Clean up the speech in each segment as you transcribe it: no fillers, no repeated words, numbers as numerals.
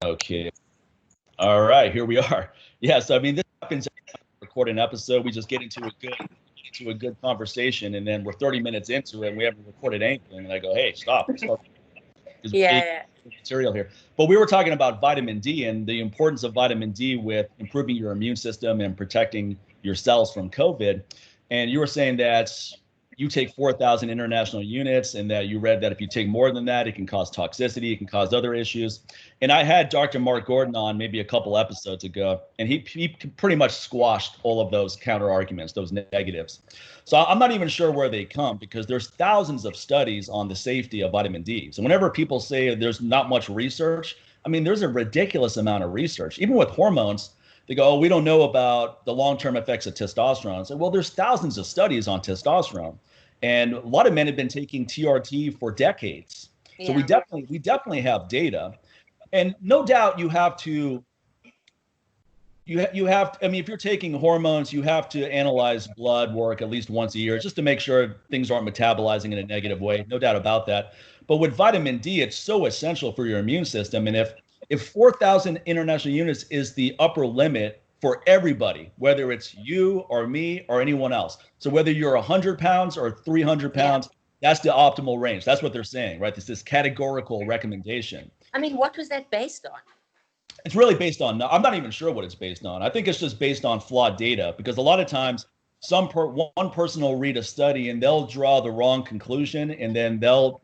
Okay. All right, here we are. Yeah, so I mean, this happens. Record an episode, we just get into a good conversation, and then we're 30 minutes into it, and we haven't recorded anything. And I go, hey, stop, because Yeah. material here. But we were talking about vitamin D and the importance of vitamin D with improving your immune system and protecting your cells from COVID. And you were saying that you take 4,000 international units, and that you read that if you take more than that, it can cause toxicity, it can cause other issues. And I had Dr. Mark Gordon on maybe a couple episodes ago, and he pretty much squashed all of those counter arguments, those negatives. So I'm not even sure where they come, because there's thousands of studies on the safety of vitamin D. So whenever people say there's not much research, I mean, there's a ridiculous amount of research. Even with hormones, they go, oh, we don't know about the long-term effects of testosterone. So, well, there's thousands of studies on testosterone. And a lot of men have been taking TRT for decades. So we definitely have data. And no doubt you have to, I mean, if you're taking hormones, you have to analyze blood work at least once a year just to make sure things aren't metabolizing in a negative way. No doubt about that. But with vitamin D, it's so essential for your immune system. And if 4,000 international units is the upper limit for everybody, whether it's you or me or anyone else. So whether you're 100 pounds or 300 pounds, that's the optimal range. That's what they're saying, right? This categorical recommendation. I mean, what was that based on? It's really based on, I'm not even sure what it's based on. I think it's just based on flawed data, because a lot of times one person will read a study and they'll draw the wrong conclusion, and then they'll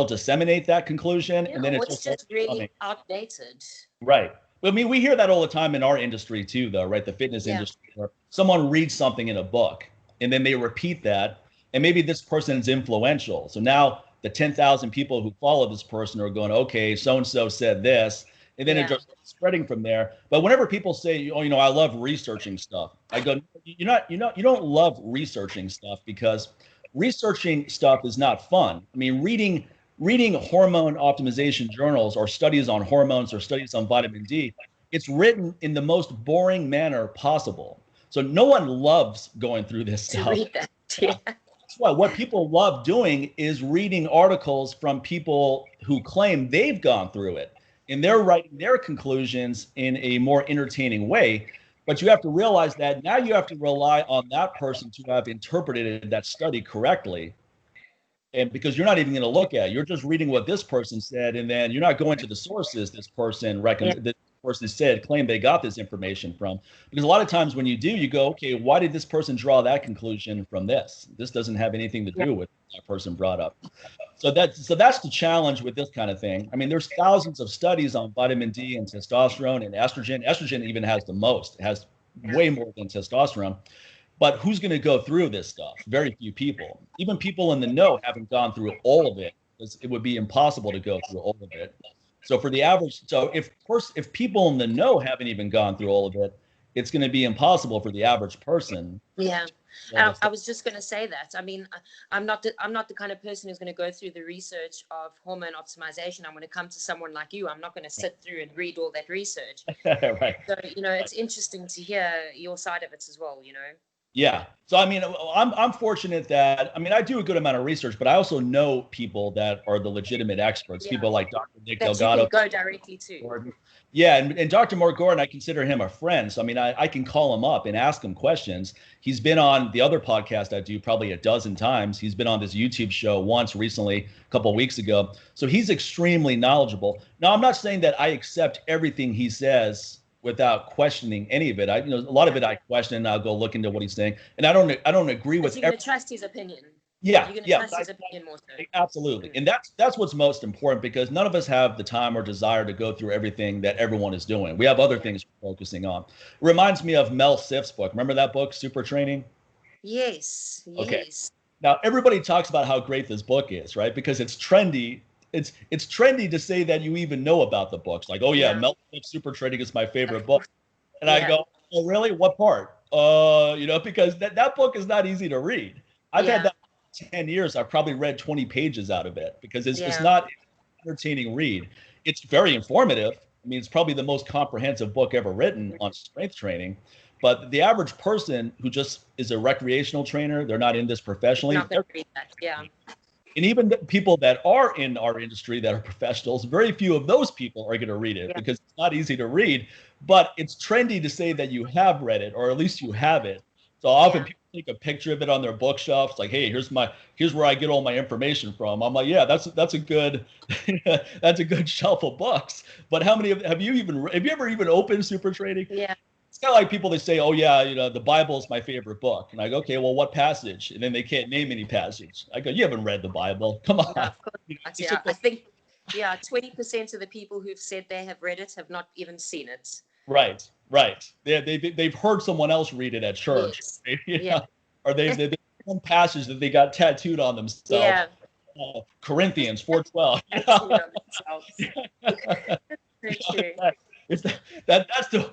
disseminate that conclusion, and then it's just really outdated. Right. I mean, we hear that all the time in our industry too, though, right? The fitness industry, where someone reads something in a book and then they repeat that, and maybe this person is influential. So now the 10,000 people who follow this person are going, okay, so-and-so said this, and then it just spreading from there. But whenever people say, oh, I love researching stuff, I go, you don't love researching stuff, because researching stuff is not fun. I mean, reading hormone optimization journals or studies on hormones or studies on vitamin D, it's written in the most boring manner possible. So no one loves going through this stuff. Read that. Yeah. That's why what people love doing is reading articles from people who claim they've gone through it, and they're writing their conclusions in a more entertaining way. But you have to realize that now you have to rely on that person to have interpreted that study correctly. And because you're not even going to look at it, you're just reading what this person said, and then you're not going to the sources this person claimed they got this information from. Because a lot of times when you do, you go, okay, why did this person draw that conclusion from this? This doesn't have anything to do with what that person brought up. So that's the challenge with this kind of thing. I mean, there's thousands of studies on vitamin D and testosterone and estrogen. Estrogen even has the most. It has way more than testosterone. But who's going to go through this stuff? Very few people. Even people in the know haven't gone through all of it, because it would be impossible to go through all of it. So for the average, if people in the know haven't even gone through all of it, it's going to be impossible for the average person. Yeah. I was just going to say that. I mean, I'm not the kind of person who's going to go through the research of hormone optimization. I'm going to come to someone like you. I'm not going to sit through and read all that research. Right. So, it's interesting to hear your side of it as well, Yeah. So, I mean, I'm fortunate that, I mean, I do a good amount of research, but I also know people that are the legitimate experts, people like Dr. Nick Delgado. You can go directly to. Gordon. Yeah. And Dr. Mark Gordon, I consider him a friend. So, I mean, I can call him up and ask him questions. He's been on the other podcast I do probably a dozen times. He's been on this YouTube show once recently, a couple of weeks ago. So he's extremely knowledgeable. Now, I'm not saying that I accept everything he says without questioning any of it. A lot of it I question, and I'll go look into what he's saying. And I don't agree with. You're going to trust his opinion. Yeah, you're going to trust his opinion more so. Absolutely, and that's what's most important, because none of us have the time or desire to go through everything that everyone is doing. We have other things we're focusing on. It reminds me of Mel Siff's book. Remember that book, Super Training? Yes. Okay. Now everybody talks about how great this book is, right? Because it's trendy. It's trendy to say that you even know about the books. Like, oh yeah, Mel Siff's Super Training is my favorite book. And I go, oh really? What part? Because that book is not easy to read. I've had that for 10 years. I've probably read 20 pages out of it, because it's not an entertaining read. It's very informative. I mean, it's probably the most comprehensive book ever written on strength training. But the average person who just is a recreational trainer, they're not in this professionally. And even the people that are in our industry that are professionals, very few of those people are going to read it because it's not easy to read, but it's trendy to say that you have read it, or at least you have it. So often people take a picture of it on their bookshelves, like, hey, here's where I get all my information from. I'm like, yeah, that's a good that's a good shelf of books. But how many have you ever even opened Super Trading? Yeah. It's kind of like people that say, oh yeah, the Bible is my favorite book. And I go, okay, well, what passage? And then they can't name any passage. I go, you haven't read the Bible. Come on. No, of course not. I think 20% of the people who've said they have read it have not even seen it. Right. They've heard someone else read it at church. Yes. Or they've one passage that they got tattooed on themselves. Yeah. Corinthians 4:12. That's the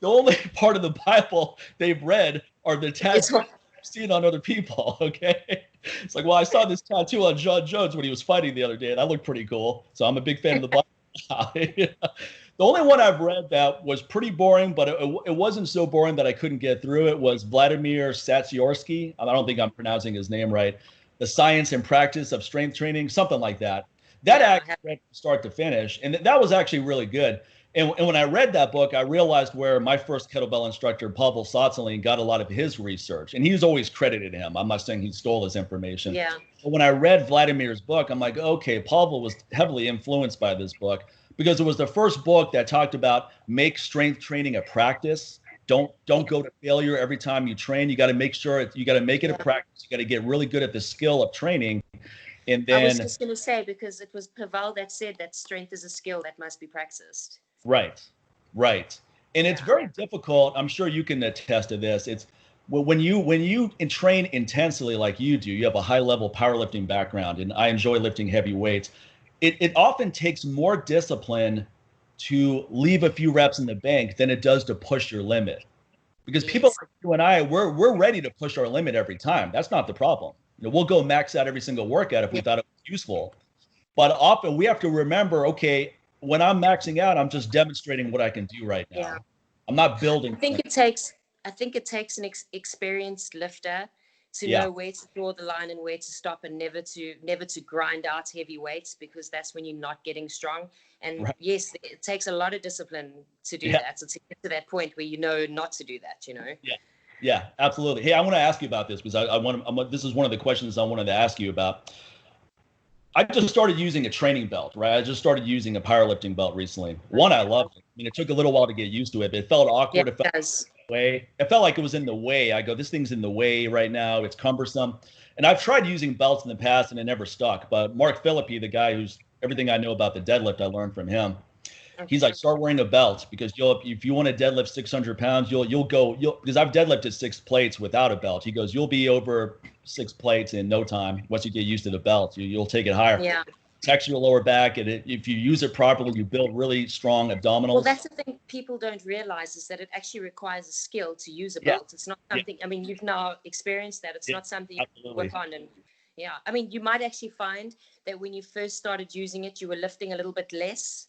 only part of the Bible they've read are the tattoos seen on other people. Okay, it's like, well, I saw this tattoo on John Jones when he was fighting the other day, and that looked pretty cool. So I'm a big fan of the Bible. The only one I've read that was pretty boring, but it wasn't so boring that I couldn't get through it, was Vladimir Satsyorsky. I don't think I'm pronouncing his name right. The Science and Practice of Strength Training, something like that. That actually read from start to finish, and that was actually really good. And when I read that book, I realized where my first kettlebell instructor, Pavel Tsatsouline, got a lot of his research. And he's always credited him. I'm not saying he stole his information. Yeah. But when I read Vladimir's book, I'm like, okay, Pavel was heavily influenced by this book because it was the first book that talked about make strength training a practice. Don't go to failure every time you train. You got to make sure you got to make it a practice. You got to get really good at the skill of training. And then I was just going to say, because it was Pavel that said that strength is a skill that must be practiced. Right. And it's very difficult. I'm sure you can attest to this. It's when you train intensely like you do, you have a high level powerlifting background, and I enjoy lifting heavy weights. It often takes more discipline to leave a few reps in the bank than it does to push your limit. Because people like you and I, we're ready to push our limit every time. That's not the problem. We'll go max out every single workout if we thought it was useful. But often we have to remember, okay, when I'm maxing out, I'm just demonstrating what I can do right now. Yeah. I'm not building. I think it takes an experienced lifter to know where to draw the line and where to stop, and never to grind out heavy weights, because that's when you're not getting strong. And yes, it takes a lot of discipline to do that. So to get to that point where you know not to do that, Yeah, absolutely. Hey, I want to ask you about this because this is one of the questions I wanted to ask you about. I just started using a training belt, right? I just started using a powerlifting belt recently. One, I loved it. I mean, it took a little while to get used to it, but it felt awkward. Yeah, it felt like it was in the way. I go, this thing's in the way right now. It's cumbersome. And I've tried using belts in the past and it never stuck. But Mark Philippi, the guy who's everything I know about the deadlift, I learned from him. He's like, start wearing a belt, because if you want to deadlift 600 pounds, because I've deadlifted 6 plates without a belt. He goes, you'll be over 6 plates in no time. Once you get used to the belt, you'll take it higher. Yeah. Protects your lower back, and if you use it properly, you build really strong abdominals. Well, that's the thing people don't realize, is that it actually requires a skill to use a belt. It's not something, I mean, you've now experienced that. It's not something you can work on. And I mean, you might actually find that when you first started using it, you were lifting a little bit less.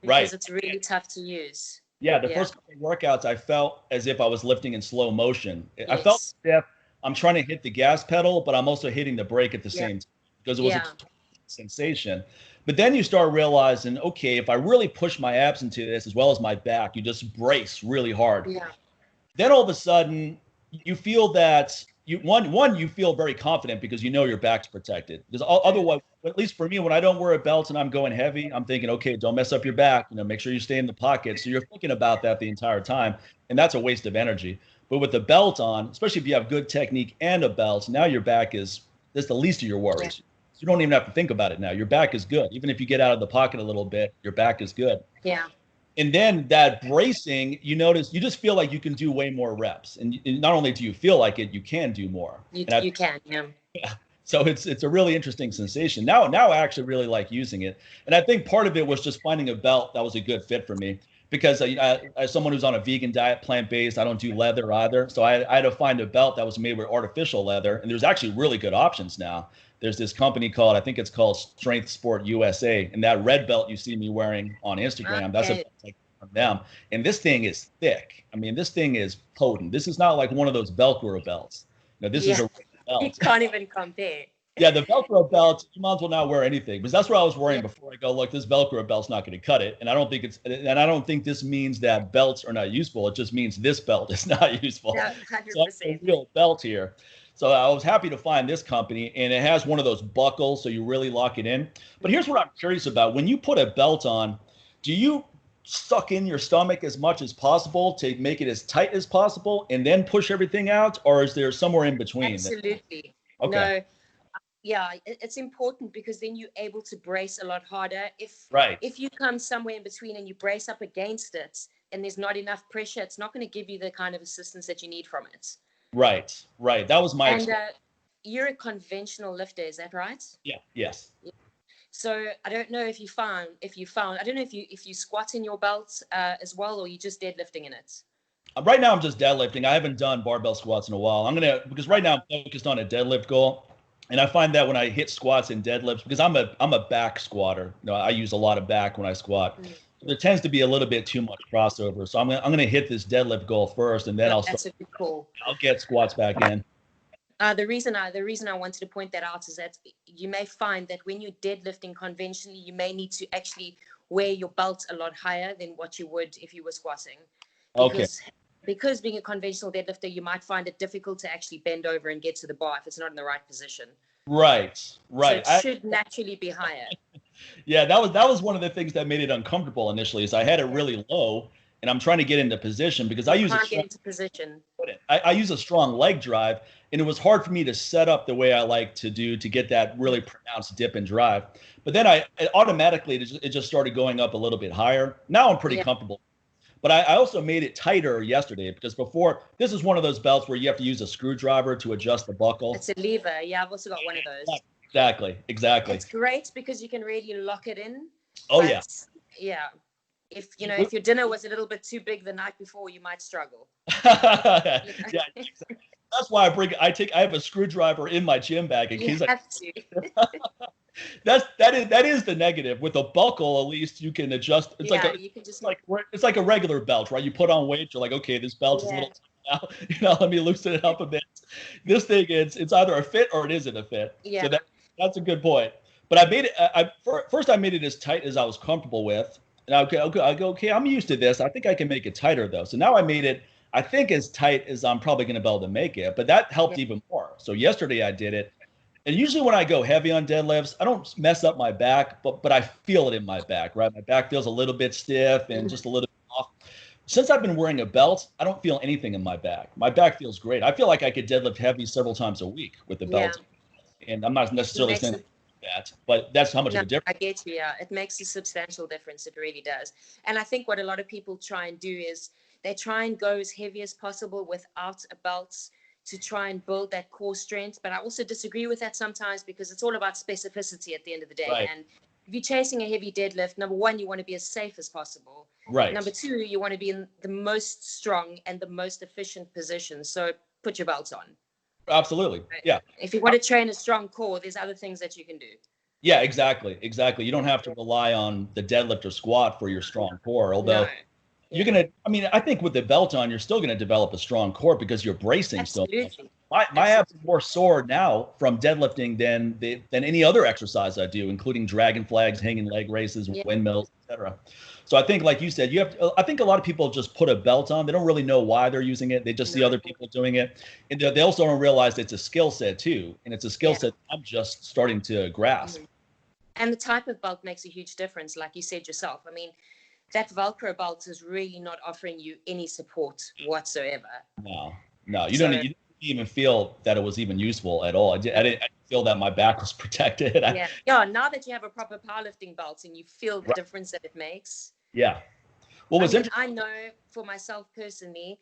Because it's really tough to use. Yeah, the first couple of workouts, I felt as if I was lifting in slow motion. I felt as if I'm trying to hit the gas pedal, but I'm also hitting the brake at the same time, because it was a sensation. But then you start realizing, okay, if I really push my abs into this as well as my back, you just brace really hard. Yeah. Then all of a sudden, you feel that you feel very confident because you know your back's protected. Because otherwise, at least for me, when I don't wear a belt and I'm going heavy, I'm thinking, okay, don't mess up your back. Make sure you stay in the pocket. So you're thinking about that the entire time, and that's a waste of energy. But with the belt on, especially if you have good technique and a belt, now your back that's the least of your worries. You don't even have to think about it now. Your back is good. Even if you get out of the pocket a little bit, your back is good. Yeah. And then that bracing, you just feel like you can do way more reps. And not only do you feel like it, you can do more. You can, yeah. So it's a really interesting sensation. Now I actually really like using it. And I think part of it was just finding a belt that was a good fit for me. Because as someone who's on a vegan diet, plant-based, I don't do leather either. So I had to find a belt that was made with artificial leather. And there's actually really good options now. There's this company I think it's called Strength Sport USA. And that red belt you see me wearing on Instagram, that's a belt from them. And this thing is thick. I mean, this thing is potent. This is not like one of those Velcro belts. This is a belt. You can't even compare. Yeah, the Velcro belt, you might as well not wear anything, because that's what I was worrying before I go, look, this Velcro belt's not going to cut it. And I don't think this means that belts are not useful. It just means this belt is not useful. No, So I have a real belt here. So I was happy to find this company, and it has one of those buckles, so you really lock it in. But here's what I'm curious about. When you put a belt on, do you suck in your stomach as much as possible to make it as tight as possible and then push everything out? Or is there somewhere in between? Absolutely. Okay. No. Yeah, it's important, because then you're able to brace a lot harder. If you come somewhere in between and you brace up against it and there's not enough pressure, it's not going to give you the kind of assistance that you need from it. Right. That was my experience. You're a conventional lifter, is that right? Yeah. Yes. So I don't know if you found, I don't know if you squat in your belt as well, or you just deadlifting in it. Right now I'm just deadlifting. I haven't done barbell squats in a while. Because right now I'm focused on a deadlift goal. And I find that when I hit squats and deadlifts, because I'm a back squatter, I use a lot of back when I squat. There tends to be a little bit too much crossover. So I'm gonna hit this deadlift goal first, and then I'll get squats back in. The reason I wanted to point that out is that you may find that when you're deadlifting conventionally, you may need to actually wear your belt a lot higher than what you would if you were squatting. Because being a conventional deadlifter, you might find it difficult to actually bend over and get to the bar if it's not in the right position. Right. So it should naturally be higher. Yeah, that was one of the things that made it uncomfortable initially, is I had it really low, and I'm trying to get into position because I use a strong leg drive, and it was hard for me to set up the way I like to do to get that really pronounced dip and drive. But then it just started going up a little bit higher. Now I'm pretty comfortable. But I also made it tighter yesterday, because before, this is one of those belts where you have to use a screwdriver to adjust the buckle. It's a lever. Yeah, I've also got one of those. Exactly. It's great because you can really lock it in. Oh, yeah. Yeah. If your dinner was a little bit too big the night before, you might struggle. Yeah, exactly. That's why I have a screwdriver in my gym bag in case you have to. That is the negative. With a buckle, at least you can adjust. It's like a regular belt, right? You put on weight, you're like, okay, this belt is a little tight now. Let me loosen it up a bit. This thing, it's either a fit or it isn't a fit. Yeah. So that's a good point. But I made it. First I made it as tight as I was comfortable with. And I go, okay, I'm used to this. I think I can make it tighter though. So now I made it, I think, as tight as I'm probably going to be able to make it. But that helped even more. So yesterday I did it. And usually when I go heavy on deadlifts, I don't mess up my back, but I feel it in my back, right? My back feels a little bit stiff and just a little bit off. Since I've been wearing a belt, I don't feel anything in my back. My back feels great. I feel like I could deadlift heavy several times a week with the belt. And I'm not necessarily saying that, but that's how much of a difference. I get you. Yeah, it makes a substantial difference. It really does. And I think what a lot of people try and do is they try and go as heavy as possible without a belt to try and build that core strength. But I also disagree with that sometimes, because it's all about specificity at the end of the day. Right. And if you're chasing a heavy deadlift, number one, you want to be as safe as possible. Right. Number two, you want to be in the most strong and the most efficient position. So put your belt on. Absolutely. Yeah. If you want to train a strong core, there's other things that you can do. Yeah, exactly. You don't have to rely on the deadlift or squat for your strong core, although I think with the belt on, you're still going to develop a strong core because you're bracing. Absolutely. Still. My abs are more sore now from deadlifting than any other exercise I do, including dragon flags, hanging leg races, windmills, etc. So I think, like you said, I think a lot of people just put a belt on. They don't really know why they're using it. They just see other people doing it. And they also don't realize it's a skill set too. And it's a skill set I'm just starting to grasp. And the type of belt makes a huge difference, like you said yourself. I mean, that Velcro belt is really not offering you any support whatsoever. No, you didn't even feel that it was even useful at all. I didn't feel that my back was protected. Now that you have a proper powerlifting belt and you feel the difference that it makes. Yeah. I know for myself personally,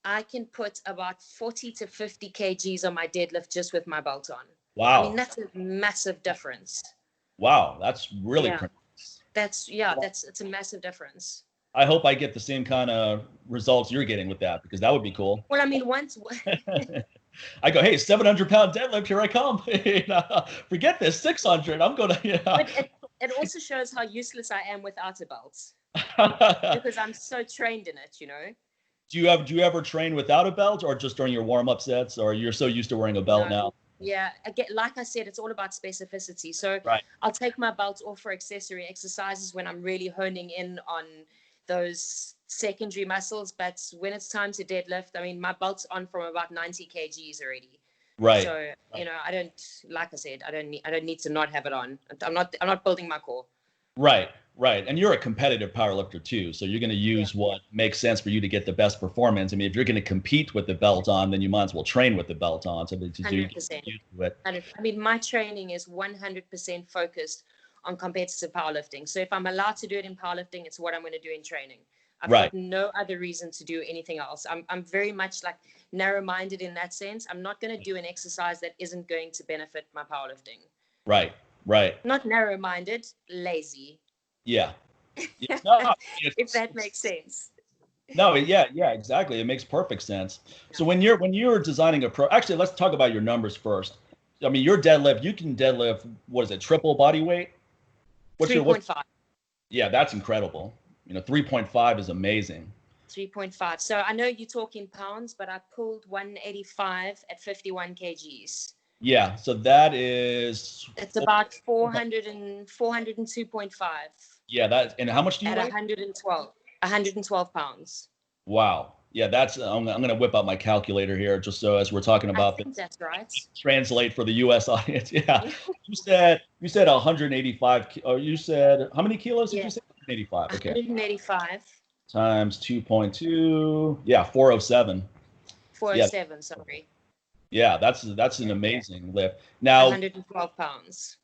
I can put about 40 to 50 kgs on my deadlift just with my belt on. Wow. I mean, that's a massive difference. Wow, that's really pronounced. It's a massive difference. I hope I get the same kind of results you're getting with that, because that would be cool. Well, I mean, once I go, hey, 700-pound deadlift, here I come. Forget this, 600. I'm gonna. But it also shows how useless I am without a belt, because I'm so trained in it. Do you ever train without a belt, or just during your warm-up sets, or you're so used to wearing a belt now? Yeah, again, like I said, it's all about specificity. So I'll take my belts off for accessory exercises when I'm really honing in on those secondary muscles. But when it's time to deadlift, I mean, my belt's on from about 90 kgs already. Right. So, you know, I don't, like I said, I don't need to not have it on. I'm not building my core. Right. Right. And you're a competitive powerlifter too. So you're going to use what makes sense for you to get the best performance. I mean, if you're going to compete with the belt on, then you might as well train with the belt on. So that you get used to it. I mean, my training is 100% focused on competitive powerlifting. So if I'm allowed to do it in powerlifting, it's what I'm going to do in training. I've got no other reason to do anything else. I'm very much like narrow-minded in that sense. I'm not going to do an exercise that isn't going to benefit my powerlifting. Right. Right. Not narrow-minded, lazy. Yeah. No, if that makes sense. No, yeah, exactly. It makes perfect sense. So when you're designing a actually, let's talk about your numbers first. I mean, your deadlift, you can deadlift, what is it, triple body weight? 3.5. Yeah, that's incredible. You know, 3.5 is amazing. 3.5. So I know you're talking pounds, but I pulled 185 at 51 kgs. Yeah, so that is... It's about 402.5. Yeah, and how much do you weigh? 112 pounds. Wow. Yeah, that's, I'm going to whip out my calculator here just so as we're talking about I think that's right. Translate for the US audience. Yeah. You said 185, you said, how many kilos did you say? 185. Okay. 185. Times 2.2. Yeah, 407. 407, sorry. Yeah, that's an amazing lift. Now 112 pounds.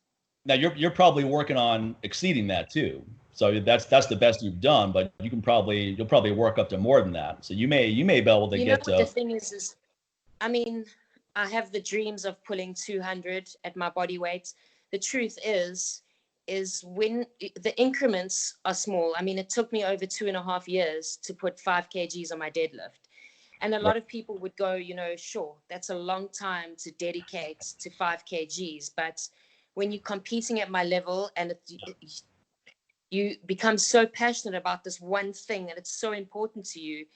Now you're probably working on exceeding that too. So that's the best you've done, but you'll probably work up to more than that. So you may be able to get to. The thing is, I mean, I have the dreams of pulling 200 at my body weight. The truth is when the increments are small. I mean, it took me over 2.5 years to put 5 kgs on my deadlift. And a lot of people would go, you know, sure, that's a long time to dedicate to 5 kgs. But when you're competing at my level and you become so passionate about this one thing and it's so important to you.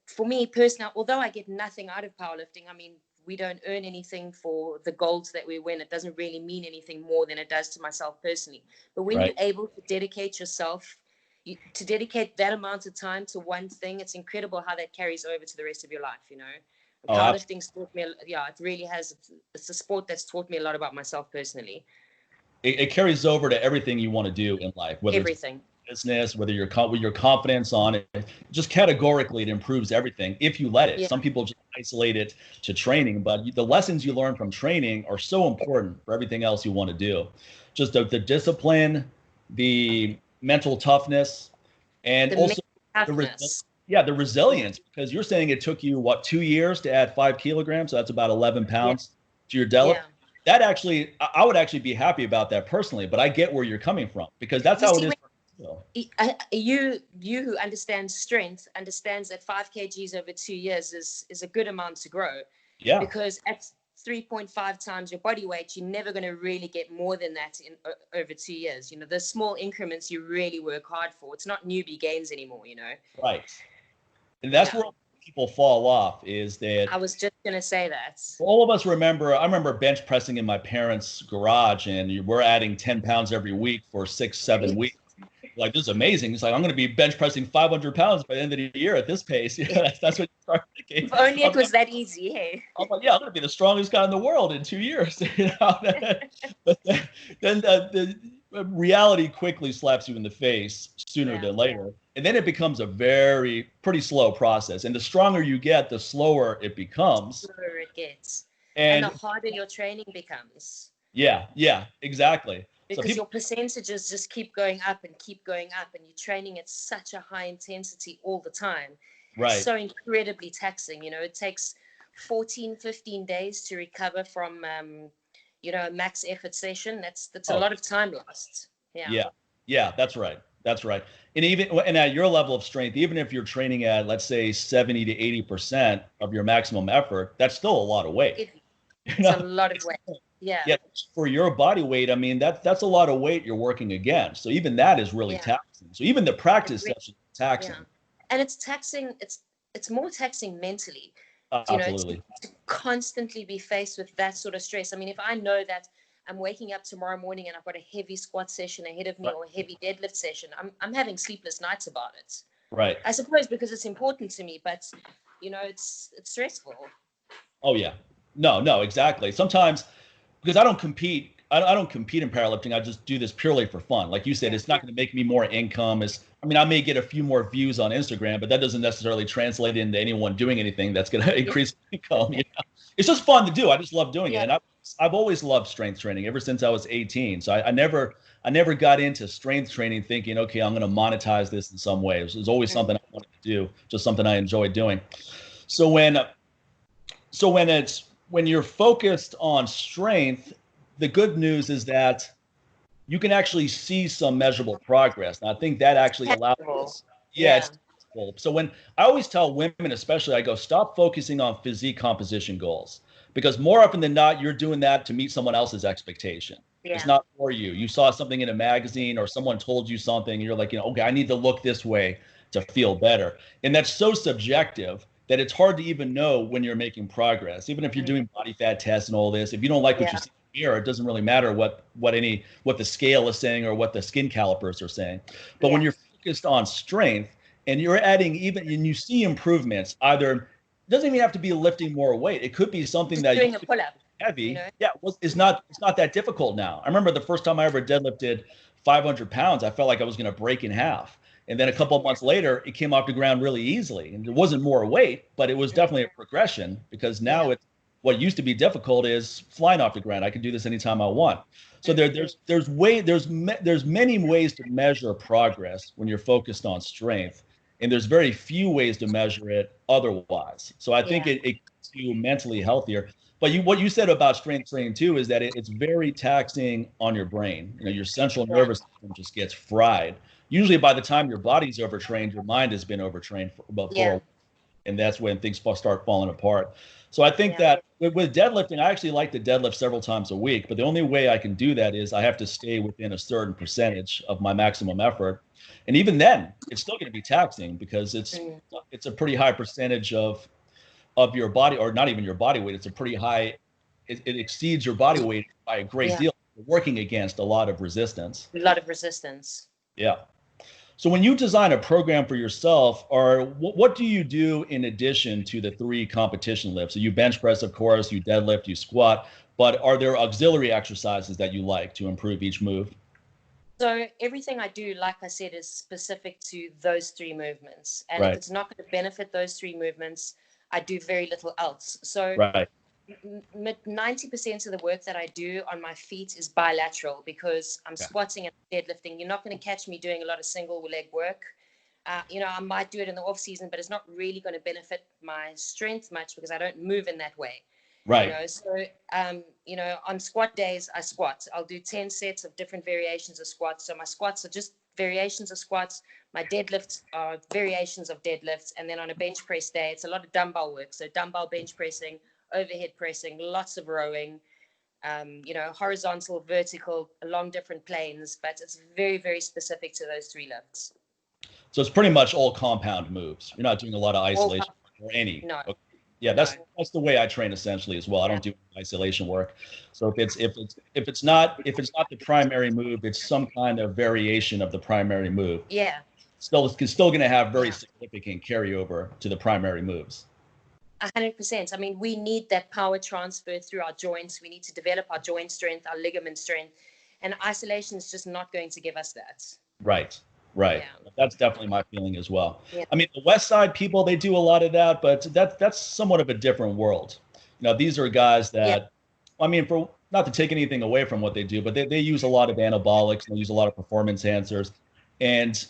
For me personally, although I get nothing out of powerlifting, I mean, we don't earn anything for the golds that we win. It doesn't really mean anything more than it does to myself personally. But when you're able to dedicate yourself, to dedicate that amount of time to one thing, it's incredible how that carries over to the rest of your life, you know. Powerlifting's taught me, it really has. It's a sport that's taught me a lot about myself personally. It carries over to everything you want to do in life, whether everything. It's business, whether you're with your confidence on it, just categorically, it improves everything if you let it. Yeah. Some people just isolate it to training, but the lessons you learn from training are so important for everything else you want to do. Just the discipline, the mental toughness, and also the resilience, because you're saying it took you, what, 2 years to add 5 kilograms? So that's about 11 pounds to your deadlift. Yeah. That actually, I would actually be happy about that personally, but I get where you're coming from, because that's how it is. You who understands strength understands that 5 kgs over 2 years is a good amount to grow. Yeah. Because at 3.5 times your body weight, you're never going to really get more than that in over 2 years. You know, the small increments you really work hard for. It's not newbie gains anymore, you know. Right. And that's where people fall off, is that I was just going to say that. All of us I remember bench pressing in my parents' garage, and we're adding 10 pounds every week for 6-7 weeks. Like, this is amazing. It's like, I'm going to be bench pressing 500 pounds by the end of the year at this pace. Yeah, that's what you start thinking. If only it was that easy, hey. I'm like, yeah, I'm going to be the strongest guy in the world in 2 years. You know? But then the reality quickly slaps you in the face sooner than later. And then it becomes a pretty slow process. And the stronger you get, the slower it becomes. The slower it gets. And the harder your training becomes. Yeah, exactly. Because your percentages just keep going up and keep going up, and you're training at such a high intensity all the time. Right. It's so incredibly taxing. You know, it takes 14-15 days to recover from, a max effort session. That's a lot of time lost. Yeah, that's right. And at your level of strength, even if you're training at, let's say, 70 to 80% of your maximum effort, that's still a lot of weight. It's a lot of weight. Yeah. For your body weight, I mean, that's a lot of weight you're working against. So even that is really taxing. So even the practice session is taxing. And it's taxing. It's more taxing mentally. Absolutely. constantly be faced with that sort of stress. I mean, if I know that I'm waking up tomorrow morning and I've got a heavy squat session ahead of me or a heavy deadlift session, I'm having sleepless nights about it. Right. I suppose because it's important to me, but you know, it's stressful. Oh yeah. No, exactly. Sometimes because I don't compete in powerlifting. I just do this purely for fun. Like you said, it's not going to make me more income. I mean, I may get a few more views on Instagram, but that doesn't necessarily translate into anyone doing anything that's going to increase income. You know? It's just fun to do. I just love doing it. And I've always loved strength training ever since I was 18. So I never got into strength training thinking, okay, I'm going to monetize this in some way. It was always something I wanted to do, just something I enjoyed doing. So when you're focused on strength, the good news is that you can actually see some measurable progress. And I think that actually allows us. Yeah. It's possible. So when I always tell women, especially, I go, stop focusing on physique composition goals, because more often than not, you're doing that to meet someone else's expectation. Yeah. It's not for you. You saw something in a magazine or someone told you something, and you're like, okay, I need to look this way to feel better. And that's so subjective that it's hard to even know when you're making progress. Even if you're doing body fat tests and all this, if you don't like what you see in the mirror, it doesn't really matter what the scale is saying or what the skin calipers are saying. But when you're focused on strength and you're adding and you see improvements, either it doesn't even have to be lifting more weight. It could be something just that doing a pull-up heavy. You know? It's not that difficult now. I remember the first time I ever deadlifted 500 pounds, I felt like I was going to break in half. And then a couple of months later, it came off the ground really easily. And there wasn't more weight, but it was definitely a progression, because now it's what used to be difficult is flying off the ground. I can do this anytime I want. So there's many ways to measure progress when you're focused on strength, and there's very few ways to measure it otherwise. So I think it keeps you mentally healthier. But what you said about strength training too is that it's very taxing on your brain. You know, your central nervous system just gets fried. Usually by the time your body's overtrained, your mind has been overtrained before, and that's when things start falling apart. So I think that with deadlifting, I actually like to deadlift several times a week, but the only way I can do that is I have to stay within a certain percentage of my maximum effort. And even then, it's still going to be taxing, because it's a pretty high percentage of your body, or not even your body weight. It's a pretty high, it exceeds your body weight by a great deal. You're working against a lot of resistance. Yeah. So when you design a program for yourself, what do you do in addition to the 3 competition lifts? So you bench press, of course, you deadlift, you squat, but are there auxiliary exercises that you like to improve each move? So everything I do, like I said, is specific to those 3 movements. And if it's not going to benefit those 3 movements, I do very little else. So 90% of the work that I do on my feet is bilateral, because I'm squatting and deadlifting. You're not going to catch me doing a lot of single leg work. You know, I might do it in the off season, but it's not really going to benefit my strength much, because I don't move in that way. Right. You know, so, you know, on squat days, I squat. I'll do 10 sets of different variations of squats. So my squats are just variations of squats. My deadlifts are variations of deadlifts. And then on a bench press day, it's a lot of dumbbell work. So dumbbell bench pressing, overhead pressing, lots of rowing, you know, horizontal, vertical, along different planes. But it's very, very specific to those 3 lifts. So it's pretty much all compound moves. You're not doing a lot of isolation or any. No. Okay. Yeah, that's the way I train essentially as well. I don't do isolation work. So if it's not the primary move, it's some kind of variation of the primary move. Yeah. Still going to have very significant carryover to the primary moves. 100%. I mean, we need that power transfer through our joints. We need to develop our joint strength, our ligament strength, and isolation is just not going to give us that. Right. Yeah. That's definitely my feeling as well. Yeah. I mean, the West Side people, they do a lot of that, but that's somewhat of a different world. You know, these are guys that, I mean, for not to take anything away from what they do, but they use a lot of anabolics, they use a lot of performance enhancers, and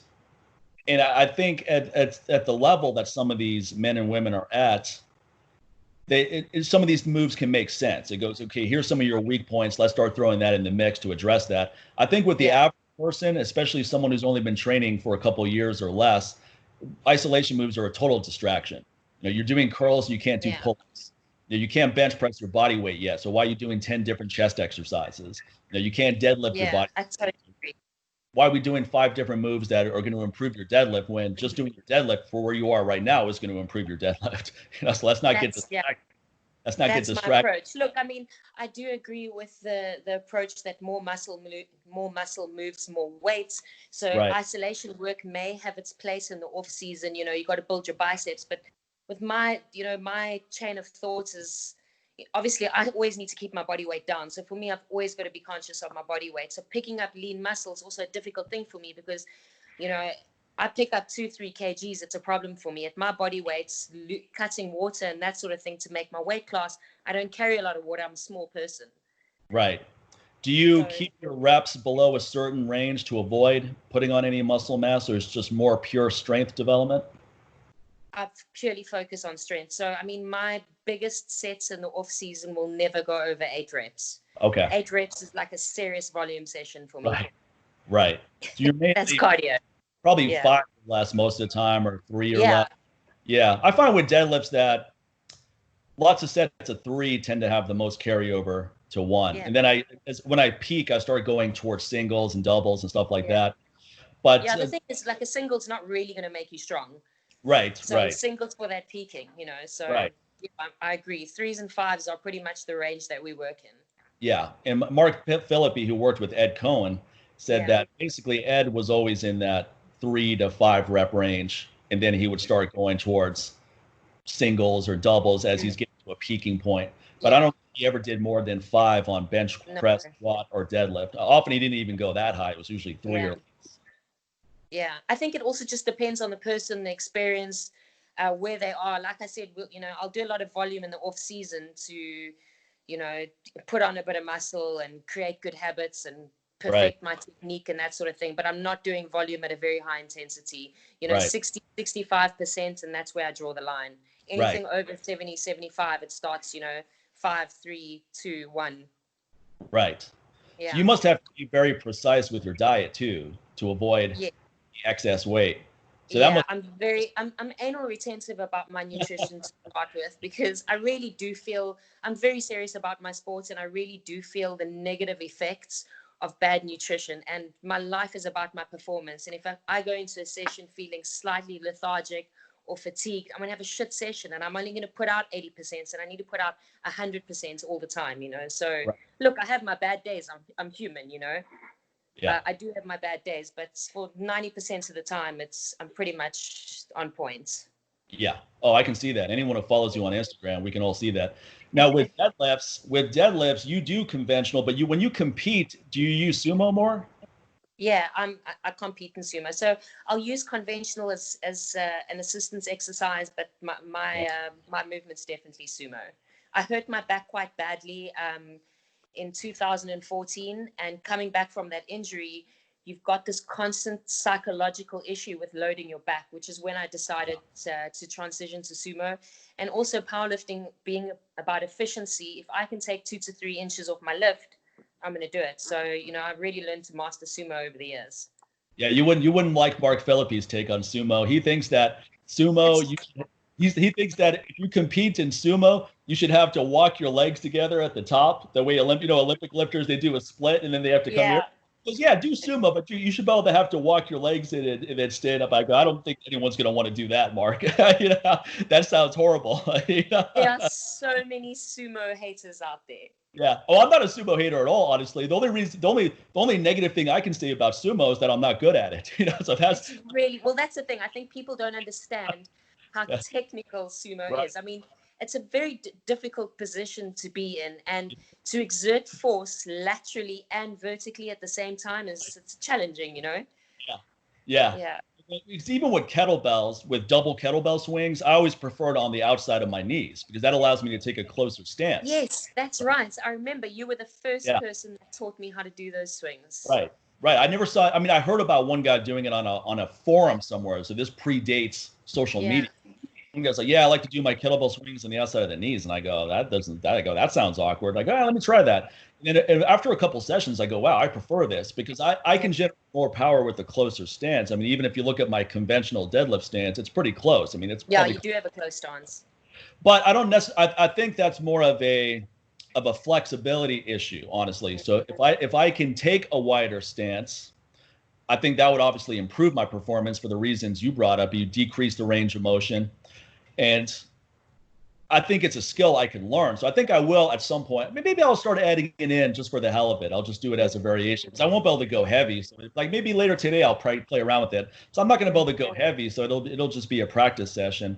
I think at the level that some of these men and women are at, some of these moves can make sense. It goes, okay, here's some of your weak points. Let's start throwing that in the mix to address that. I think with the average person, especially someone who's only been training for a couple of years or less, isolation moves are a total distraction. You know, you're doing curls, you can't do pull-ups. You know, you can't bench press your body weight yet. So why are you doing 10 different chest exercises? You know, you can't deadlift your body. I totally agree. Why are we doing 5 different moves that are going to improve your deadlift, when just doing your deadlift for where you are right now is going to improve your deadlift? You know, so let's not get distracted. Let's not get That's my distracted. approach. Look, I mean, I do agree with the approach that more muscle moves more weights. So isolation work may have its place in the off season. You know, you got to build your biceps. But with my, you know, my chain of thoughts is obviously I always need to keep my body weight down. So for me, I've always got to be conscious of my body weight. So picking up lean muscle is also a difficult thing for me because, you know, I pick up 2-3 kgs. It's a problem for me at my body weights, cutting water and that sort of thing to make my weight class. I don't carry a lot of water. I'm a small person. Right. Do you keep your reps below a certain range to avoid putting on any muscle mass, or is it just more pure strength development? I purely focus on strength. So, I mean, my biggest sets in the off season will never go over 8 reps. Okay. 8 reps is like a serious volume session for me. Right. So you're mainly that's cardio. Probably 5 or less most of the time, or 3 or less. Yeah. I find with deadlifts that lots of sets of 3 tend to have the most carryover to 1. And then when I peak, I start going towards singles and doubles and stuff like that. But the thing is, like, a single's not really going to make you strong. Right. So singles for that peaking, you know. So I agree. 3s and 5s are pretty much the range that we work in. Yeah. And Mark Philippi, who worked with Ed Cohen, said that basically Ed was always in that 3 to 5 rep range, and then he would start going towards singles or doubles as he's getting to a peaking point. But I don't think he ever did more than 5 on bench press, squat, or deadlift. Often he didn't even go that high. It was usually 3 or less. Yeah, I think it also just depends on the person, the experience, where they are. Like I said, you know, I'll do a lot of volume in the off season to, you know, put on a bit of muscle and create good habits and perfect my technique and that sort of thing. But I'm not doing volume at a very high intensity, you know, 60, 65%. And that's where I draw the line. Anything over 70, 75, it starts, you know, 5, 3, 2, 1. Right. Yeah. So you must have to be very precise with your diet too, to avoid the excess weight. So I'm anal retentive about my nutrition to start with, because I really do feel I'm very serious about my sports, and I really do feel the negative effects of bad nutrition. And my life is about my performance. And if I go into a session feeling slightly lethargic or fatigued, I'm going to have a shit session, and I'm only going to put out 80%, and I need to put out 100% all the time, you know? So look, I have my bad days. I'm human, you know? Yeah. I do have my bad days, but for 90% of the time, I'm pretty much on point. Yeah. Oh, I can see that. Anyone who follows you on Instagram, we can all see that. Now with deadlifts, you do conventional, but when you compete, do you use sumo more? Yeah, I compete in sumo, so I'll use conventional as an assistance exercise, but my movement's definitely sumo. I hurt my back quite badly in 2014, and coming back from that injury, you've got this constant psychological issue with loading your back, which is when I decided to transition to sumo. And also powerlifting being about efficiency, if I can take 2 to 3 inches off my lift, I'm going to do it. So, you know, I've really learned to master sumo over the years. Yeah, you wouldn't like Mark Philippi's take on sumo. He thinks that sumo, he thinks that if you compete in sumo, you should have to walk your legs together at the top. The way Olympic lifters, they do a split and then they have to come here. He goes, yeah, do sumo, but you should be able to have to walk your legs in and then stand up. I go, I don't think anyone's going to want to do that, Mark. You know, that sounds horrible. You know? There are so many sumo haters out there. Yeah. Oh, I'm not a sumo hater at all, honestly. The only negative thing I can say about sumo is that I'm not good at it. You know, so that's that's the thing. I think people don't understand how technical sumo is. I mean, it's a very difficult position to be in, and to exert force laterally and vertically at the same time it's challenging, you know? Yeah. Even with kettlebells, with double kettlebell swings, I always prefer it on the outside of my knees because that allows me to take a closer stance. Yes, that's right. I remember you were the first person that taught me how to do those swings. Right. I never saw it. I mean, I heard about one guy doing it on a forum somewhere. So this predates social media. One guy's like, yeah, I like to do my kettlebell swings on the outside of the knees. And I go, that sounds awkward. Like, let me try that. And after a couple sessions, I go, wow, I prefer this because I can generate more power with the closer stance. I mean, even if you look at my conventional deadlift stance, it's pretty close. I mean, it's you do have a close stance. But I don't necessarily. I think that's more of a flexibility issue, honestly. So if I can take a wider stance, I think that would obviously improve my performance for the reasons you brought up. You decrease the range of motion. And I think it's a skill I can learn. So I think I will at some point. Maybe I'll start adding it in just for the hell of it. I'll just do it as a variation because I won't be able to go heavy. So like maybe later today I'll probably play around with it. So I'm not going to be able to go heavy. So it'll just be a practice session.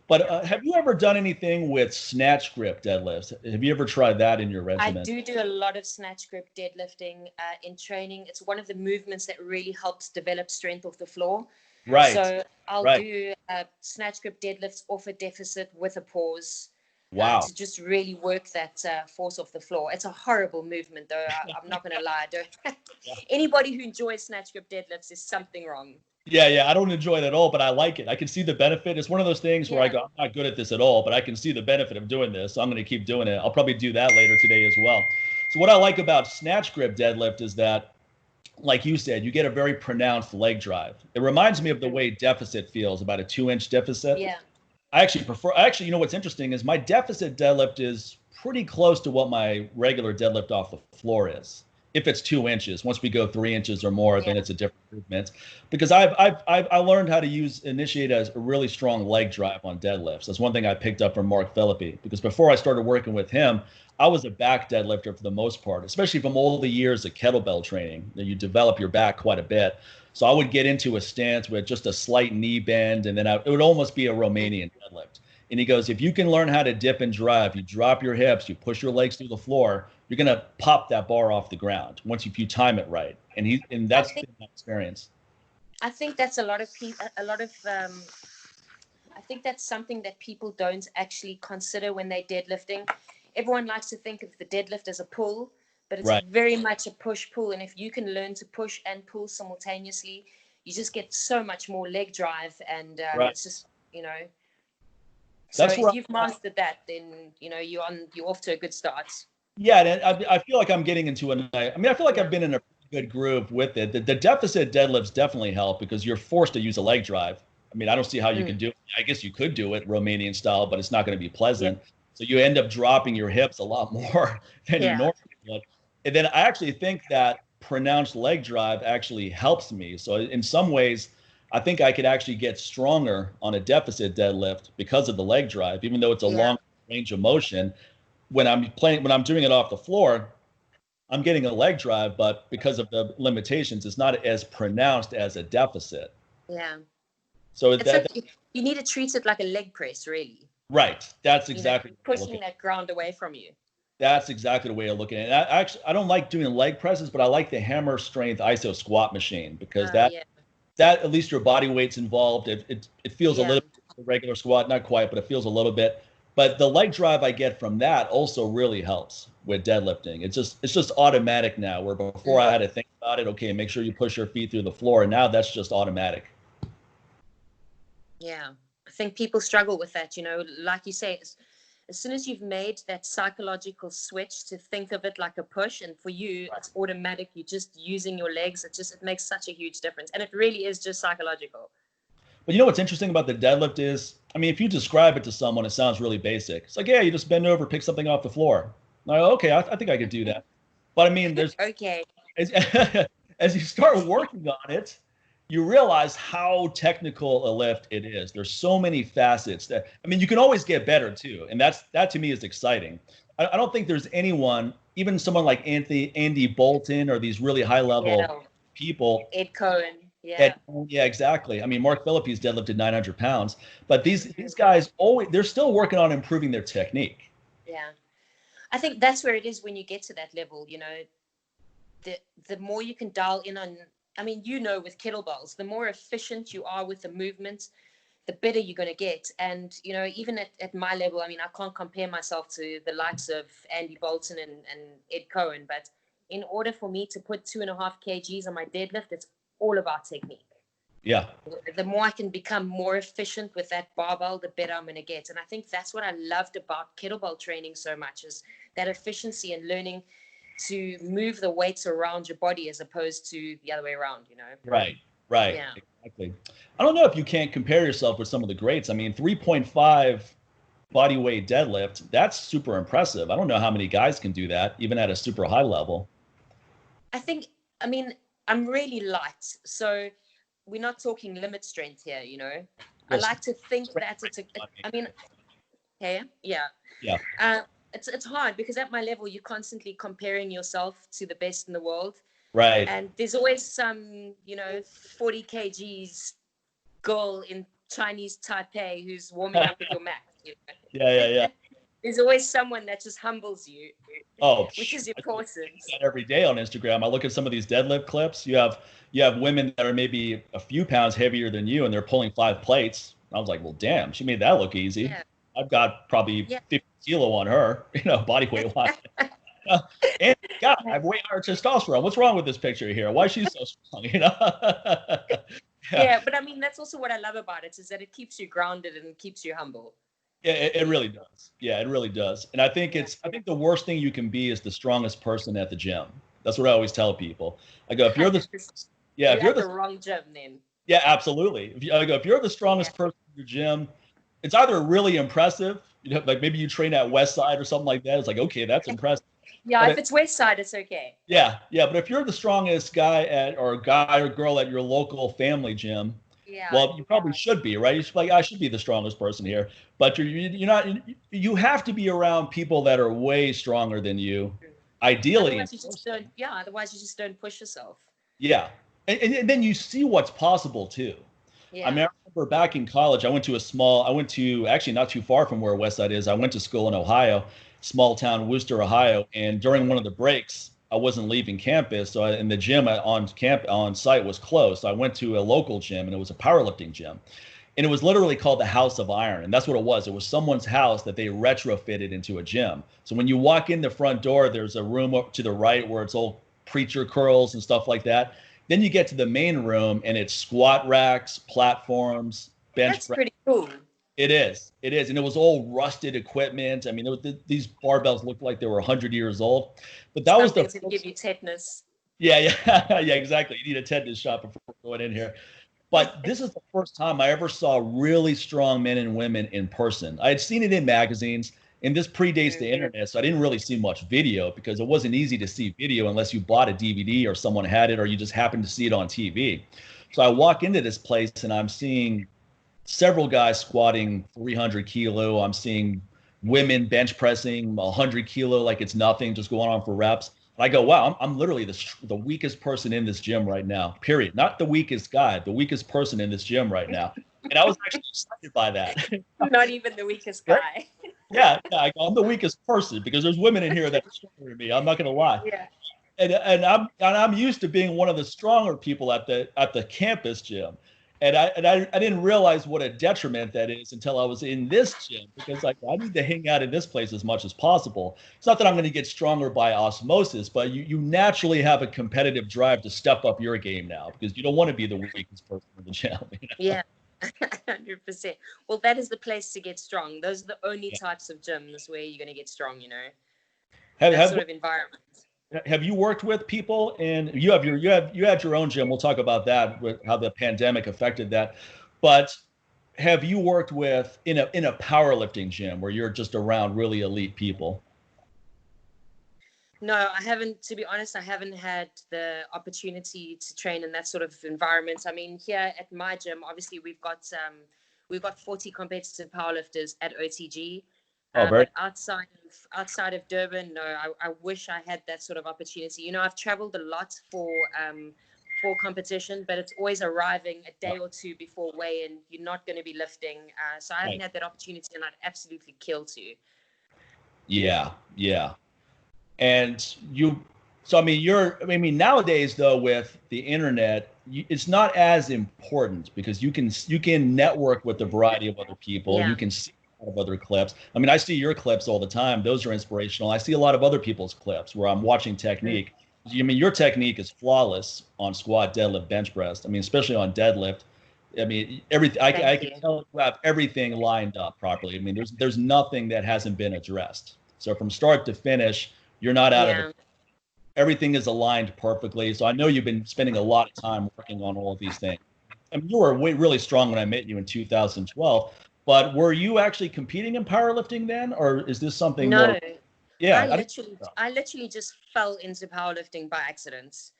But have you ever done anything with snatch grip deadlifts? Have you ever tried that in your regimen? I do a lot of snatch grip deadlifting in training. It's one of the movements that really helps develop strength off the floor. Right. So I'll do snatch grip deadlifts off a deficit with a pause. Wow. To just really work that force off the floor. It's a horrible movement, though. I'm not going to lie. Anybody who enjoys snatch grip deadlifts is something wrong. Yeah, I don't enjoy it at all, but I like it. I can see the benefit. It's one of those things where I go, I'm not good at this at all, but I can see the benefit of doing this. So I'm going to keep doing it. I'll probably do that later today as well. So what I like about snatch grip deadlift is that, like you said, you get a very pronounced leg drive. It reminds me of the way deficit feels, about a 2-inch deficit. Yeah. I actually, you know, what's interesting is my deficit deadlift is pretty close to what my regular deadlift off the floor is. If it's 2 inches, once we go 3 inches or more, then it's a different movement. Because I learned how to initiate a really strong leg drive on deadlifts. That's one thing I picked up from Mark Philippi. Because before I started working with him, I was a back deadlifter for the most part, especially from all the years of kettlebell training. You develop your back quite a bit. So I would get into a stance with just a slight knee bend, and then it would almost be a Romanian deadlift. And he goes, if you can learn how to dip and drive, you drop your hips, you push your legs through the floor, you're going to pop that bar off the ground if you time it right. And that's been my experience. I think that's I think that's something that people don't actually consider when they're deadlifting. Everyone likes to think of the deadlift as a pull, but it's very much a push-pull. And if you can learn to push and pull simultaneously, you just get so much more leg drive. And it's just, you know. So if you've mastered that, then, you know, you're off to a good start. Yeah, and I feel like I'm getting into I feel like I've been in a good groove with it. The deficit deadlifts definitely help because you're forced to use a leg drive. I mean, I don't see how you can do it. I guess you could do it Romanian style, but it's not going to be pleasant. Yeah. So you end up dropping your hips a lot more than you normally would. And then I actually think that pronounced leg drive actually helps me. So in some ways, I think I could actually get stronger on a deficit deadlift because of the leg drive, even though it's a long range of motion. When I'm doing it off the floor, I'm getting a leg drive, but because of the limitations, it's not as pronounced as a deficit. Yeah. So you need to treat it like a leg press, really. Right. That's exactly pushing that ground away from you. That's exactly the way I look at it. I don't like doing leg presses, but I like the hammer strength iso squat machine because that at least your body weight's involved. It feels a little bit like a regular squat, not quite, but it feels a little bit. But the leg drive I get from that also really helps with deadlifting. It's just automatic now, where before I had to think about it. Okay, make sure you push your feet through the floor, and now that's just automatic. Yeah, I think people struggle with that. You know, like you say, as soon as you've made that psychological switch to think of it like a push, and for you it's automatic, you're just using your legs. It makes such a huge difference, and it really is just psychological. But you know what's interesting about the deadlift is, I mean, if you describe it to someone, it sounds really basic. It's like, yeah, you just bend over, pick something off the floor. Like, okay, I think I could do that. But I mean, there's as you start working on it, you realize how technical a lift it is. There's so many facets that, I mean, you can always get better too. And that to me is exciting. I don't think there's anyone, even someone like Andy Bolton or these really high level people. Ed Cohen. Yeah, exactly. I mean, Mark Philippi's deadlifted 900 pounds, but these guys they're still working on improving their technique. Yeah. I think that's where it is when you get to that level, you know, the more you can dial in on, I mean, you know, with kettlebells, the more efficient you are with the movement, the better you're going to get. And, you know, even at my level, I mean, I can't compare myself to the likes of Andy Bolton and Ed Cohen, but in order for me to put 2.5 kgs on my deadlift, it's all about technique. Yeah. The more I can become more efficient with that barbell, the better I'm going to get. And I think that's what I loved about kettlebell training so much, is that efficiency and learning to move the weights around your body as opposed to the other way around, you know? Right. Yeah. Exactly. I don't know if you can't compare yourself with some of the greats. I mean, 3.5 body weight deadlift, that's super impressive. I don't know how many guys can do that, even at a super high level. I mean, I'm really light, so we're not talking limit strength here, you know. Yes. I like to think that Okay. Yeah. Yeah. It's hard because at my level, you're constantly comparing yourself to the best in the world. Right. And there's always some, 40 kgs girl in Chinese Taipei who's warming up with your mat. Yeah. There's always someone that just humbles you, Oh, which is I see important. that every day on Instagram. I look at some of these deadlift clips. You have women that are maybe a few pounds heavier than you, and they're pulling 5 plates. I was like, well, damn, she made that look easy. Yeah. I've got probably Yeah. 50 kilo on her, body weight wise. And God, I have way higher testosterone. What's wrong with this picture here? Why is she so strong? Yeah, but I mean, that's also what I love about it, is that it keeps you grounded and keeps you humble. Yeah, it really does. Yeah, it really does. And I think the worst thing you can be is the strongest person at the gym. That's what I always tell people. I go, if you're the wrong gym, then. Yeah, absolutely. If you're the strongest person in your gym, it's either really impressive, like maybe you train at West Side or something like that. It's like, okay, that's impressive. Yeah, but if it's West Side, it's okay. Yeah. But if you're the strongest guy or girl at your local family gym, well, you probably should be, right? You should be like, I should be the strongest person here. But you're not. You have to be around people that are way stronger than you, ideally. Otherwise, you just don't push yourself. Yeah. And then you see what's possible too. Yeah. I mean, I remember back in college, I went to actually not too far from where Westside is. I went to school in Ohio, small town, Worcester, Ohio. And during one of the breaks, I wasn't leaving campus. And the gym on site was closed. So I went to a local gym, and it was a powerlifting gym. And it was literally called the House of Iron. And that's what it was. It was someone's house that they retrofitted into a gym. So when you walk in the front door, there's a room up to the right where it's all preacher curls and stuff like that. Then you get to the main room, and it's squat racks, platforms, bench. That's pretty cool. It is. And it was all rusted equipment. I mean, these barbells looked like they were 100 years old. But that was to give you tetanus. Yeah, exactly. You need a tetanus shot before going in here. But this is the first time I ever saw really strong men and women in person. I had seen it in magazines. And this predates the internet, so I didn't really see much video because it wasn't easy to see video unless you bought a DVD or someone had it or you just happened to see it on TV. So I walk into this place and I'm seeing several guys squatting 300 kilo. I'm seeing women bench pressing 100 kilo like it's nothing, just going on for reps. And I go, wow, I'm literally the weakest person in this gym right now, period. Not the weakest guy, the weakest person in this gym right now. And I was actually excited by that. Not even the weakest guy. Yeah, I'm the weakest person because there's women in here that are stronger than me. I'm not gonna lie. Yeah. And I'm used to being one of the stronger people at the campus gym, and I didn't realize what a detriment that is until I was in this gym, because like I need to hang out in this place as much as possible. It's not that I'm going to get stronger by osmosis, but you naturally have a competitive drive to step up your game now because you don't want to be the weakest person in the gym. Yeah. 100%. Well, that is the place to get strong. Those are the only types of gyms where you're going to get strong, that sort of environment. Have you worked with people, and you had your own gym? We'll talk about that, with how the pandemic affected that. But have you worked with in a powerlifting gym where you're just around really elite people? No, I haven't. To be honest, I haven't had the opportunity to train in that sort of environment. I mean, here at my gym, obviously we've got 40 competitive powerlifters at OTG. But outside of Durban, no, I wish I had that sort of opportunity. I've traveled a lot for competition, but it's always arriving a day or two before weigh-in. You're not going to be lifting. So I haven't had that opportunity, and I'd absolutely kill to. Yeah. And nowadays though, with the internet, it's not as important because you can network with a variety of other people. You can see a lot of other clips. I mean, I see your clips all the time. Those are inspirational. I see a lot of other people's clips where I'm watching technique. I mean, your technique is flawless on squat, deadlift, bench press. I mean, especially on deadlift. I mean, everything. I can tell you have everything lined up properly. I mean, there's nothing that hasn't been addressed. So from start to finish, you're not out of it. Everything is aligned perfectly. So I know you've been spending a lot of time working on all of these things. I mean, you were really strong when I met you in 2012. But were you actually competing in powerlifting then, or is this something? No. More? Yeah. I literally just fell into powerlifting by accident.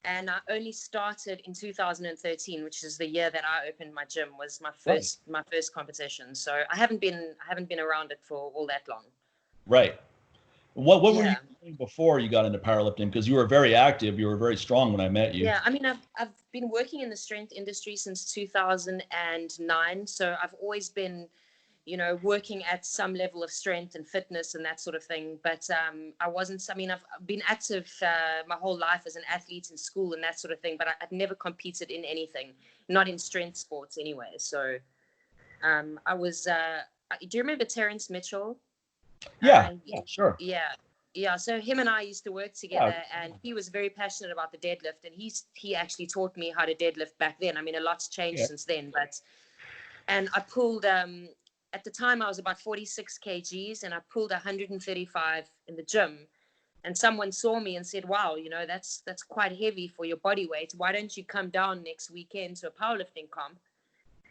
And I only started in 2013, which is the year that I opened my gym, was my first competition. So I haven't been around it for all that long. Right. What were you doing before you got into powerlifting? Because you were very active, you were very strong when I met you. Yeah, I mean, I've been working in the strength industry since 2009. So I've always been, you know, working at some level of strength and fitness and that sort of thing. But I've been active my whole life as an athlete in school and that sort of thing, but I'd never competed in anything, not in strength sports anyway. So I was, do you remember Terrence Mitchell? Yeah, sure. Yeah. So him and I used to work together, and he was very passionate about the deadlift, and he actually taught me how to deadlift back then. I mean, a lot's changed since then, and I pulled, at the time I was about 46 kgs, and I pulled 135 in the gym, and someone saw me and said, wow, you know, that's quite heavy for your body weight. Why don't you come down next weekend to a powerlifting comp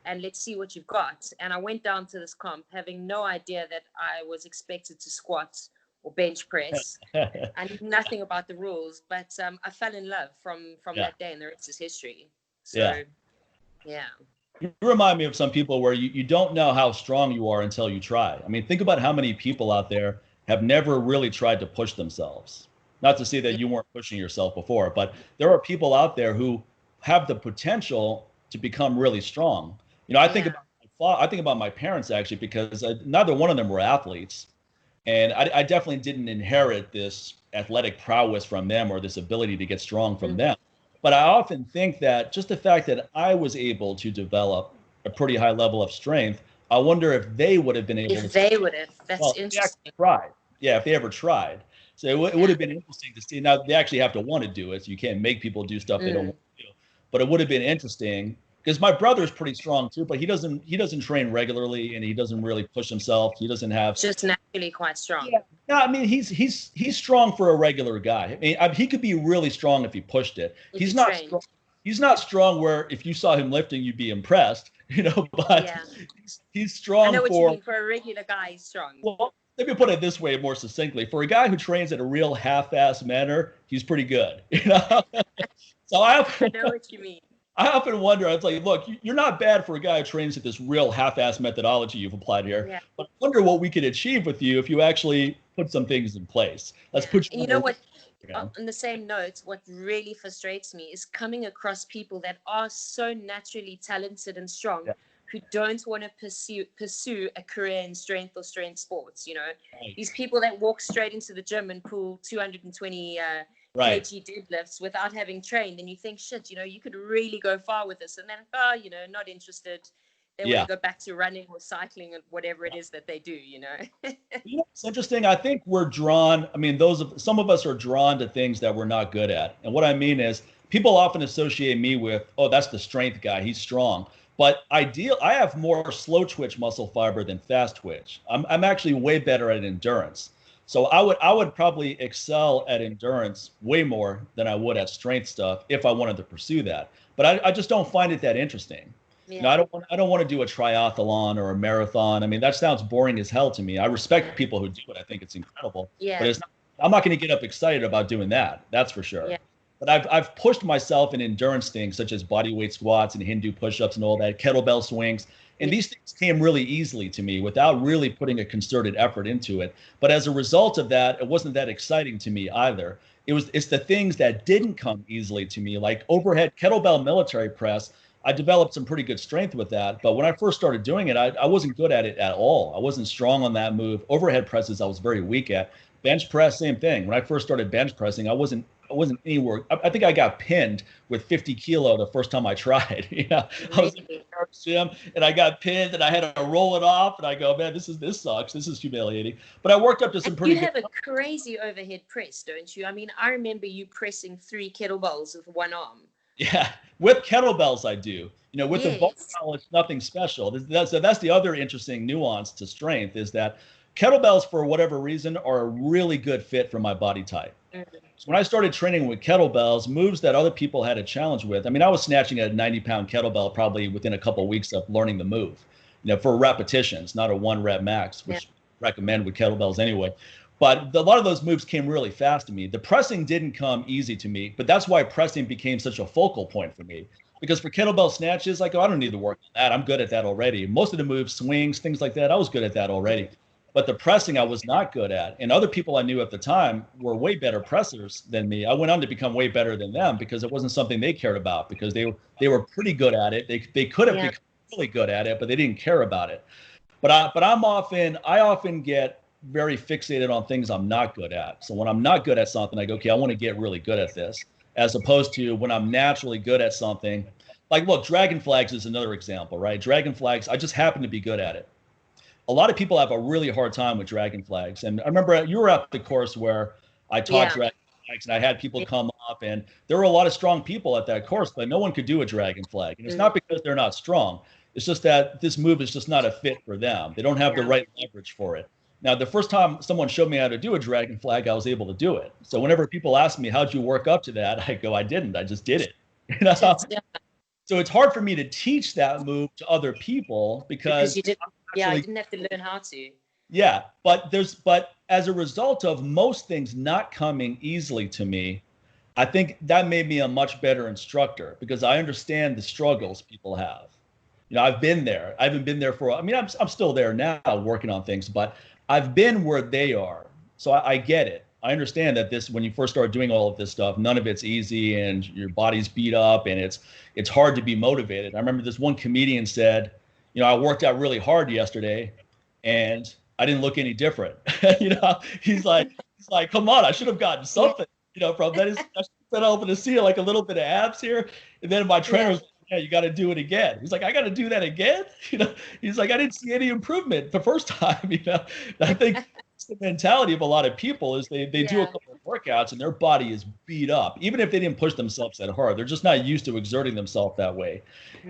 and let's see what you've got? And I went down to this comp having no idea that I was expected to squat or bench press. I knew nothing about the rules, but I fell in love from that day, and the rest is history. So, yeah. You remind me of some people where you don't know how strong you are until you try. I mean, think about how many people out there have never really tried to push themselves. Not to say that you weren't pushing yourself before, but there are people out there who have the potential to become really strong. You know, I think about my parents actually, because neither one of them were athletes. And I definitely didn't inherit this athletic prowess from them or this ability to get strong from them. But I often think that just the fact that I was able to develop a pretty high level of strength, I wonder if they would have been able to. They would have. That's interesting. Tried. Yeah, if they ever tried. So it would have been interesting to see. Now, they actually have to want to do it. So you can't make people do stuff they don't want to do. But it would have been interesting, because my brother's pretty strong too, but he doesn't train regularly, and he doesn't really push himself. He doesn't have just naturally quite strong. Yeah. No, I mean he's strong for a regular guy. I mean, he could be really strong if he pushed it. He's not strong. He's not strong where if you saw him lifting, you'd be impressed, you know. But he's strong. I know what you mean. For a regular guy, he's strong. Well, let me put it this way more succinctly: for a guy who trains in a real half-ass manner, he's pretty good. You know. So I know what you mean. I often wonder, it's like, look, you're not bad for a guy who trains at this real half-ass methodology you've applied here. Yeah. But I wonder what we could achieve with you if you actually put some things in place. Let's put you. You know what? On the same note, what really frustrates me is coming across people that are so naturally talented and strong who don't want to pursue a career in strength or strength sports. You know, these people that walk straight into the gym and pull 220 kg deadlifts without having trained, and you think, shit, you know, you could really go far with this, and then you know, not interested. They want to go back to running or cycling or whatever it is that they do, you know. You know, it's interesting. I think we're drawn. I mean, some of us are drawn to things that we're not good at. And what I mean is, people often associate me with, oh, that's the strength guy. He's strong. But I have more slow twitch muscle fiber than fast twitch. I'm actually way better at endurance. So I would probably excel at endurance way more than I would at strength stuff if I wanted to pursue that. But I just don't find it that interesting. Yeah. No, I don't want to do a triathlon or a marathon. I mean, that sounds boring as hell to me. I respect people who do it. I think it's incredible. Yeah. But I'm not going to get up excited about doing that. That's for sure. Yeah. But I've pushed myself in endurance things such as bodyweight squats and Hindu push-ups and all that, kettlebell swings. And these things came really easily to me without really putting a concerted effort into it. But as a result of that, it wasn't that exciting to me either. It's the things that didn't come easily to me, like overhead kettlebell military press. I developed some pretty good strength with that. But when I first started doing it, I wasn't good at it at all. I wasn't strong on that move. Overhead presses, I was very weak at. Bench press, same thing. When I first started bench pressing, I wasn't anywhere. I think I got pinned with 50 kilo the first time I tried. You know, I was in the gym and I got pinned and I had to roll it off. And I go, man, this sucks. This is humiliating. But I worked up to some pretty. You have a crazy overhead press, don't you? I mean, I remember you pressing 3 kettlebells with one arm. Yeah, with kettlebells I do. You know, with the barbell, it's nothing special. So that's the other interesting nuance to strength is that kettlebells, for whatever reason, are a really good fit for my body type. Mm-hmm. So when I started training with kettlebells, moves that other people had a challenge with, I mean, I was snatching a 90-pound kettlebell probably within a couple of weeks of learning the move, you know, for repetitions, not a 1 rep max, which I recommend with kettlebells anyway. But a lot of those moves came really fast to me. The pressing didn't come easy to me, but that's why pressing became such a focal point for me. Because for kettlebell snatches, like, oh, I don't need to work on that. I'm good at that already. Most of the moves, swings, things like that, I was good at that already. But the pressing I was not good at. And other people I knew at the time were way better pressers than me. I went on to become way better than them because it wasn't something they cared about, because they were pretty good at it. They could have become really good at it, but they didn't care about it. But I often get very fixated on things I'm not good at. So when I'm not good at something, I go, okay, I want to get really good at this, as opposed to when I'm naturally good at something. Like, look, dragon flags is another example, right? Dragon flags, I just happen to be good at it. A lot of people have a really hard time with dragon flags. And I remember you were at the course where I taught dragon flags, and I had people come up, and there were a lot of strong people at that course, but no one could do a dragon flag. And it's not because they're not strong. It's just that this move is just not a fit for them. They don't have the right leverage for it. Now, the first time someone showed me how to do a dragon flag, I was able to do it. So whenever people ask me, how'd you work up to that? I go, I didn't. I just did it. You know? So it's hard for me to teach that move to other people because you didn't, I didn't have to learn how to. Yeah, but as a result of most things not coming easily to me, I think that made me a much better instructor because I understand the struggles people have. You know, I've been there. I haven't been there I'm still there now working on things, but I've been where they are. So I get it. I understand that when you first start doing all of this stuff, none of it's easy and your body's beat up and it's hard to be motivated. I remember this one comedian said, you know, I worked out really hard yesterday and I didn't look any different. You know, he's like, come on, I should have gotten something, you know, from that. I should have been able to see like a little bit of abs here. And then my trainer was like, yeah, you got to do it again. He's like, I got to do that again. You know, he's like, I didn't see any improvement the first time. You know, I think the mentality of a lot of people is they do a couple of workouts and their body is beat up, even if they didn't push themselves that hard. They're just not used to exerting themselves that way.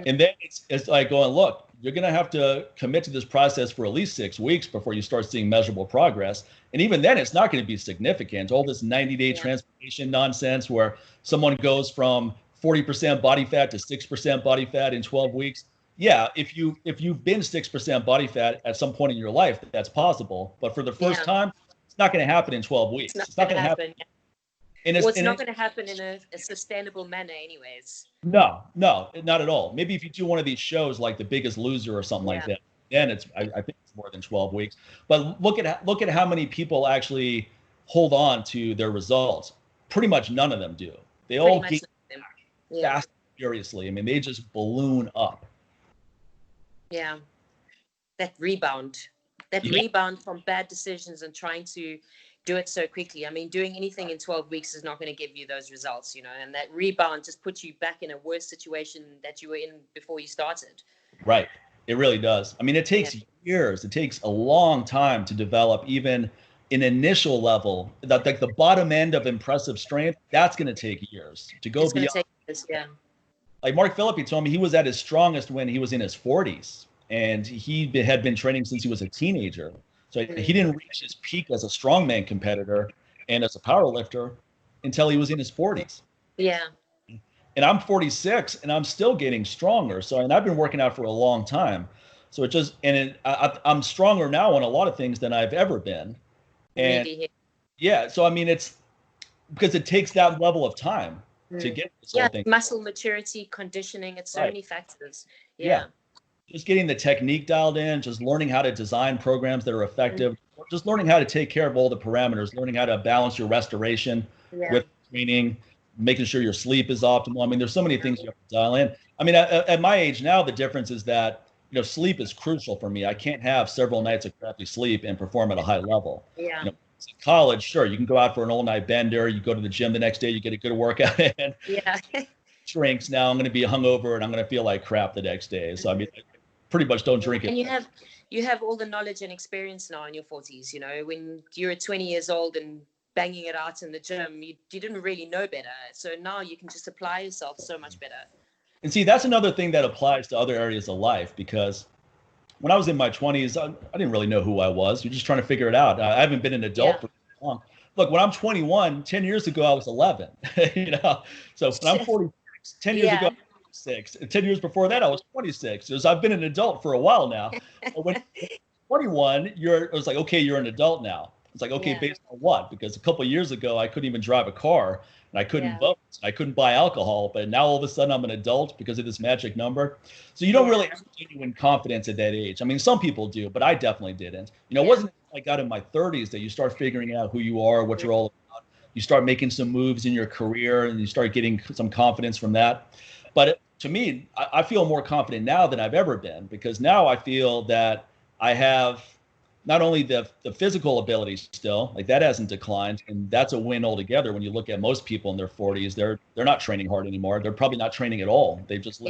And then it's like going, look, you're going to have to commit to this process for at least 6 weeks before you start seeing measurable progress. And even then, it's not going to be significant. All this 90-day transformation nonsense where someone goes from 40% body fat to 6% body fat in 12 weeks. Yeah, if you've been 6% body fat at some point in your life, that's possible. But for the first time, it's not going to happen in 12 weeks. It's not going to happen. And it's not going to happen in a sustainable manner anyways. No, not at all. Maybe if you do one of these shows like The Biggest Loser or something like that, then I think it's more than 12 weeks. But look at how many people actually hold on to their results. Pretty much none of them do. They all get fast, furiously. I mean, they just balloon up. Yeah, that rebound from bad decisions and trying to do it so quickly. I mean, doing anything in 12 weeks is not going to give you those results, you know, and that rebound just puts you back in a worse situation that you were in before you started. Right. It really does. I mean, it takes years. It takes a long time to develop even an initial level, that like the bottom end of impressive strength. That's going to take years to go beyond. Take years, Like Mark Philippi told me he was at his strongest when he was in his 40s, and he had been training since he was a teenager. So he didn't reach his peak as a strongman competitor and as a powerlifter until he was in his 40s. Yeah. And I'm 46 and I'm still getting stronger. So, and I've been working out for a long time. So it just, I'm stronger now on a lot of things than I've ever been. And so, I mean, it's because it takes that level of time to get this whole thing. Muscle maturity, conditioning, it's so many factors. Yeah. Just getting the technique dialed in, just learning how to design programs that are effective, just learning how to take care of all the parameters, learning how to balance your restoration with training, making sure your sleep is optimal. I mean, there's so many things you have to dial in. I mean, at my age now, the difference is that, you know, sleep is crucial for me. I can't have several nights of crappy sleep and perform at a high level. Yeah. You know, in college, sure, you can go out for an all-night bender. You go to the gym the next day, you get a good workout in. Drinks. Now I'm going to be hungover and I'm going to feel like crap the next day. So I mean, I pretty much don't drink it. And you have all the knowledge and experience now in your 40s. You know, when you're 20 years old and banging it out in the gym, you didn't really know better. So now you can just apply yourself so much better. And see, that's another thing that applies to other areas of life, because when I was in my 20s, I didn't really know who I was. You're just trying to figure it out. I haven't been an adult for long. Look, when I'm 21, 10 years ago, I was 11. You know, so when I'm 46, 10 years ago, I was 6. 10 years before that, I was 26. So I've been an adult for a while now. But when 21, it was like, okay, you're an adult now. It's like, okay, based on what? Because a couple of years ago, I couldn't even drive a car and I couldn't vote. I couldn't buy alcohol. But now all of a sudden I'm an adult because of this magic number. So you don't really have genuine confidence at that age. I mean, some people do, but I definitely didn't. You know, it wasn't until I got in my 30s that you start figuring out who you are, what you're all about. You start making some moves in your career and you start getting some confidence from that. But to me, I feel more confident now than I've ever been, because now I feel that I have not only the physical ability still, like that hasn't declined, and that's a win altogether. When you look at most people in their 40s, they're not training hard anymore. They're probably not training at all. They just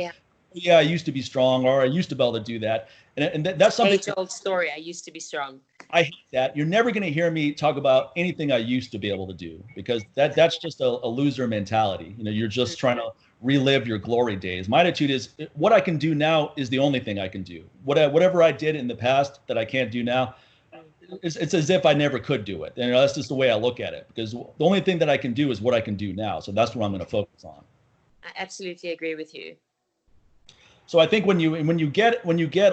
I used to be strong, or I used to be able to do that. And that's something. Age-old story. I used to be strong. I hate that. You're never going to hear me talk about anything I used to be able to do, because that's just a loser mentality. You know, you're just trying to relive your glory days. My attitude is, what I can do now is the only thing I can do. Whatever I did in the past that I can't do now, it's as if I never could do it. And that's just the way I look at it, because the only thing that I can do is what I can do now. So that's what I'm going to focus on. I absolutely agree with you. So I think when you get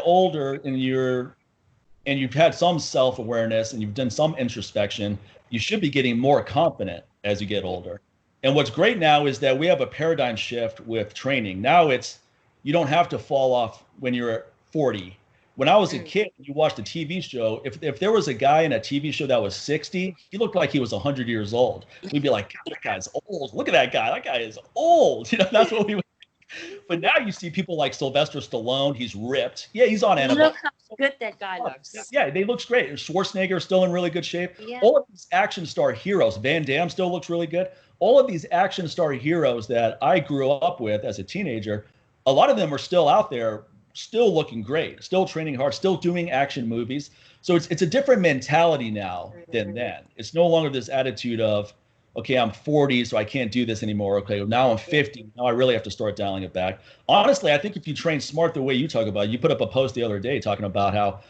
older and you've had some self-awareness and you've done some introspection, you should be getting more confident as you get older. And what's great now is that we have a paradigm shift with training. Now you don't have to fall off when you're 40. When I was a kid, you watched a TV show. If there was a guy in a TV show that was 60, he looked like he was 100 years old. We'd be like, God, that guy's old. Look at that guy. That guy is old. You know, that's what we would. But now you see people like Sylvester Stallone. He's ripped. Yeah, he's on anabolic. Look how good that guy looks. Yeah, they looks great. Schwarzenegger is still in really good shape. Yeah. All of these action star heroes. Van Damme still looks really good. All of these action star heroes that I grew up with as a teenager, a lot of them are still out there, still looking great, still training hard, still doing action movies. So it's a different mentality now than then. It's no longer this attitude of, okay, I'm 40, so I can't do this anymore. Okay, now I'm 50. Now I really have to start dialing it back. Honestly, I think if you train smart the way you talk about, you put up a post the other day talking about how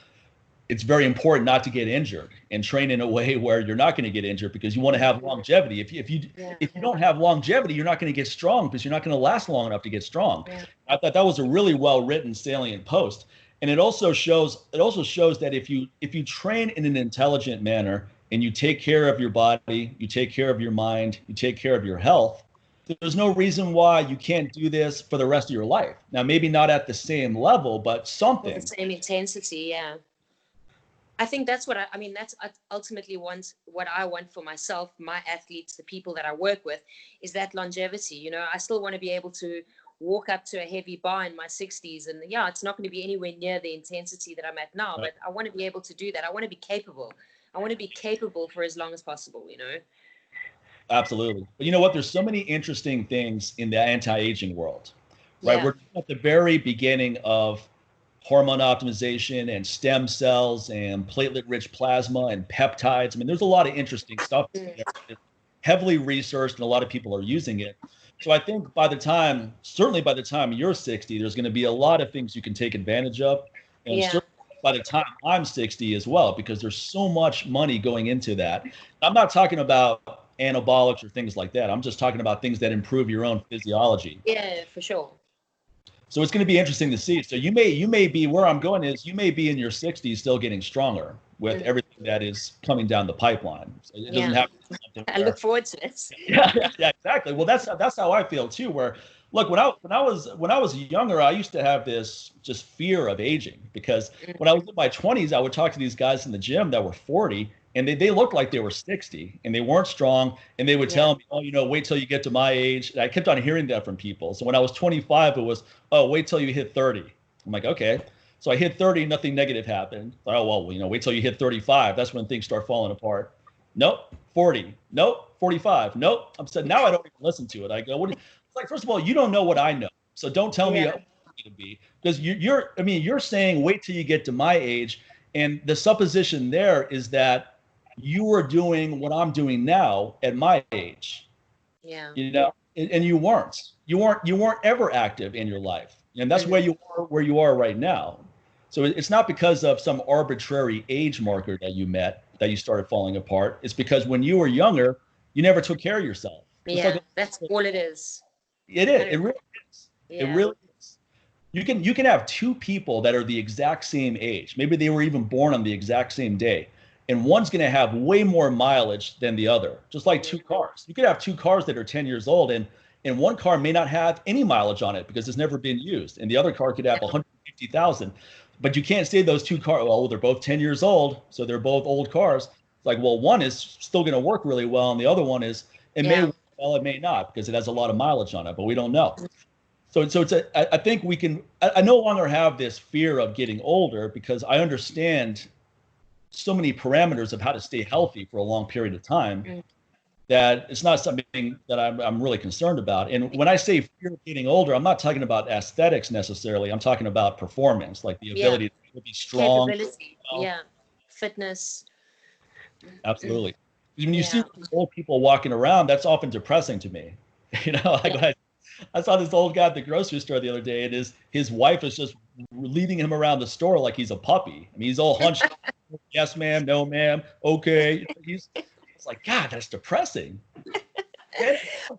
it's very important not to get injured and train in a way where you're not going to get injured, because you want to have longevity. If you don't have longevity, you're not going to get strong, because you're not going to last long enough to get strong. Yeah. I thought that was a really well-written, salient post. And it also shows that if you train in an intelligent manner and you take care of your body, you take care of your mind, you take care of your health, there's no reason why you can't do this for the rest of your life. Now, maybe not at the same level, but something. The same intensity, yeah. I think that's what that's ultimately what I want for myself, my athletes, the people that I work with, is that longevity. You know, I still want to be able to walk up to a heavy bar in my 60s, and it's not going to be anywhere near the intensity that I'm at now, but I want to be able to do that. I want to be capable. I want to be capable for as long as possible, you know? Absolutely. But you know what? There's so many interesting things in the anti-aging world, right? We're at the very beginning of hormone optimization and stem cells and platelet-rich plasma and peptides. I mean, there's a lot of interesting stuff. It's heavily researched, and a lot of people are using it. So I think certainly by the time you're 60, there's going to be a lot of things you can take advantage of. And certainly by the time I'm 60 as well, because there's so much money going into that. I'm not talking about anabolics or things like that. I'm just talking about things that improve your own physiology. Yeah, for sure. So it's going to be interesting to see. So you may be, where I'm going is, you may be in your 60s still getting stronger with everything that is coming down the pipeline. So it doesn't have to I look forward to it. Yeah, exactly. Well, that's how I feel too. Where, look, when I was younger, I used to have this just fear of aging, because when I was in my 20s, I would talk to these guys in the gym that were 40, and they looked like they were 60, and they weren't strong, and they would tell me, oh, you know, wait till you get to my age. And I kept on hearing that from people. So when I was 25, it was, oh, wait till you hit 30. I'm like, okay. So I hit 30, nothing negative happened. Oh, well, you know, wait till you hit 35. That's when things start falling apart. Nope. 40. Nope. 45. Nope. I'm saying, now I don't even listen to it. I go, it's like, first of all, you don't know what I know. So don't tell me what to be, because you're saying, wait till you get to my age. And the supposition there is that you were doing what I'm doing now at my age. Yeah. You know, and you weren't ever active in your life. And that's where you are right now. So it's not because of some arbitrary age marker that you met that you started falling apart. It's because when you were younger, you never took care of yourself. That's all it is. It is. It really is. Yeah. It really is. You can have two people that are the exact same age. Maybe they were even born on the exact same day. and one's going to have way more mileage than the other, just like two cars. You could have two cars that are 10 years old, and one car may not have any mileage on it because it's never been used, and the other car could have 150,000. But you can't say those two cars, well, they're both 10 years old, so they're both old cars. It's like, well, one is still going to work really well, and the other one is, may work well, it may not, because it has a lot of mileage on it, but we don't know. So it's I think we can, I no longer have this fear of getting older because I understand so many parameters of how to stay healthy for a long period of time that it's not something that I'm really concerned about. And when I say fear of getting older, I'm not talking about aesthetics necessarily. I'm talking about performance, like the ability to be strong. Capability. Fitness. Absolutely. When you see old people walking around, that's often depressing to me. I saw this old guy at the grocery store the other day, and his wife is just leading him around the store like he's a puppy. I mean, he's all hunched. Yes, ma'am. No, ma'am. Okay. It's like, God, that's depressing.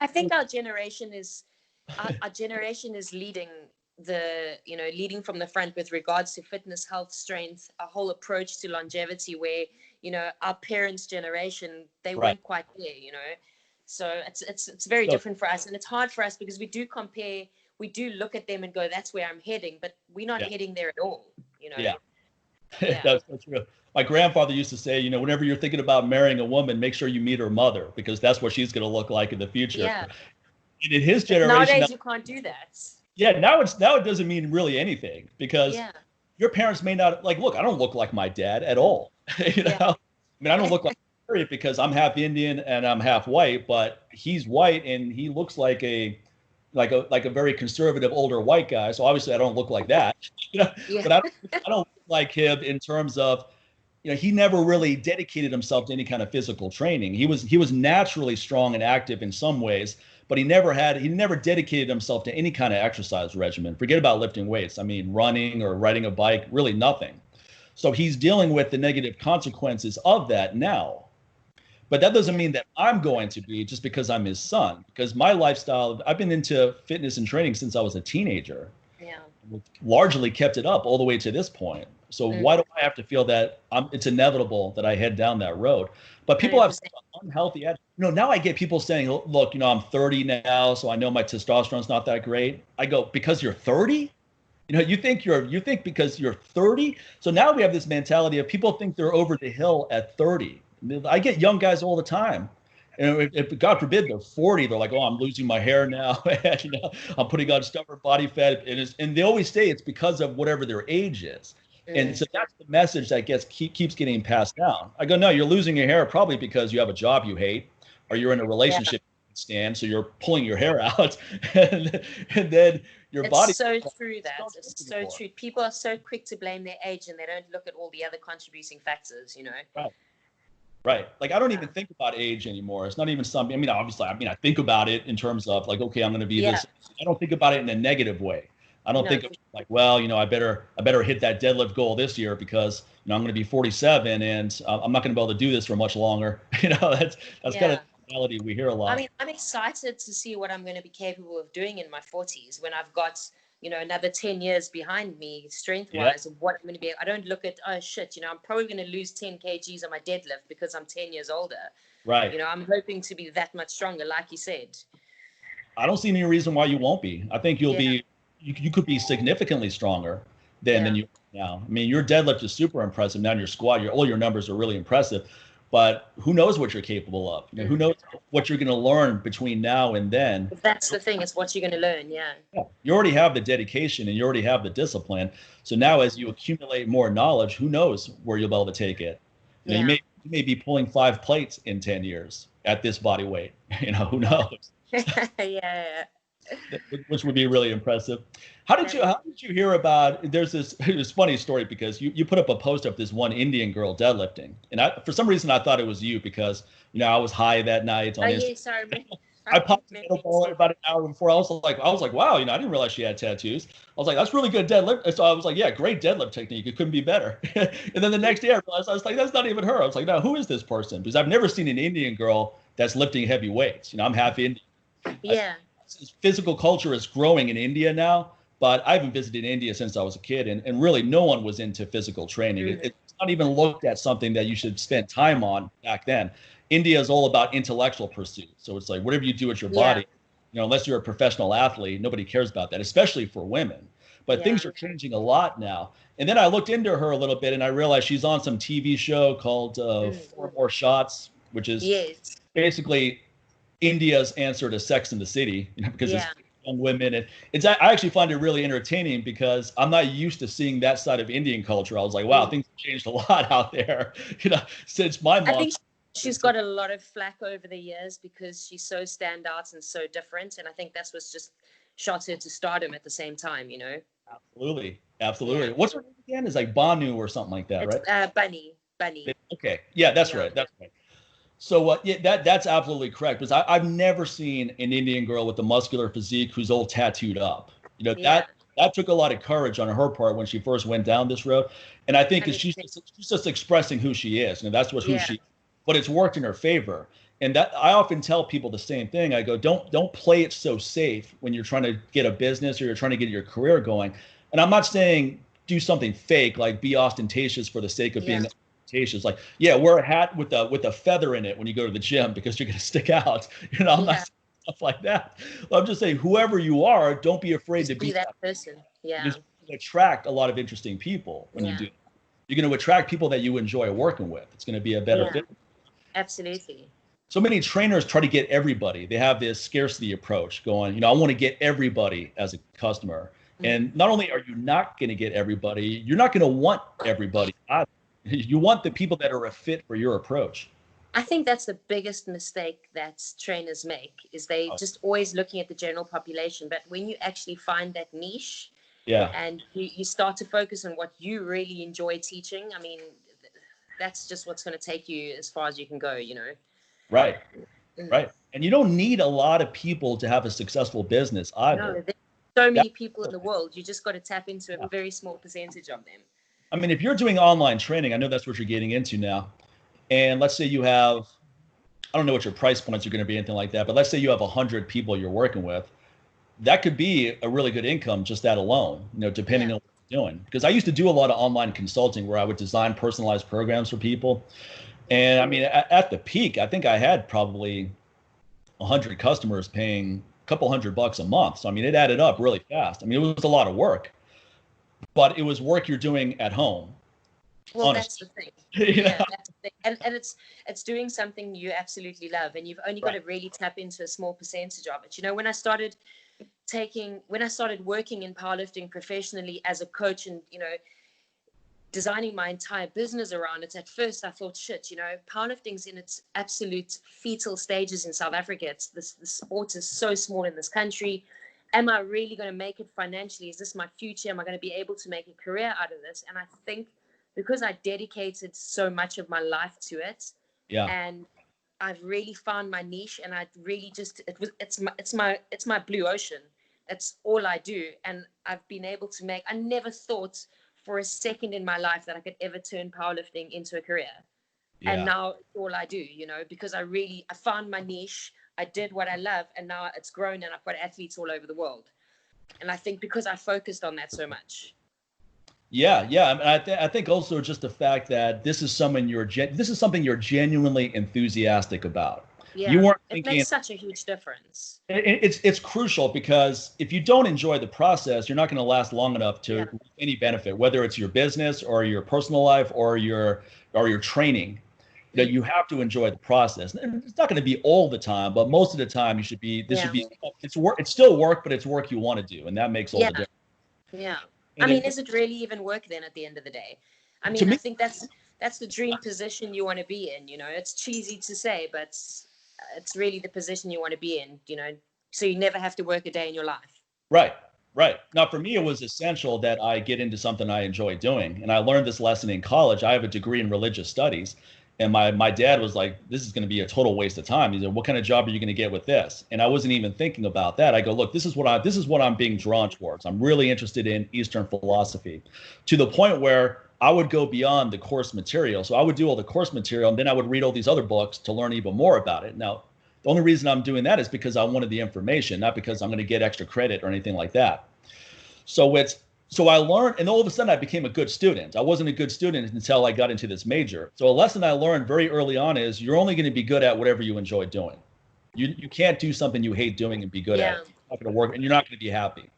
I think our generation is leading leading from the front with regards to fitness, health, strength, a whole approach to longevity where, our parents' generation, they weren't quite there, So it's very different for us. And it's hard for us because we do compare, we do look at them and go, that's where I'm heading, but we're not heading there at all, That's true. My grandfather used to say, whenever you're thinking about marrying a woman, make sure you meet her mother, because that's what she's going to look like in the future. Yeah. And in his generation, nowadays you can't do that. Yeah, now it doesn't mean really anything, because your parents may not, like, look, I don't look like my dad at all. I mean, I don't look like Harriet because I'm half Indian and I'm half white, but he's white and he looks like a very conservative older white guy. So obviously I don't look like that. But I don't look like him in terms of, he never really dedicated himself to any kind of physical training. He was naturally strong and active in some ways, but he never dedicated himself to any kind of exercise regimen. Forget about lifting weights. I mean, running or riding a bike, really nothing. So he's dealing with the negative consequences of that now. But that doesn't mean that I'm going to be, just because I'm his son, because my lifestyle, I've been into fitness and training since I was a teenager. Yeah. Largely kept it up all the way to this point. So why do I have to feel that it's inevitable that I head down that road? But people 100%. Have such an unhealthy attitude. Now I get people saying, look, I'm 30 now, so I know my testosterone's not that great. I go, because you're 30? You think because you're 30? So now we have this mentality of people think they're over the hill at 30. I get young guys all the time. And if God forbid they're 40, they're like, oh, I'm losing my hair now. I'm putting on stubborn body fat. And they always say it's because of whatever their age is. And so that's the message that keeps getting passed down. I go, no, you're losing your hair probably because you have a job you hate, or you're in a relationship you can't stand, so you're pulling your hair out. and then your body. It's so true that. It's so true. People are so quick to blame their age, and they don't look at all the other contributing factors, Right. Like, I don't even think about age anymore. It's not even something, obviously, I think about it in terms of like, okay, I'm going to be this. I don't think about it in a negative way. I don't think of like, well, I better hit that deadlift goal this year because, I'm going to be 47 and I'm not going to be able to do this for much longer. That's kind of the reality we hear a lot. I mean, I'm excited to see what I'm going to be capable of doing in my 40s when I've got, another 10 years behind me, strength-wise, of what I'm going to be. I don't look at, oh, shit, I'm probably going to lose 10 kgs on my deadlift because I'm 10 years older. Right. I'm hoping to be that much stronger, like you said. I don't see any reason why you won't be. I think you'll be, you could be significantly stronger than you are now. I mean, your deadlift is super impressive. Now your squat, all your numbers are really impressive. But who knows what you're capable of? Who knows what you're going to learn between now and then? That's the thing. It's what you're going to learn. Yeah. You already have the dedication and you already have the discipline. So now as you accumulate more knowledge, who knows where you'll be able to take it? You may be pulling 5 plates in 10 years at this body weight. Who knows? Which would be really impressive. How did you hear about, there's this funny story because you put up a post of this one Indian girl deadlifting, and for some reason I thought it was you because I was high that night on Instagram. I popped the ball about an hour before. I was like, wow, I didn't realize she had tattoos. I was like, that's really good deadlift. So I was like, yeah, great deadlift technique. It couldn't be better. And then the next day I realized, I was like, that's not even her. I was like, no, who is this person? Because I've never seen an Indian girl that's lifting heavy weights. I'm half Indian. Yeah. Physical culture is growing in India now, But I haven't visited India since I was a kid, and really no one was into physical training. It's not even looked at something that you should spend time on back then. India is all about intellectual pursuit. So it's like whatever you do with your body, unless you're a professional athlete, nobody cares about that, especially for women. But things are changing a lot now. And then I looked into her a little bit and I realized she's on some TV show called Four More Shots, which is basically India's answer to Sex and the City, because it's young women. And I actually find it really entertaining because I'm not used to seeing that side of Indian culture. I was like, wow, things have changed a lot out there, since my mom. I think she's got a lot of flack over the years because she's so standout and so different. And I think that's what's just shot her to stardom at the same time, Absolutely. Yeah. What's her name again? It's like Banu or something like that, right? Bunny. Okay. Yeah, that's right. That's right. So that's absolutely correct, because I've never seen an Indian girl with a muscular physique who's all tattooed up. That took a lot of courage on her part when she first went down this road. And I think she's just expressing who she is. That's who she, but it's worked in her favor. And that I often tell people the same thing. I go, don't play it so safe when you're trying to get a business or you're trying to get your career going. And I'm not saying do something fake, like be ostentatious for the sake of being ostentatious. Like, wear a hat with a feather in it when you go to the gym because you're going to stick out. I'm not saying stuff like that. I'm just saying, whoever you are, don't be afraid to be that person. Yeah. Just attract a lot of interesting people when you do. You're going to attract people that you enjoy working with. It's going to be a better fit. Absolutely. So many trainers try to get everybody. They have this scarcity approach going, I want to get everybody as a customer. And not only are you not going to get everybody, you're not going to want everybody either. You want the people that are a fit for your approach. I think that's the biggest mistake that trainers make, is they just always looking at the general population. But when you actually find that niche and you start to focus on what you really enjoy teaching, I mean, that's just what's going to take you as far as you can go, Right. And you don't need a lot of people to have a successful business either. No, there's so many people in the world. You just got to tap into a very small percentage of them. I mean, if you're doing online training, I know that's what you're getting into now. And let's say you have, I don't know what your price points are going to be, anything like that, but let's say you have 100 people you're working with. That could be a really good income, just that alone, depending on what you're doing. Because I used to do a lot of online consulting where I would design personalized programs for people. And I mean, at the peak, I think I had probably 100 customers paying a couple $100 a month. So, I mean, it added up really fast. I mean, it was a lot of work, but it was work you're doing at home. Well, honestly. That's the thing. That's the thing. And it's doing something you absolutely love, and you've only got to really tap into a small percentage of it. When I started working in powerlifting professionally as a coach and, designing my entire business around it, at first I thought, powerlifting's in its absolute fetal stages in South Africa. The sport is so small in this country. Am I really going to make it financially? Is this my future? Am I going to be able to make a career out of this? And I think because I dedicated so much of my life to it, and I've really found my niche, and I really it's my blue ocean. That's all I do, and I've been able to make. I never thought for a second in my life that I could ever turn powerlifting into a career. And now it's all I do, because I found my niche, I did what I love, and now it's grown and I've got athletes all over the world. And I think because I focused on that so much. Yeah. I mean, I think also just the fact that this is something you're genuinely enthusiastic about. Yeah, you weren't it makes such a huge difference. It's crucial, because if you don't enjoy the process, you're not going to last long enough to any benefit, whether it's your business or your personal life or your training. You have to enjoy the process. And it's not going to be all the time, but most of the time should be. It's work. It's still work, but it's work you want to do, and that makes all the difference. Yeah. I mean, is it really even work then at the end of the day? I mean, I think that's the dream position you want to be in. It's cheesy to say, but it's really the position you want to be in, so you never have to work a day in your life. Right. Now, for me, it was essential that I get into something I enjoy doing. And I learned this lesson in college. I have a degree in religious studies. And my dad was like, this is going to be a total waste of time. He said, what kind of job are you going to get with this? And I wasn't even thinking about that. I go, look, this is what I'm being drawn towards. I'm really interested in Eastern philosophy, to the point where I would go beyond the course material. So I would do all the course material, and then I would read all these other books to learn even more about it. Now, the only reason I'm doing that is because I wanted the information, not because I'm going to get extra credit or anything like that. So I learned, and all of a sudden I became a good student. I wasn't a good student until I got into this major. So a lesson I learned very early on is you're only going to be good at whatever you enjoy doing. You can't do something you hate doing and be good at it. It's not going to work, and you're not going to be happy.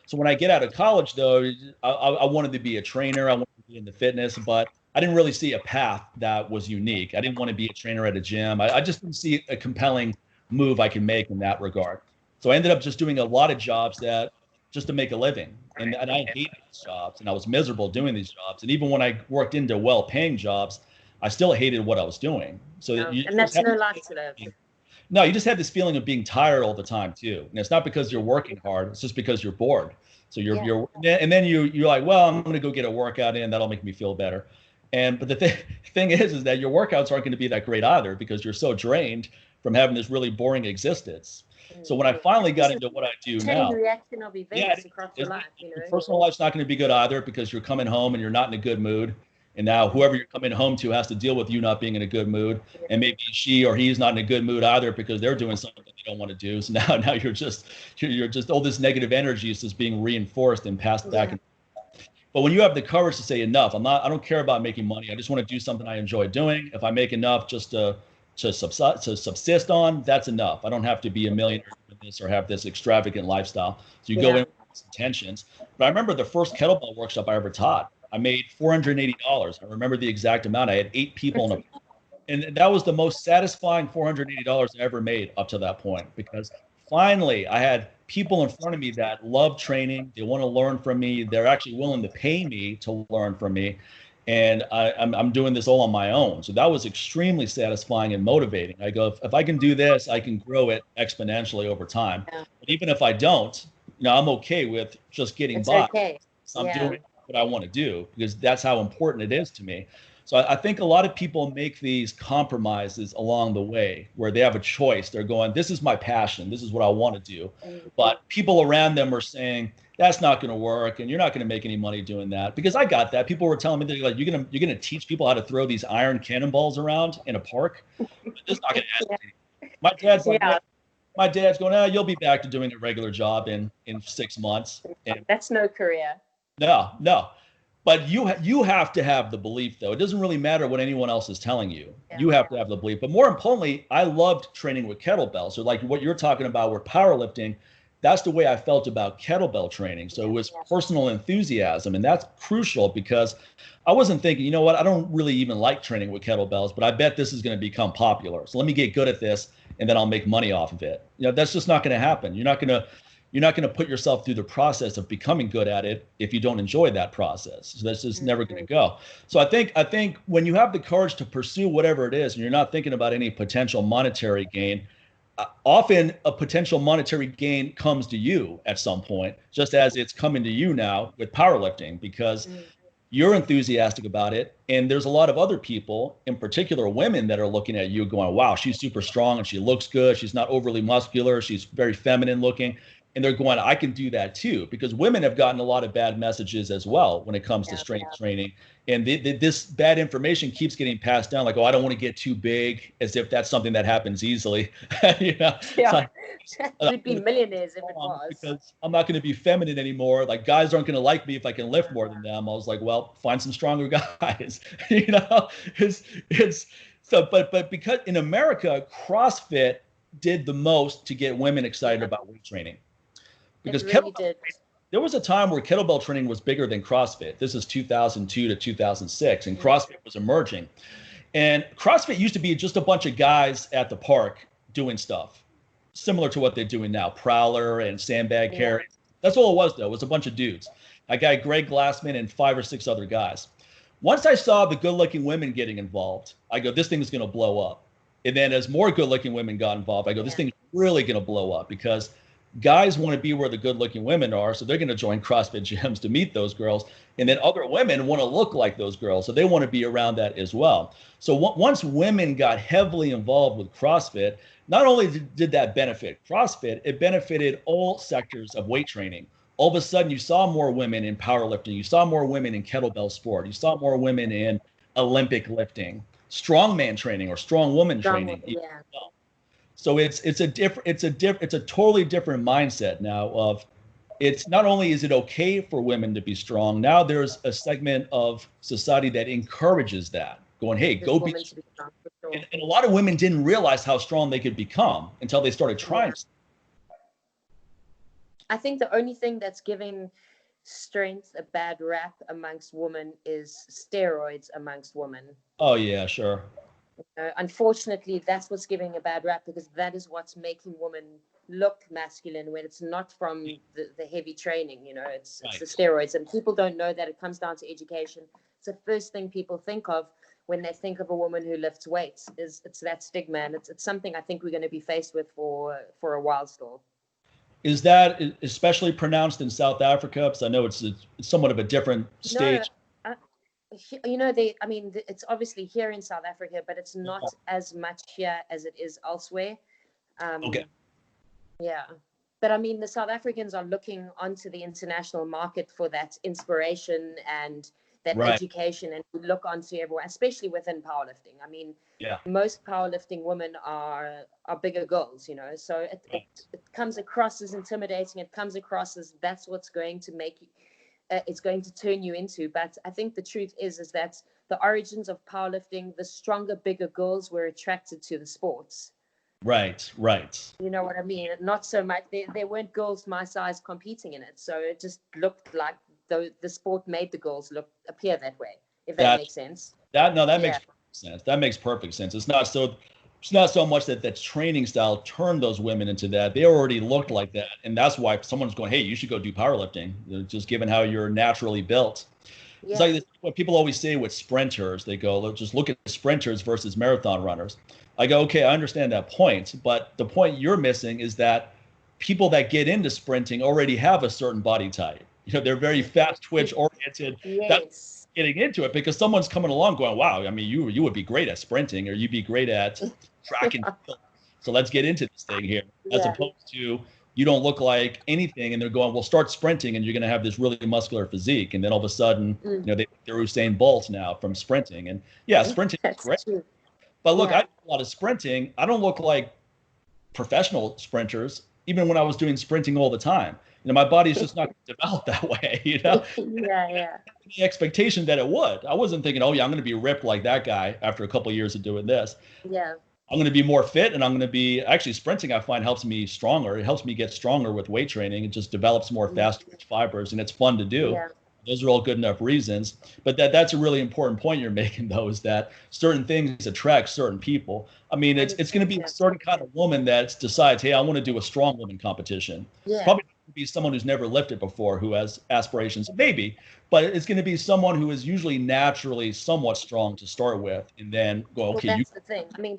So when I get out of college, though, I wanted to be a trainer. I wanted to be in the fitness, but I didn't really see a path that was unique. I didn't want to be a trainer at a gym. I just didn't see a compelling move I can make in that regard. So I ended up just doing a lot of jobs that just to make a living. And I hated these jobs, and I was miserable doing these jobs. And even when I worked into well-paying jobs, I still hated what I was doing. So and that's no life to live. No, you just have this feeling of being tired all the time too. And it's not because you're working hard, it's just because you're bored. So you're and then you're like, well, I'm going to go get a workout in, that'll make me feel better. But the thing is that your workouts aren't going to be that great either because you're so drained from having this really boring existence. So when I finally got into what I do now, reaction of events across your life, your personal life's not going to be good either because you're coming home and you're not in a good mood. And now whoever you're coming home to has to deal with you not being in a good mood. And maybe she or he's not in a good mood either because they're doing something that they don't want to do. So now you're just all this negative energy is just being reinforced and passed back. But when you have the courage to say enough, I don't care about making money. I just want to do something I enjoy doing. If I make enough just to subsist on, that's enough. I don't have to be a millionaire with this or have this extravagant lifestyle. So you go in with these intentions. But I remember the first kettlebell workshop I ever taught. I made $480. I remember the exact amount. I had 8 people and that was the most satisfying $480 I ever made up to that point, because finally I had people in front of me that love training. They want to learn from me. They're actually willing to pay me to learn from me. And I'm doing this all on my own. So that was extremely satisfying and motivating. I go, if I can do this, I can grow it exponentially over time. But even if I don't, I'm okay with just getting by. Okay. I'm doing what I want to do because that's how important it is to me. So I think a lot of people make these compromises along the way where they have a choice. They're going, this is my passion. This is what I want to do. But people around them are saying, that's not going to work. And you're not going to make any money doing that. Because I got that. People were telling me, they're like, you're going to teach people how to throw these iron cannonballs around in a park. It's not going to happen. My dad's going, you'll be back to doing a regular job in 6 months. And that's no career. No. But you have to have the belief, though. It doesn't really matter what anyone else is telling you. You have to have the belief. But more importantly, I loved training with kettlebells. So like what you're talking about with powerlifting, that's the way I felt about kettlebell training. So it was personal enthusiasm. And that's crucial because I wasn't thinking, you know what, I don't really even like training with kettlebells, but I bet this is going to become popular. So let me get good at this and then I'll make money off of it. That's just not going to happen. You're not going to put yourself through the process of becoming good at it if you don't enjoy that process. So that's just never going to go. So I think when you have the courage to pursue whatever it is and you're not thinking about any potential monetary gain, often a potential monetary gain comes to you at some point, just as it's coming to you now with powerlifting, because you're enthusiastic about it. And there's a lot of other people, in particular women, that are looking at you going, wow, she's super strong and she looks good. She's not overly muscular. She's very feminine looking. And they're going, I can do that too, because women have gotten a lot of bad messages as well when it comes to strength training. And this bad information keeps getting passed down, like, oh, I don't want to get too big, as if that's something that happens easily. We'd be millionaires if it was. Because I'm not going to be feminine anymore. Like, guys aren't going to like me if I can lift more than them. I was like, well, find some stronger guys. But because in America, CrossFit did the most to get women excited about weight training. Because there was a time where kettlebell training was bigger than CrossFit. This is 2002 to 2006, and CrossFit was emerging. And CrossFit used to be just a bunch of guys at the park doing stuff, similar to what they're doing now, prowler and sandbag carry. That's all it was, though. It was a bunch of dudes. That guy, Greg Glassman, and 5 or 6 other guys. Once I saw the good-looking women getting involved, I go, this thing is going to blow up. And then as more good-looking women got involved, I go, this thing is really going to blow up, because guys want to be where the good-looking women are, so they're going to join CrossFit gyms to meet those girls. And then other women want to look like those girls, so they want to be around that as well. So once women got heavily involved with CrossFit, not only did that benefit CrossFit, it benefited all sectors of weight training. All of a sudden, you saw more women in powerlifting. You saw more women in kettlebell sport. You saw more women in Olympic lifting, strongman training, or strong woman training. So it's a totally different mindset now of it's not only is it okay for women to be strong, now there's a segment of society that encourages that, going, hey, go be strong. And a lot of women didn't realize how strong they could become until they started trying. I think the only thing that's giving strength a bad rap amongst women is steroids amongst women. Oh yeah, sure. Unfortunately, that's what's giving a bad rap, because that is what's making women look masculine when it's not from the heavy training. It's the steroids, and people don't know that. It comes down to education. It's the first thing people think of when they think of a woman who lifts weights. It's that stigma, and it's something I think we're going to be faced with for a while still. Is that especially pronounced in South Africa? Because I know it's somewhat of a different stage. No, it's obviously here in South Africa, but it's not as much here as it is elsewhere. Okay. Yeah. But I mean, the South Africans are looking onto the international market for that inspiration and that education, and we look onto everyone, especially within powerlifting. I mean, most powerlifting women are bigger girls, so it comes across as intimidating. It comes across as that's what's going to make you, it's going to turn you into. But I think the truth is that the origins of powerlifting, the stronger, bigger girls were attracted to the sports. Right. You know what I mean? Not so much. There weren't girls my size competing in it, so it just looked like the sport made the girls appear that way. If that makes sense. That makes perfect sense. That makes perfect sense. It's not so much that training style turned those women into that. They already looked like that, and that's why someone's going, "Hey, you should go do powerlifting." Just given how you're naturally built. Yeah. It's like what people always say with sprinters. They go, "Just look at sprinters versus marathon runners." I go, "Okay, I understand that point, but the point you're missing is that people that get into sprinting already have a certain body type. They're very fast twitch oriented." Yes. That's getting into it because someone's coming along going, "Wow, I mean, you would be great at sprinting, or you'd be great at track and field. So let's get into this thing here." As opposed to, you don't look like anything, and they're going, "Well, start sprinting, and you're going to have this really muscular physique." And then all of a sudden, they're Usain Bolt now from sprinting. And sprinting is great. True. But look, I do a lot of sprinting. I don't look like professional sprinters, even when I was doing sprinting all the time. My body's just not developed that way, Yeah. The expectation that it would. I wasn't thinking, "Oh yeah, I'm going to be ripped like that guy after a couple of years of doing this." Yeah. I'm going to be more fit, and I'm going to be actually sprinting. I find helps me stronger. It helps me get stronger with weight training. It just develops more fast twitch fibers, and it's fun to do. Yeah. Those are all good enough reasons. But that's a really important point you're making, though, is that certain things attract certain people. I mean, it's going to be a certain kind of woman that decides, "Hey, I want to do a strong woman competition." Yeah. Probably be someone who's never lifted before, who has aspirations, maybe, but it's going to be someone who is usually naturally somewhat strong to start with, and then go, "Okay, that's the thing. I mean,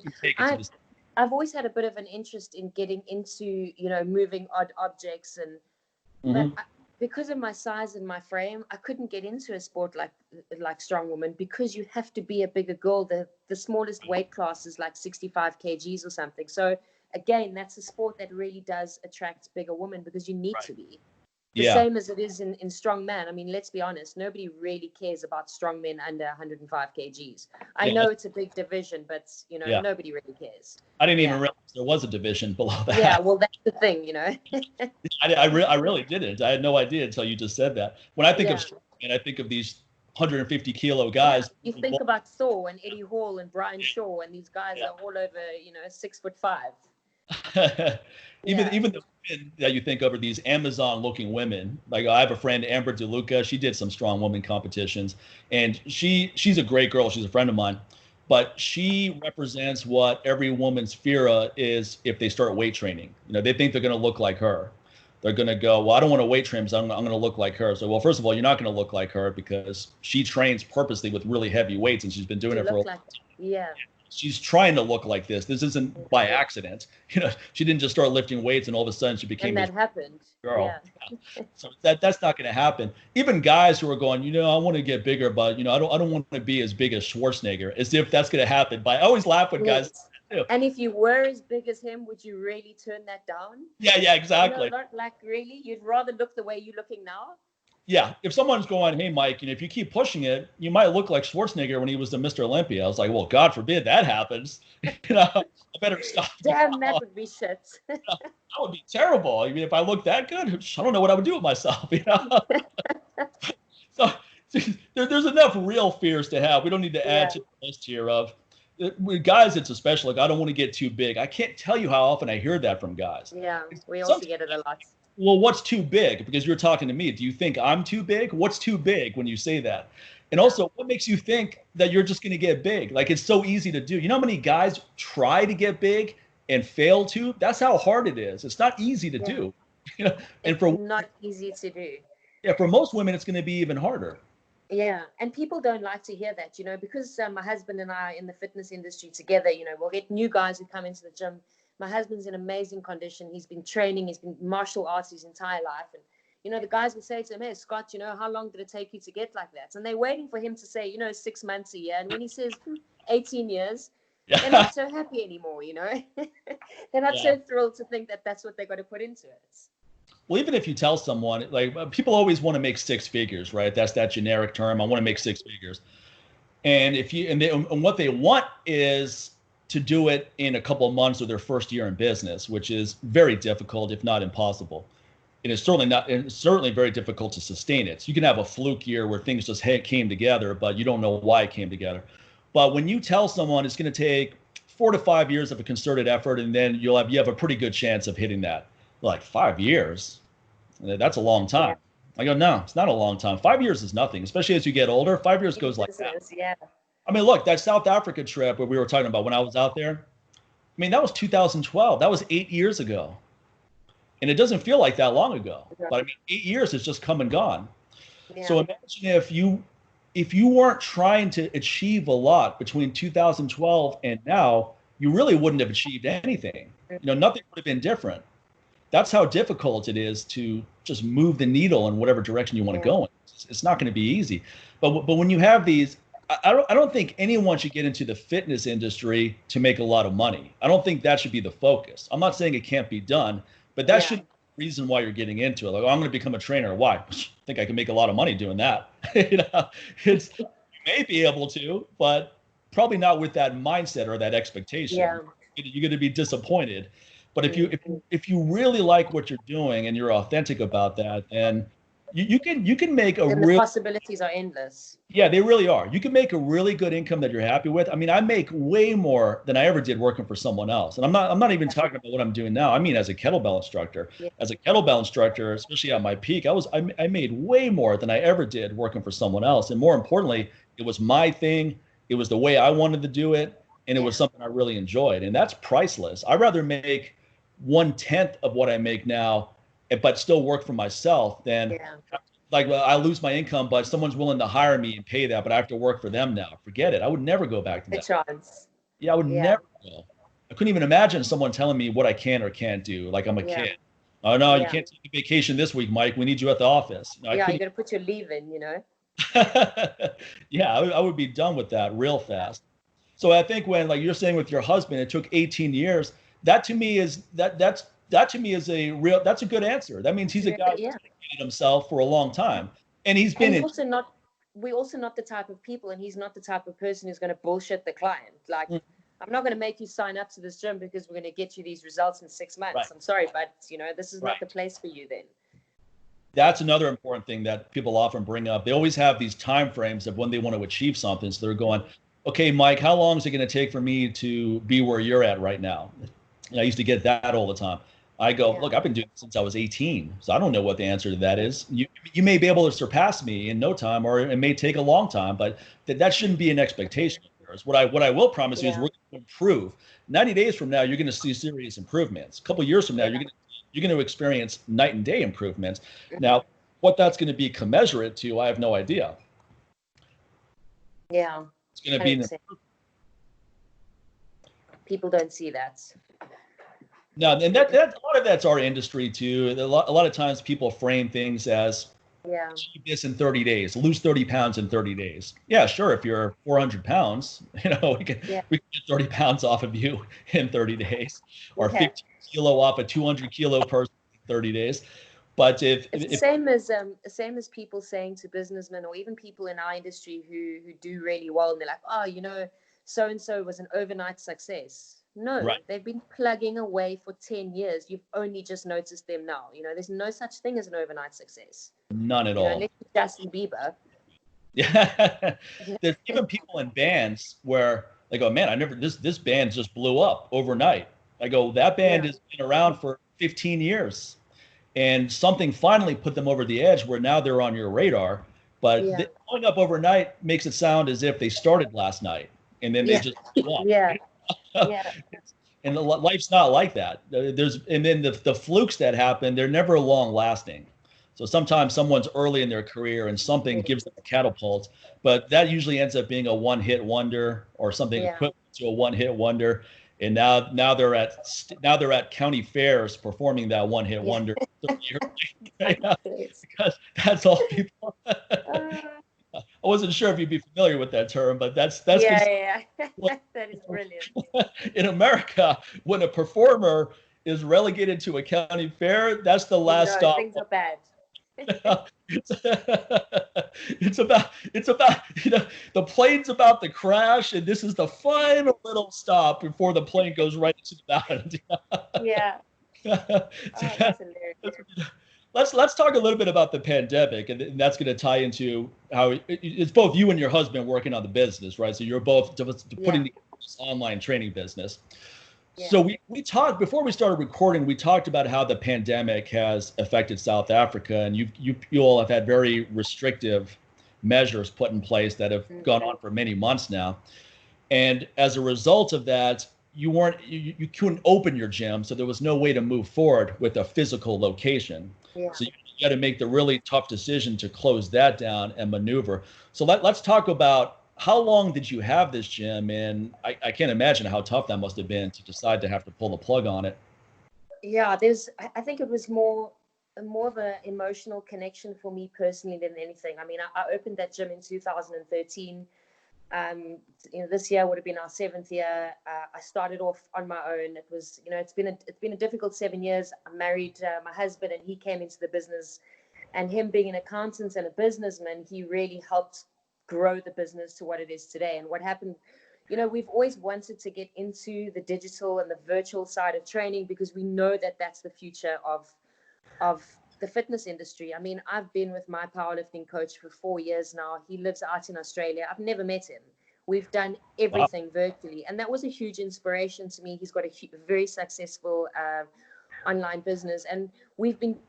I've always had a bit of an interest in getting into, moving odd objects, and but because of my size and my frame, I couldn't get into a sport like strong woman, because you have to be a bigger girl. The smallest weight class is like 65 kgs or something. So again, that's a sport that really does attract bigger women, because you need to be. The same as it is in strong man. I mean, let's be honest, nobody really cares about strong men under 105 kgs. I know it's a big division, but nobody really cares. I didn't even realize there was a division below that. Yeah, well, that's the thing, I really didn't. I had no idea until you just said that. When I think of strong men, I think of these 150 kilo guys. You think about Thor and Eddie Hall and Brian Shaw, and these guys are all over, 6'5". Even the women that you think of are these Amazon-looking women. Like, I have a friend, Amber DeLuca. She did some strong woman competitions, and she's a great girl. She's a friend of mine, but she represents what every woman's fear is if they start weight training. They think they're going to look like her. They're going to go, "Well, I don't want to weight train because I'm going to look like her." So, well, first of all, you're not going to look like her, because she trains purposely with really heavy weights, and she's been doing it for a long time. Yeah. She's trying to look like this. This isn't by accident. She didn't just start lifting weights and all of a sudden she became this happened. Girl. Yeah. So that's not going to happen. Even guys who are going, I want to get bigger, but I don't want to be as big as Schwarzenegger, as if that's going to happen. But I always laugh when guys. And if you were as big as him, would you really turn that down? Yeah, exactly. Not like, really, you'd rather look the way you're looking now. Yeah, if someone's going, hey, Mike, if you keep pushing it, you might look like Schwarzenegger when he was the Mr. Olympia. I was like, well, God forbid that happens. I better stop. Damn, that would be shit. That would be terrible. I mean, if I look that good, I don't know what I would do with myself. So there's enough real fears to have. We don't need to add to the list here of with guys. It's especially like, I don't want to get too big. I can't tell you how often I hear that from guys. Yeah, we also get it a lot. Well, what's too big? Because you're talking to me. Do you think I'm too big? What's too big when you say that? And also, what makes you think that you're just going to get big? Like, it's so easy to do. You know how many guys try to get big and fail to? That's how hard it is. It's not easy to do. And for not easy to do. Yeah, for most women, it's going to be even harder. Yeah, and people don't like to hear that, because my husband and I are in the fitness industry together. We'll get new guys who come into the gym. My husband's in amazing condition. He's been training. He's been martial arts his entire life. And, the guys will say to him, hey, Scott, how long did it take you to get like that? And they're waiting for him to say, 6 months, a year. And when he says 18 years, they're not so happy anymore, They're not so thrilled to think that that's what they're going to put into it. Well, even if you tell someone, like, people always want to make six figures, right? That's that generic term. I want to make six figures. And and what they want is to do it in a couple of months of their first year in business, which is very difficult, if not impossible. And it's certainly very difficult to sustain it. So you can have a fluke year where things just came together, but you don't know why it came together. But when you tell someone it's going to take 4 to 5 years of a concerted effort, and then you have a pretty good chance of hitting that. Like, 5 years? That's a long time. I go, no, it's not a long time. 5 years is nothing, especially as you get older. 5 years goes like that. Yeah. I mean, look, that South Africa trip where we were talking about when I was out there, I mean, that was 2012. That was 8 years ago. And it doesn't feel like that long ago. But I mean, 8 years has just come and gone. Yeah. So imagine if you weren't trying to achieve a lot between 2012 and now, you really wouldn't have achieved anything. Nothing would have been different. That's how difficult it is to just move the needle in whatever direction you want to go in. It's not going to be easy. But when you have these, I don't think anyone should get into the fitness industry to make a lot of money. I don't think that should be the focus. I'm not saying it can't be done, but that shouldn't be the reason why you're getting into it. Like, I'm going to become a trainer. Why? I think I can make a lot of money doing that. You may be able to, but probably not with that mindset or that expectation. Yeah. You're going to be disappointed. But if you really like what you're doing and you're authentic about that, then you can make the possibilities are endless. Yeah, they really are. You can make a really good income that you're happy with. I mean, I make way more than I ever did working for someone else. And I'm not even talking about what I'm doing now. I mean, as a kettlebell instructor. Yeah. As a kettlebell instructor, especially at my peak, I made way more than I ever did working for someone else. And more importantly, it was my thing. It was the way I wanted to do it, and it was something I really enjoyed. And that's priceless. I'd rather make 1/10 of what I make now, but still work for myself than I lose my income, but someone's willing to hire me and pay that, but I have to work for them now. Forget it. I would never go back to that. Chance. Yeah, I would never go. I couldn't even imagine someone telling me what I can or can't do. Like, I'm a kid. Oh, no, you can't take a vacation this week, Mike. We need you at the office. You got to put your leave in, Yeah, I would be done with that real fast. So I think when, like you're saying with your husband, it took 18 years. That to me is that's a good answer. That means he's a guy who's dedicated himself for a long time, and he's been. We're also not the type of people, and he's not the type of person who's going to bullshit the client. Like, I'm not going to make you sign up to this gym because we're going to get you these results in 6 months. Right. I'm sorry, but this is not the place for you then. That's another important thing that people often bring up. They always have these time frames of when they want to achieve something. So they're going, okay, Mike, how long is it going to take for me to be where you're at right now? I used to get that all the time. I go, look, I've been doing this since I was 18, so I don't know what the answer to that is. You may be able to surpass me in no time, or it may take a long time, but that shouldn't be an expectation of yours. What I will promise you is we're going to improve. 90 days from now, you're going to see serious improvements. A couple of years from now, you're going to experience night and day improvements. Now, what that's going to be commensurate to, I have no idea. Yeah. It's going to be an improvement. People don't see that. No, and that a lot of that's our industry too. A lot of times people frame things as achieve this in 30 days, lose 30 pounds in 30 days. Yeah, sure. If you're 400 pounds, we can get 30 pounds off of you in 30 days, or 15 kilo off a 200 kilo person in 30 days. But it's the same as people saying to businessmen or even people in our industry who do really well, and they're like, oh, you know, so and so was an overnight success. No, right. they've been plugging away for 10 years. You've only just noticed them now. You know, there's no such thing as an overnight success. None at You know, all. unless you're Justin Bieber. Yeah. There's even people in bands where they go, man, I never, this band just blew up overnight. I go, that band has been around for 15 years. And something finally put them over the edge where now they're on your radar. But blowing up overnight makes it sound as if they started last night and then they just blew up. Yeah. And life's not like that. And then the flukes that happen, they're never long lasting. So sometimes someone's early in their career and something gives them a catapult, but that usually ends up being a one-hit wonder or something equivalent to a one-hit wonder. And now they're at county fairs performing that one-hit wonder. Because that's all people. I wasn't sure if you'd be familiar with that term, but that's that is brilliant. In America, when a performer is relegated to a county fair, that's the last stop. Things are bad. It's about the plane's about to crash, and this is the final little stop before the plane goes right into the mountain. That's hilarious. Let's talk a little bit about the pandemic, and that's going to tie into how it's both you and your husband working on the business, right? So you're both putting together this online training business. So we talked before we started recording. We talked about how the pandemic has affected South Africa, and you all have had very restrictive measures put in place that have gone on for many months now. And as a result of that, you couldn't open your gym, so there was no way to move forward with a physical location. So you got to make the really tough decision to close that down and maneuver. So let's talk about how long did you have this gym? And I can't imagine how tough that must have been to decide to have to pull the plug on it. Yeah, I think it was more of an emotional connection for me personally than anything. I mean, I opened that gym in 2013. This year would have been our 7th year. I started off on my own. It was, it's been a difficult 7 years. I married my husband, and he came into the business. And him being an accountant and a businessman, he really helped grow the business to what it is today. And what happened, we've always wanted to get into the digital and the virtual side of training because we know that that's the future of the fitness industry. I mean, I've been with my powerlifting coach for 4 years now. He lives out in Australia. I've never met him. We've done everything virtually, and that was a huge inspiration to me. He's got a very successful online business, and we've been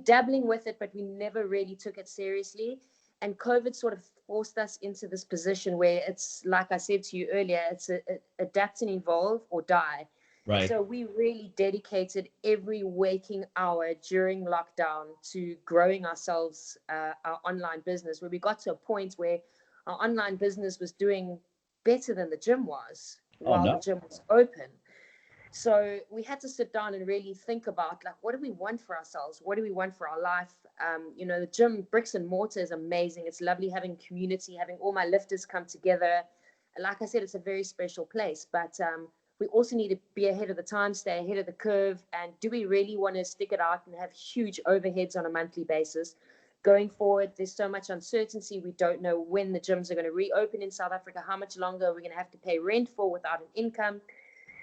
dabbling with it, but we never really took it seriously. And COVID sort of forced us into this position where it's, like I said to you earlier, it's adapt and evolve or die. Right. So we really dedicated every waking hour during lockdown to growing ourselves, our online business, where we got to a point where our online business was doing better than the gym was while the gym was open. So we had to sit down and really think about, like, what do we want for ourselves? What do we want for our life? The gym, bricks and mortar, is amazing. It's lovely having community, having all my lifters come together. Like I said, it's a very special place, but we also need to be ahead of the time, stay ahead of the curve. And do we really want to stick it out and have huge overheads on a monthly basis? Going forward, there's so much uncertainty. We don't know when the gyms are going to reopen in South Africa, how much longer we're going to have to pay rent for without an income.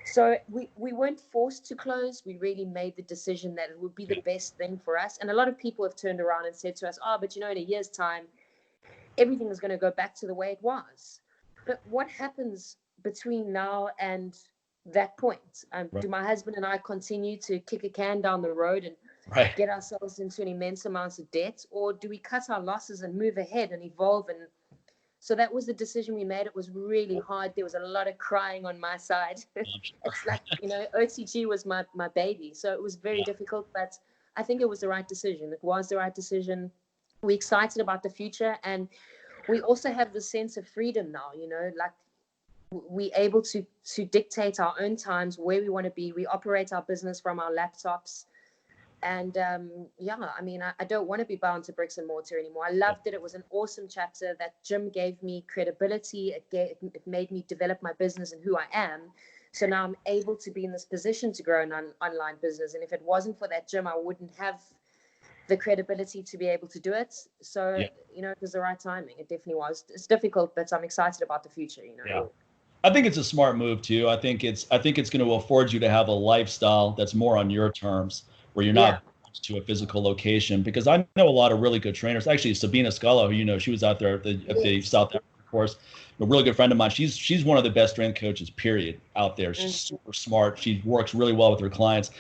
So we weren't forced to close. We really made the decision that it would be the best thing for us. And a lot of people have turned around and said to us, but in a year's time, everything is going to go back to the way it was. But what happens between now and that point? Do my husband and I continue to kick a can down the road and get ourselves into an immense amount of debt? Or do we cut our losses and move ahead and evolve? And so that was the decision we made. It was really hard. There was a lot of crying on my side. It's like, OTG was my baby. So it was very difficult, but I think it was the right decision. It was the right decision. We're excited about the future. And we also have the sense of freedom now, like we're able to dictate our own times, where we want to be. We operate our business from our laptops. And I don't want to be bound to bricks and mortar anymore. I loved it. It was an awesome chapter. That gym gave me credibility. It made me develop my business and who I am. So now I'm able to be in this position to grow an online business. And if it wasn't for that gym, I wouldn't have the credibility to be able to do it. So, you know, it was the right timing. It definitely was. It's difficult, but I'm excited about the future, you know. Yeah. I think it's a smart move too. I think it's going to afford you to have a lifestyle that's more on your terms, where you're not to a physical location, because I know a lot of really good trainers. Actually, Sabina Scala, who you know, she was out there at the South Africa course, a really good friend of mine. She's one of the best strength coaches, period, out there. She's super smart. She works really well with her clients,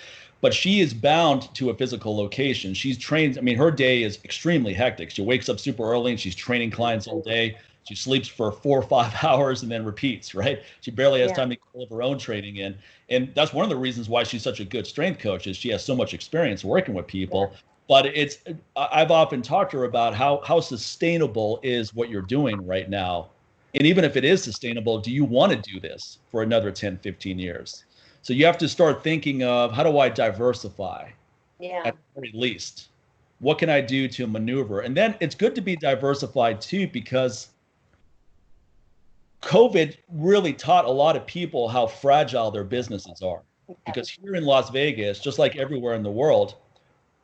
but she is bound to a physical location. She's trained. I mean, her day is extremely hectic. She wakes up super early and she's training clients all day. She sleeps for 4 or 5 hours and then repeats, right? She barely has time to get all of her own training in. And that's one of the reasons why she's such a good strength coach, is she has so much experience working with people. But I've often talked to her about how sustainable is what you're doing right now. And even if it is sustainable, do you want to do this for another 10, 15 years? So you have to start thinking of, how do I diversify? At the very least, what can I do to maneuver? And then it's good to be diversified too, because COVID really taught a lot of people how fragile their businesses are. Because here in Las Vegas, just like everywhere in the world,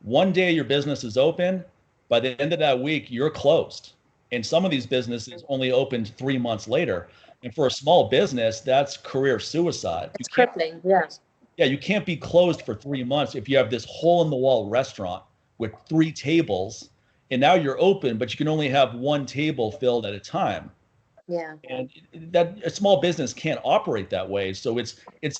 one day your business is open, by the end of that week, you're closed. And some of these businesses only opened 3 months later. And for a small business, that's career suicide. It's crippling, yeah. Yeah, you can't be closed for 3 months if you have this hole-in-the-wall restaurant with 3 tables, and now you're open, but you can only have 1 table filled at a time. Yeah. And that a small business can't operate that way. So it's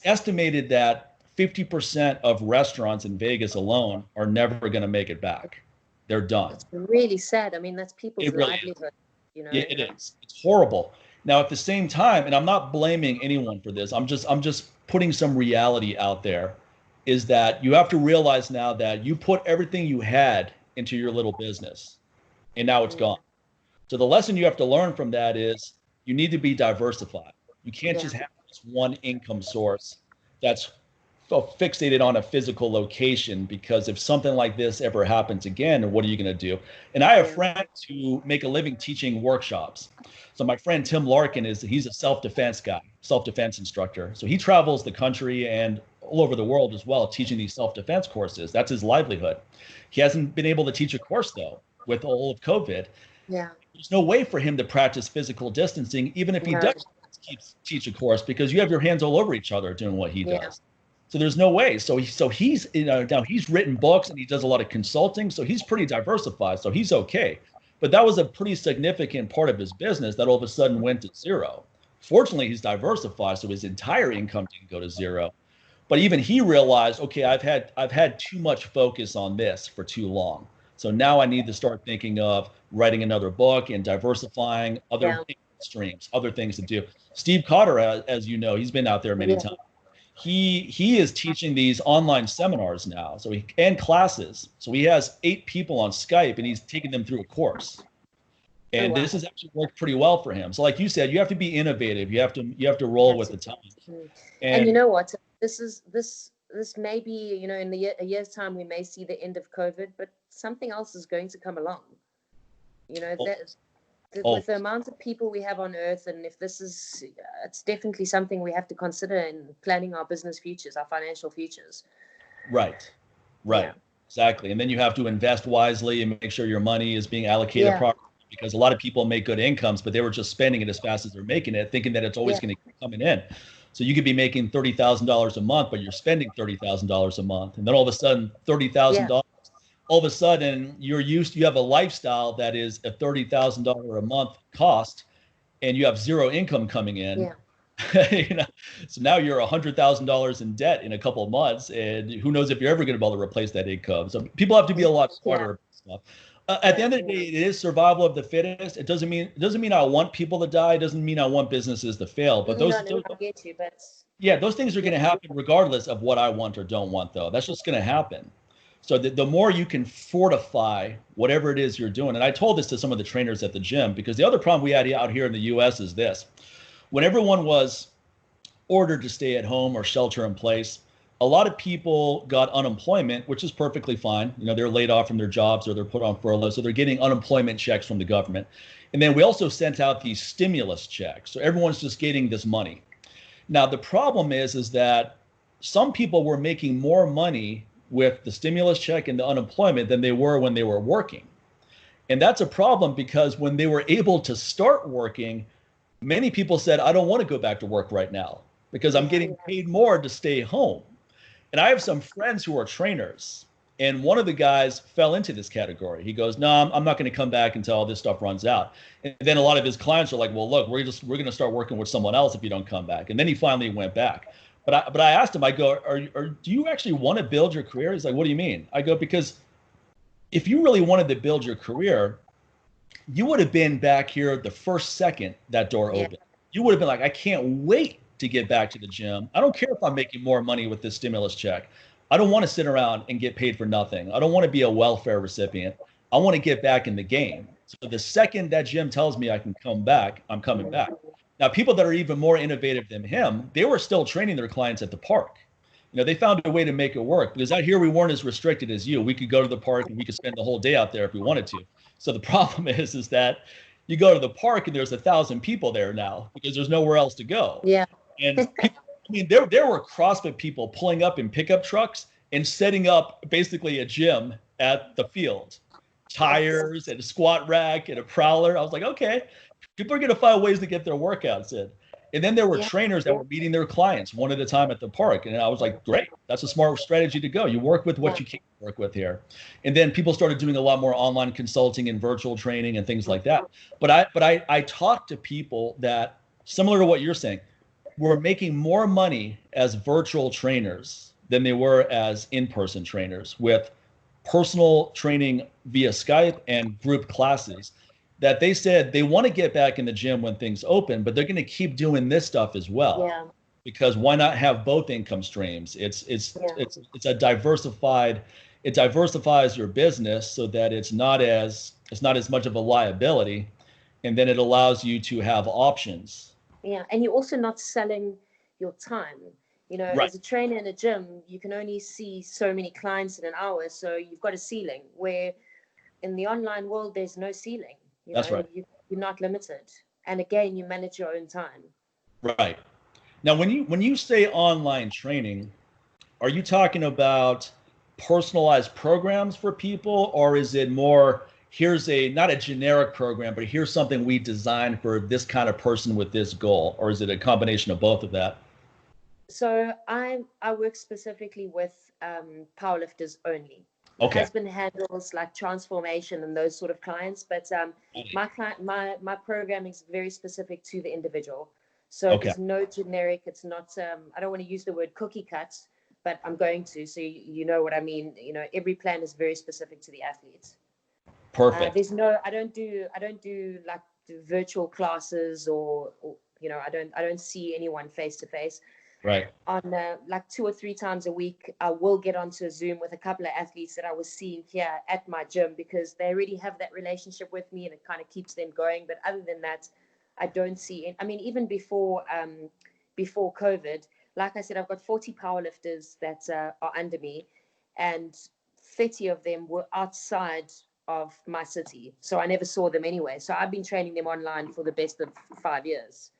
estimated that 50% of restaurants in Vegas alone are never going to make it back. They're done. It's really sad. I mean, that's people's livelihood. You know, it is. It's horrible. Now, at the same time, and I'm not blaming anyone for this, I'm just putting some reality out there, is that you have to realize now that you put everything you had into your little business, and now it's gone. So the lesson you have to learn from that is you need to be diversified. You can't just have this one income source that's fixated on a physical location, because if something like this ever happens again, what are you going to do? And I have friends who make a living teaching workshops. So my friend Tim Larkin he's a self-defense guy, self-defense instructor. So he travels the country and all over the world as well, teaching these self-defense courses. That's his livelihood. He hasn't been able to teach a course though, with all of COVID. Yeah. There's no way for him to practice physical distancing, even if he does teach a course, because you have your hands all over each other doing what he does. So there's no way. So he's, you know, now he's written books and he does a lot of consulting. So he's pretty diversified. So he's okay. But that was a pretty significant part of his business that all of a sudden went to zero. Fortunately, he's diversified, so his entire income didn't go to zero. But even he realized, okay, I've had too much focus on this for too long. So now I need to start thinking of writing another book and diversifying other streams, other things to do. Steve Cotter, as you know, he's been out there many times. He is teaching these online seminars now, and classes. So he has 8 people on Skype, and he's taking them through a course. And this has actually worked pretty well for him. So like you said, you have to be innovative. You have to roll with the times. And you know what? This may be, you know, in a year's time, we may see the end of COVID, but something else is going to come along. You know, with the amount of people we have on Earth, and if it's definitely something we have to consider in planning our business futures, our financial futures. Right. Yeah. Exactly. And then you have to invest wisely and make sure your money is being allocated properly, because a lot of people make good incomes, but they were just spending it as fast as they're making it, thinking that it's always going to keep coming in. So you could be making $30,000 a month, but you're spending $30,000 a month. And then all of a sudden, $30,000, all of a sudden you have a lifestyle that is a $30,000 a month cost, and you have zero income coming in. You know, so now you're $100,000 in debt in a couple of months, and who knows if you're ever going to be able to replace that income. So people have to be a lot smarter about stuff. At the end of the day, it is survival of the fittest. It doesn't mean I want people to die. It doesn't mean I want businesses to fail. But those things are going to happen regardless of what I want or don't want, though. That's just going to happen. So the more you can fortify whatever it is you're doing, and I told this to some of the trainers at the gym, because the other problem we had out here in the U.S. is this. When everyone was ordered to stay at home or shelter in place, a lot of people got unemployment, which is perfectly fine. You know, they're laid off from their jobs or they're put on furlough, so they're getting unemployment checks from the government. And then we also sent out these stimulus checks. So everyone's just getting this money. Now, the problem is that some people were making more money with the stimulus check and the unemployment than they were when they were working. And that's a problem because when they were able to start working, many people said, I don't want to go back to work right now because I'm getting paid more to stay home. And I have some friends who are trainers, and one of the guys fell into this category. He goes, no, I'm not going to come back until all this stuff runs out. And then a lot of his clients are like, well, look, we're going to start working with someone else if you don't come back. And then he finally went back. But I asked him, I go, do you actually want to build your career? He's like, what do you mean? I go, because if you really wanted to build your career, you would have been back here the first second that door opened. You would have been like, I can't wait to get back to the gym. I don't care if I'm making more money with this stimulus check. I don't want to sit around and get paid for nothing. I don't want to be a welfare recipient. I want to get back in the game. So the second that gym tells me I can come back, I'm coming back. Now, people that are even more innovative than him, they were still training their clients at the park. You know, they found a way to make it work because out here we weren't as restricted as you. We could go to the park and we could spend the whole day out there if we wanted to. So the problem is that you go to the park and there's 1,000 people there now because there's nowhere else to go. Yeah. And people, I mean, there were CrossFit people pulling up in pickup trucks and setting up basically a gym at the field, tires and a squat rack and a prowler. I was like, okay, people are going to find ways to get their workouts in. And then there were trainers that were meeting their clients one at a time at the park. And I was like, great, that's a smart strategy to go. You work with what you can work with here. And then people started doing a lot more online consulting and virtual training and things like that. But I talked to people that, similar to what you're saying, were making more money as virtual trainers than they were as in-person trainers with personal training via Skype and group classes, that they said they want to get back in the gym when things open, but they're going to keep doing this stuff as well. Yeah. Because why not have both income streams? It's a diversified, it diversifies your business so that it's not as much of a liability, and then it allows you to have options. Yeah, and you're also not selling your time. You know, as a trainer in a gym, you can only see so many clients in an hour, so you've got a ceiling. Where in the online world, there's no ceiling. You That's know, right. You're not limited. And again, you manage your own time. Right. Now, when you say online training, are you talking about personalized programs for people, or is it more, here's not a generic program, but here's something we designed for this kind of person with this goal, or is it a combination of both of that? So I work specifically with powerlifters only. My husband handles like transformation and those sort of clients, but my programming is very specific to the individual. So there's no generic. It's not. I don't want to use the word cookie cuts, but I'm going to. So you know what I mean. You know, every plan is very specific to the athletes. Perfect. There's no. I don't do like virtual classes or you know. I don't see anyone face to face. Right. On like 2 or 3 times a week, I will get onto a Zoom with a couple of athletes that I was seeing here at my gym because they already have that relationship with me and it kind of keeps them going. But other than that, I don't see. I mean, even before COVID, like I said, I've got 40 powerlifters that are under me, and 30 of them were outside of my city, so I never saw them anyway. So I've been training them online for the best of 5 years.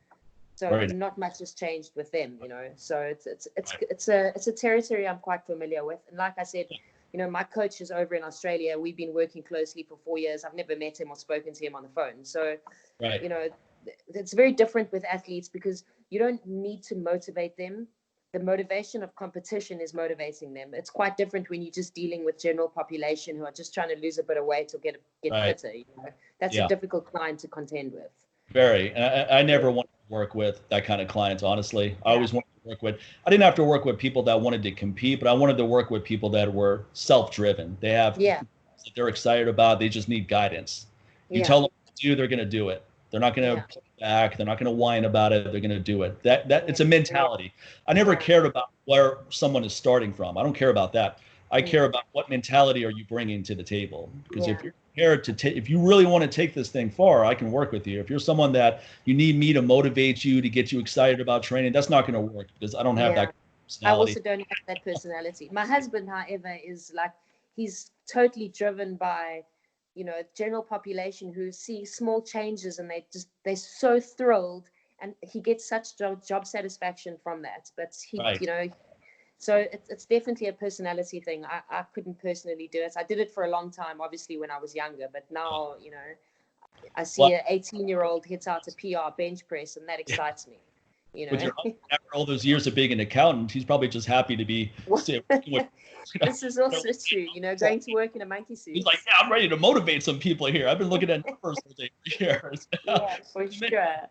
So not much has changed with them, you know. So it's a territory I'm quite familiar with. And like I said, you know, my coach is over in Australia. We've been working closely for 4 years. I've never met him or spoken to him on the phone. So, you know, it's very different with athletes because you don't need to motivate them. The motivation of competition is motivating them. It's quite different when you're just dealing with general population who are just trying to lose a bit of weight or get fitter. You know? That's a difficult client to contend with. Very. And I never wanted to work with that kind of clients, honestly. I always wanted to work with, I didn't have to work with people that wanted to compete, but I wanted to work with people that were self-driven. They have, they're excited about, they just need guidance. You tell them what to do, they're going to do it. They're not going to pull back. They're not going to whine about it. They're going to do it. That it's a mentality. I never cared about where someone is starting from. I don't care about that. I care about what mentality are you bringing to the table. Because if you're prepared to if you really want to take this thing far, I can work with you. If you're someone that you need me to motivate you, to get you excited about training, that's not going to work because I don't have that personality. I also don't have that personality. My husband, however, is like, he's totally driven by, you know, general population who see small changes and they're so thrilled, and he gets such job satisfaction from that. But he, you know, So it's definitely a personality thing. I couldn't personally do it. I did it for a long time, obviously, when I was younger. But now, you know, I see an 18-year-old hit out a PR bench press, and that excites me. You know, after all those years of being an accountant, he's probably just happy to be. This is also true. You know, going to work in a monkey suit. He's like, yeah, I'm ready to motivate some people here. I've been looking at numbers for years. Yeah, for sure.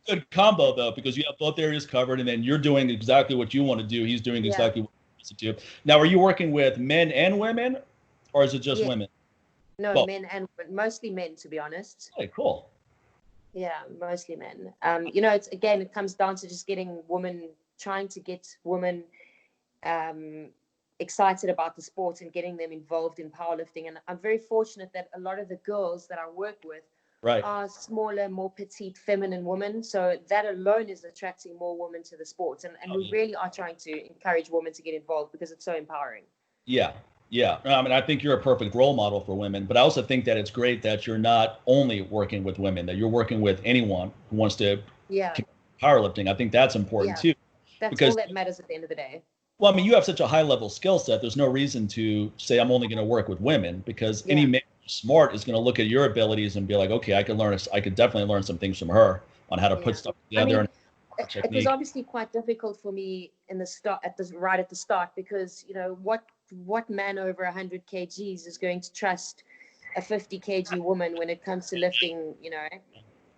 Good combo though, because you have both areas covered, and then you're doing exactly what you want to do. He's doing exactly what he wants to do. Now, are you working with men and women, or is it just women? No, both. Men and mostly men, to be honest. Okay, cool. Yeah, mostly men. You know, it comes down to just trying to get women excited about the sport and getting them involved in powerlifting. And I'm very fortunate that a lot of the girls that I work with are smaller, more petite, feminine women. So that alone is attracting more women to the sport. And we really are trying to encourage women to get involved because it's so empowering. Yeah. Yeah. I mean, I think you're a perfect role model for women, but I also think that it's great that you're not only working with women, that you're working with anyone who wants to powerlifting. I think that's important too. That's all that matters at the end of the day. Well, I mean, you have such a high level skill set. There's no reason to say I'm only going to work with women, because any man who's smart is going to look at your abilities and be like, okay, I could definitely learn some things from her on how to put stuff together. I mean, it was obviously quite difficult for me right at the start, because, you know, what man over 100 kgs is going to trust a 50 kg woman when it comes to lifting, you know?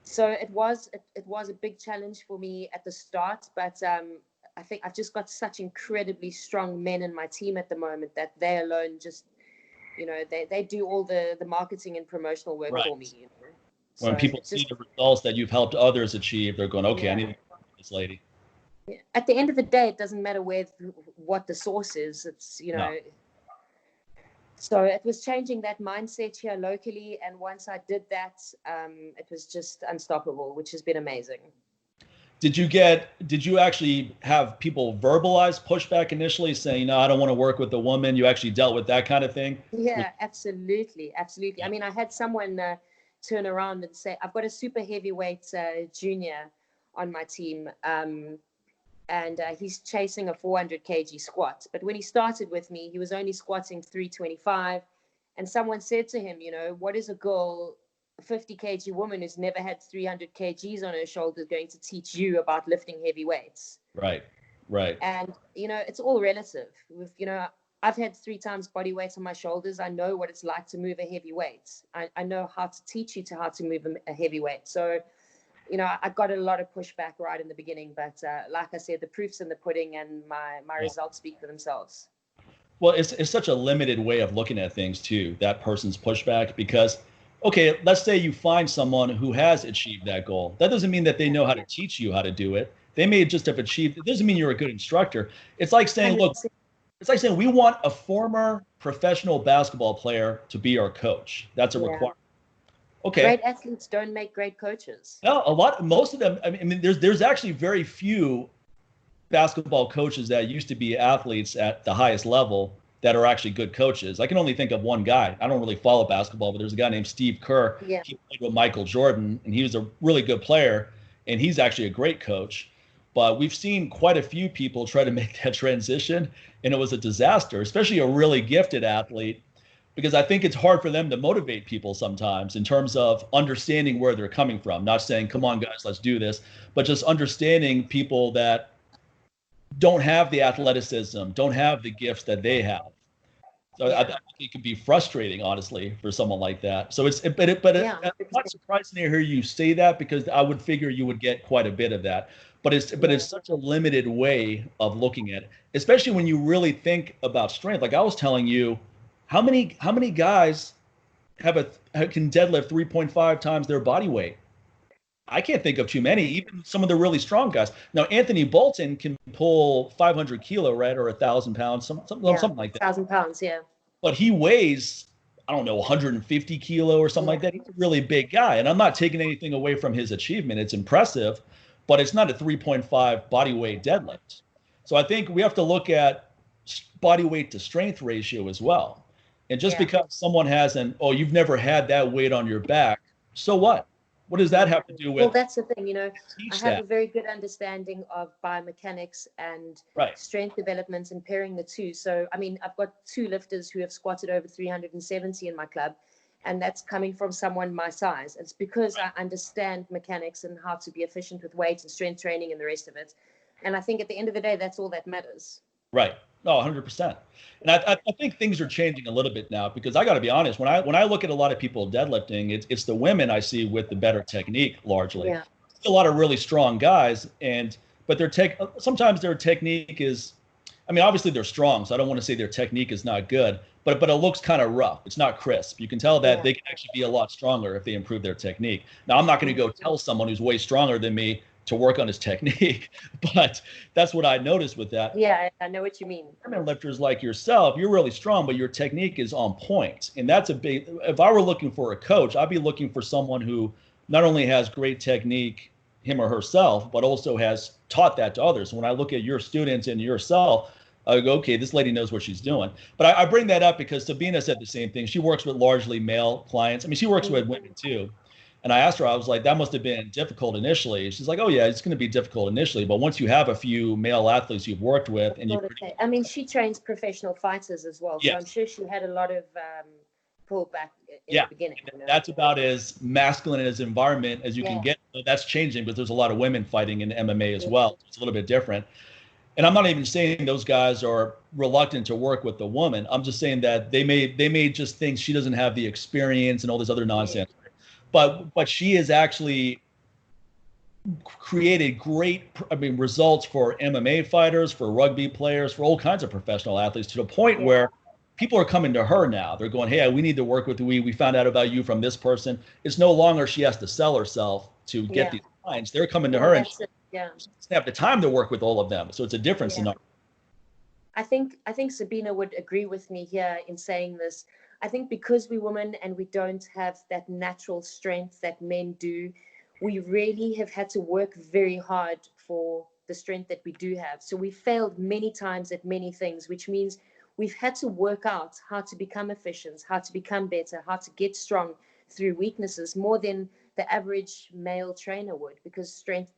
So it was a big challenge for me at the start, but I think I've just got such incredibly strong men in my team at the moment that they alone just, you know, they do all the marketing and promotional work for me. You know? When people see the results that you've helped others achieve, they're going, okay, I need to work with this lady. At the end of the day, it doesn't matter what the source is. It's, you know, so it was changing that mindset here locally. And once I did that, it was just unstoppable, which has been amazing. Did you actually have people verbalize pushback initially, saying, no, I don't want to work with a woman? You actually dealt with that kind of thing? Yeah, absolutely. I mean, I had someone turn around and say, I've got a super heavyweight junior on my team, and he's chasing a 400 kg squat. But when he started with me, he was only squatting 325. And someone said to him, you know, what is a girl, a 50 kg woman who's never had 300 kgs on her shoulders, going to teach you about lifting heavy weights? Right. And, you know, it's all relative. You know, I've had 3 times body weight on my shoulders. I know what it's like to move a heavy weight. I know how to teach you how to move a heavy weight. So, you know, I got a lot of pushback right in the beginning, but like I said, the proof's in the pudding, and my results speak for themselves. Well, it's such a limited way of looking at things too, that person's pushback, because, okay, let's say you find someone who has achieved that goal. That doesn't mean that they know how to teach you how to do it. They may just have achieved it. Doesn't mean you're a good instructor. It's like saying, look, we want a former professional basketball player to be our coach. That's a requirement. Okay. Great athletes don't make great coaches. No, most of them. I mean, there's actually very few basketball coaches that used to be athletes at the highest level that are actually good coaches. I can only think of one guy. I don't really follow basketball, but there's a guy named Steve Kerr. Yeah. He played with Michael Jordan, and he was a really good player, and he's actually a great coach. But we've seen quite a few people try to make that transition, and it was a disaster, especially a really gifted athlete, because I think it's hard for them to motivate people sometimes in terms of understanding where they're coming from. Not saying, come on, guys, let's do this, but just understanding people that don't have the athleticism, don't have the gifts that they have. So I think it can be frustrating, honestly, for someone like that. So it's not surprising to hear you say that, because I would figure you would get quite a bit of that. But it's such a limited way of looking at it, especially when you really think about strength. Like I was telling you, how many guys can deadlift 3.5 times their body weight? I can't think of too many, even some of the really strong guys. Now, Anthony Bolton can pull 500 kilo, right? Or 1,000 pounds, something like that. 1,000 pounds, yeah. But he weighs, I don't know, 150 kilo or something like that. He's a really big guy. And I'm not taking anything away from his achievement. It's impressive, but it's not a 3.5 body weight deadlift. So I think we have to look at body weight to strength ratio as well. And just because someone you've never had that weight on your back, so what? What does that have to do with? Well, that's the thing, you know, I have that? a very good understanding of biomechanics and strength development and pairing the two. So, I mean, I've got 2 lifters who have squatted over 370 in my club, and that's coming from someone my size. It's because I understand mechanics and how to be efficient with weight and strength training and the rest of it. And I think at the end of the day, that's all that matters. Right. No, 100%. And I think things are changing a little bit now, because I got to be honest, when I look at a lot of people deadlifting, it's the women I see with the better technique largely. Yeah. A lot of really strong guys, but sometimes their technique is, I mean, obviously they're strong, so I don't want to say their technique is not good, but it looks kind of rough. It's not crisp. You can tell that they can actually be a lot stronger if they improve their technique. Now, I'm not going to go tell someone who's way stronger than me to work on his technique, but that's what I noticed with that. Yeah, I know what you mean. Women lifters like yourself, you're really strong, but your technique is on point. And that's a big, if I were looking for a coach, I'd be looking for someone who not only has great technique, him or herself, but also has taught that to others. When I look at your students and yourself, I go, okay, this lady knows what she's doing. But I bring that up because Sabina said the same thing. She works with largely male clients. I mean, she works with women too. And I asked her, I was like, that must have been difficult initially. She's like, oh yeah, it's going to be difficult initially, but once you have a few male athletes you've worked with, and I mean, she trains professional fighters as well, so I'm sure she had a lot of pullback in the beginning. You know? That's about as masculine as environment as you can get. So that's changing, but there's a lot of women fighting in MMA as well. It's a little bit different. And I'm not even saying those guys are reluctant to work with the woman. I'm just saying that they may just think she doesn't have the experience and all this other nonsense. But she has actually created great, results for MMA fighters, for rugby players, for all kinds of professional athletes, to the point where people are coming to her now. They're going, hey, we need to work with you. We found out about you from this person. It's no longer she has to sell herself to get these clients. They're coming to her, and she doesn't have the time to work with all of them. So it's a different scenario. I think Sabina would agree with me here in saying this. I think because we're women and we don't have that natural strength that men do, we really have had to work very hard for the strength that we do have. So we failed many times at many things, which means we've had to work out how to become efficient, how to become better, how to get strong through weaknesses more than the average male trainer would, because strength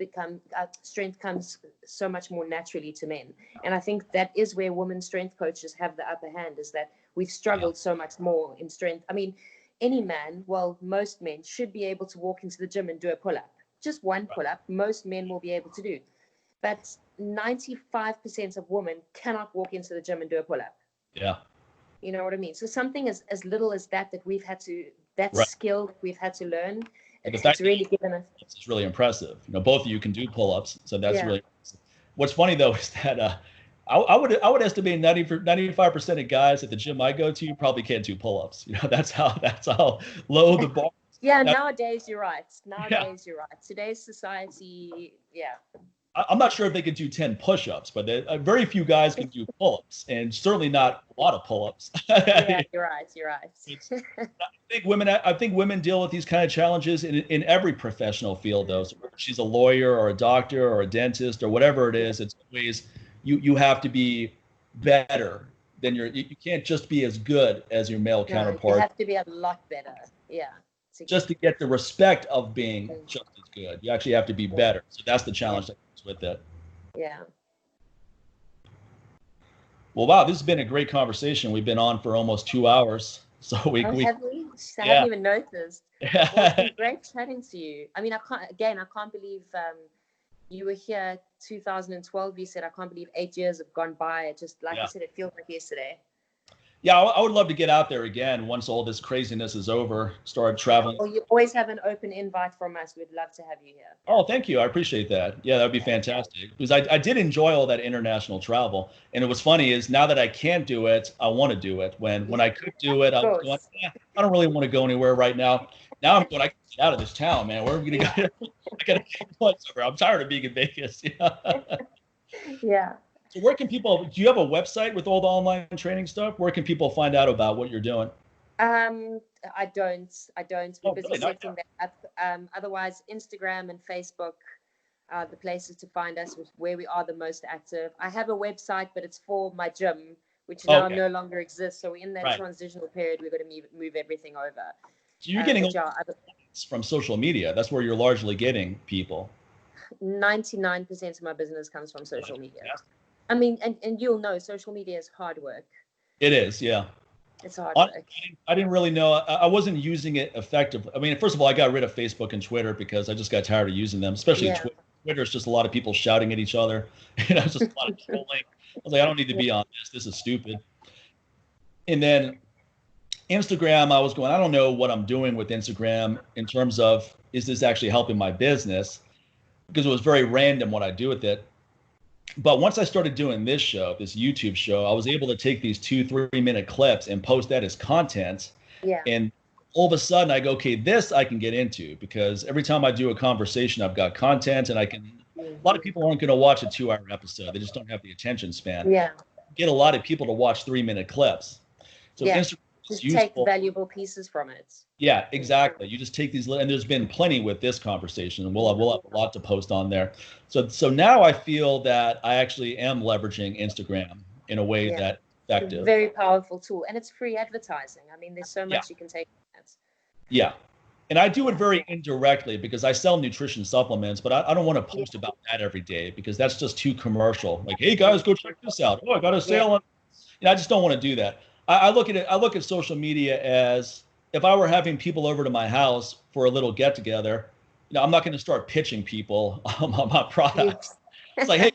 comes so much more naturally to men. And I think that is where women strength coaches have the upper hand, is that we've struggled so much more in strength. I mean, any man, well, most men should be able to walk into the gym and do a pull-up. Just one pull-up, most men will be able to do. But 95% of women cannot walk into the gym and do a pull-up. Yeah. You know what I mean? So something as little as that we've had to, skill we've had to learn, it's really given us. It's really impressive. You know, both of you can do pull-ups, so that's really impressive. What's funny though is that I would estimate 95% of guys at the gym I go to probably can't do pull-ups. You know, that's how low the bar. Nowadays you're right. You're right. Today's society, I'm not sure if they could do 10 push-ups, but very few guys can do pull-ups, and certainly not a lot of pull-ups. Yeah, you're right. I think women deal with these kind of challenges in every professional field, though. So whether she's a lawyer or a doctor or a dentist or whatever it is, it's always you have to be better than you can't just be as good as your male counterpart. You have to be a lot better. Yeah. Just to get the respect of being just as good, you actually have to be better. So that's the challenge that comes with it. Yeah. Well, wow, this has been a great conversation. We've been on for almost 2 hours. So have we? I haven't even noticed. Well, it's been great chatting to you. I mean, I can't believe you were here 2012. You said, I can't believe 8 years have gone by. It just, like you said, it feels like yesterday. Yeah, I would love to get out there again once all this craziness is over, start traveling. Well, you always have an open invite from us. We'd love to have you here. Oh, thank you. I appreciate that. Yeah, that would be fantastic. Because I did enjoy all that international travel. And it was funny is now that I can't do it, I want to do it. When I could do it, I was going, I don't really want to go anywhere right now. Now I'm going, I can get out of this town, man. Where are we going to go? I got to go somewhere. I'm tired of being in Vegas. Yeah. So where can people, do you have a website with all the online training stuff? Where can people find out about what you're doing? I don't. We're busy setting that up. Otherwise, Instagram and Facebook are the places to find us, where we are the most active. I have a website, but it's for my gym, which now no longer exists. So we're in that transitional period. We're going to move everything over. So you're getting from social media. That's where you're largely getting people. 99% of my business comes from social media. I mean, and you'll know social media is hard work. It is, yeah. It's hard work. I didn't really know. I wasn't using it effectively. I mean, first of all, I got rid of Facebook and Twitter because I just got tired of using them, especially Twitter. Twitter is just a lot of people shouting at each other. Just a lot of trolling. I was like, I don't need to be on this. This is stupid. And then Instagram, I was going, I don't know what I'm doing with Instagram in terms of, is this actually helping my business? Because it was very random what I do with it. But once I started doing this show, this YouTube show, I was able to take these 2-3 minute clips and post that as content. Yeah. And all of a sudden I go, okay, this I can get into, because every time I do a conversation, I've got content, and a lot of people aren't going to watch a 2-hour episode. They just don't have the attention span. Yeah. Get a lot of people to watch 3-minute clips. So Instagram is useful. Take valuable pieces from it. Yeah, exactly. You just take these, and there's been plenty with this conversation, and we'll have a lot to post on there. So now I feel that I actually am leveraging Instagram in a way that effective. It's a very powerful tool, and it's free advertising. I mean, there's so much you can take from it. Yeah. And I do it very indirectly because I sell nutrition supplements, but I don't want to post about that every day because that's just too commercial. Like, hey guys, go check this out. Oh, I got a sale on. I just don't want to do that. I look at social media as, if I were having people over to my house for a little get together, I'm not going to start pitching people my products. It's like, hey,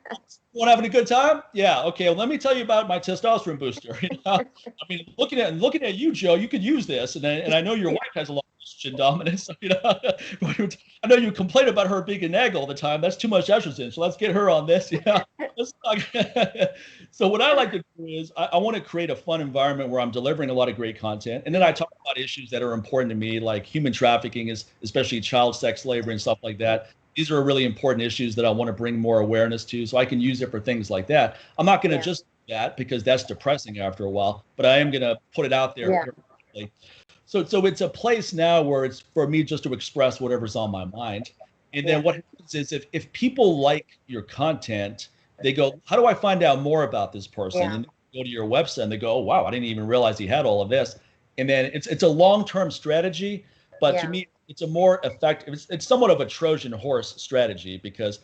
you having a good time? Yeah. Okay. Well, let me tell you about my testosterone booster. I mean, looking at you, Joe, you could use this. And I know your wife has a lot of estrogen dominance. I know you complain about her being an egg all the time. That's too much estrogen. So let's get her on this. So what I like to do is I want to create a fun environment where I'm delivering a lot of great content. And then I talk about issues that are important to me, like human trafficking, especially child sex slavery and stuff like that. These are really important issues that I want to bring more awareness to, so I can use it for things like that. I'm not going to just do that because that's depressing after a while, but I am going to put it out there. Yeah. So it's a place now where it's for me just to express whatever's on my mind. And then what happens is if people like your content, they go, how do I find out more about this person? And they go to your website and they go, oh, wow, I didn't even realize he had all of this. And then it's a long-term strategy, but to me, it's a more effective, it's somewhat of a Trojan horse strategy, because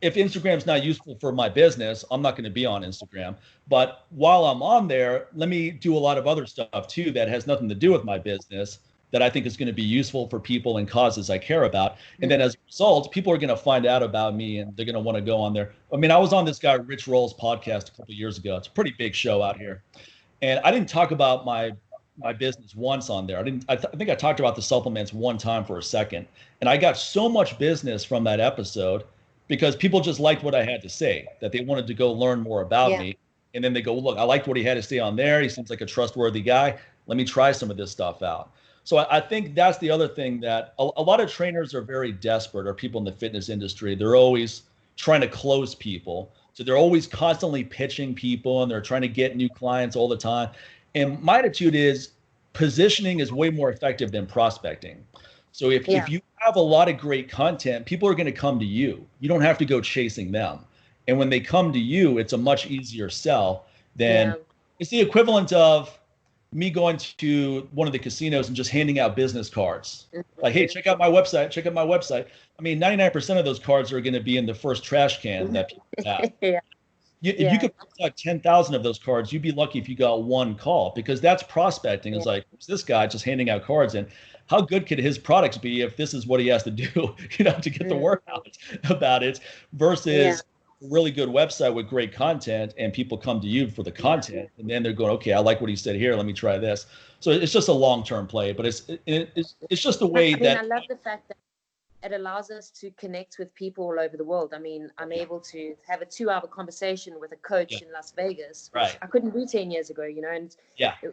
if Instagram's not useful for my business, I'm not going to be on Instagram. But while I'm on there, let me do a lot of other stuff too that has nothing to do with my business that I think is going to be useful for people and causes I care about. And then as a result, people are going to find out about me and they're going to want to go on there. I mean, I was on this guy, Rich Roll's podcast a couple of years ago. It's a pretty big show out here. And I didn't talk about my business once on there. I think I talked about the supplements one time for a second. And I got so much business from that episode because people just liked what I had to say, that they wanted to go learn more about me. And then they go, look, I liked what he had to say on there. He seems like a trustworthy guy. Let me try some of this stuff out. So I think that's the other thing, that a lot of trainers are very desperate, or people in the fitness industry. They're always trying to close people. So they're always constantly pitching people and they're trying to get new clients all the time. And my attitude is positioning is way more effective than prospecting. So if you have a lot of great content, people are going to come to you. You don't have to go chasing them. And when they come to you, it's a much easier sell than it's the equivalent of me going to one of the casinos and just handing out business cards. Like, hey, check out my website. Check out my website. I mean, 99% of those cards are going to be in the first trash can that people have. If you could put out 10,000 of those cards, you'd be lucky if you got one call, because that's prospecting. It's like, who's this guy just handing out cards? And how good could his products be if this is what he has to do, to get the word out about it, versus a really good website with great content and people come to you for the content. And then they're going, okay, I like what he said here. Let me try this. So it's just a long-term play, but it's just the way that. I love the fact that it allows us to connect with people all over the world. I mean, I'm able to have a 2-hour conversation with a coach in Las Vegas, which I couldn't do 10 years ago, and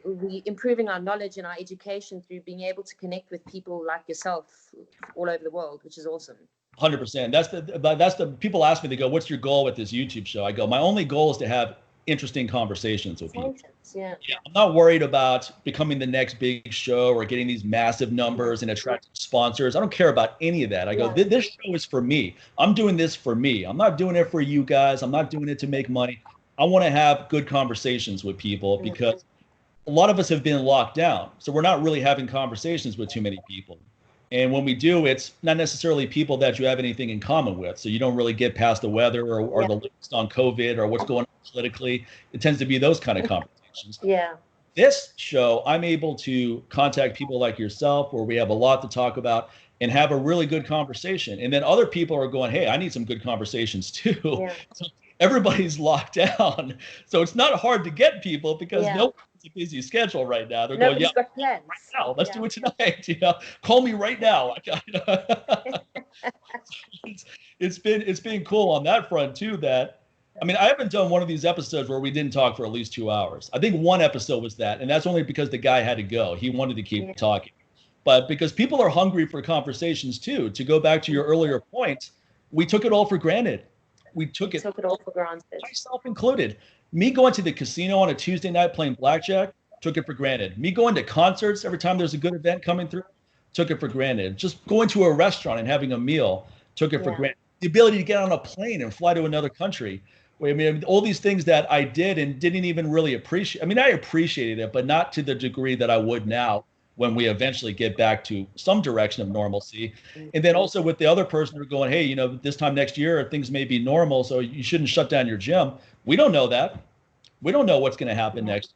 we improving our knowledge and our education through being able to connect with people like yourself all over the world, which is awesome. 100%. That's the people ask me, they go, what's your goal with this YouTube show? I go, my only goal is to have interesting conversations with people. I'm not worried about becoming the next big show or getting these massive numbers and attracting sponsors. I don't care about any of that. I go, this show is for me. I'm doing this for me. I'm not doing it for you guys. I'm not doing it to make money. I want to have good conversations with people because a lot of us have been locked down. So we're not really having conversations with too many people. And when we do, it's not necessarily people that you have anything in common with. So you don't really get past the weather or the latest on COVID or what's going on politically. It tends to be those kind of conversations. Yeah. This show, I'm able to contact people like yourself where we have a lot to talk about and have a really good conversation. And then other people are going, hey, I need some good conversations too. Yeah. So everybody's locked down. So it's not hard to get people because nobody's a busy schedule right now. They're Nobody's going, got plans. Right now, let's do it tonight. Call me right now. It's been cool on that front too. That I mean, I haven't done one of these episodes where we didn't talk for at least 2 hours. I think one episode was that, and that's only because the guy had to go. He wanted to keep talking. But because people are hungry for conversations too, to go back to your earlier point, we took it all for granted. We took it all for granted. Myself included. Me going to the casino on a Tuesday night playing blackjack, took it for granted. Me going to concerts every time there's a good event coming through, took it for granted. Just going to a restaurant and having a meal, took it for granted. The ability to get on a plane and fly to another country. I mean, all these things that I did and didn't even really appreciate. I mean, I appreciated it, but not to the degree that I would now when we eventually get back to some direction of normalcy. And then also with the other person who are going, hey, this time next year, things may be normal, so you shouldn't shut down your gym. We don't know that. We don't know what's going to happen next.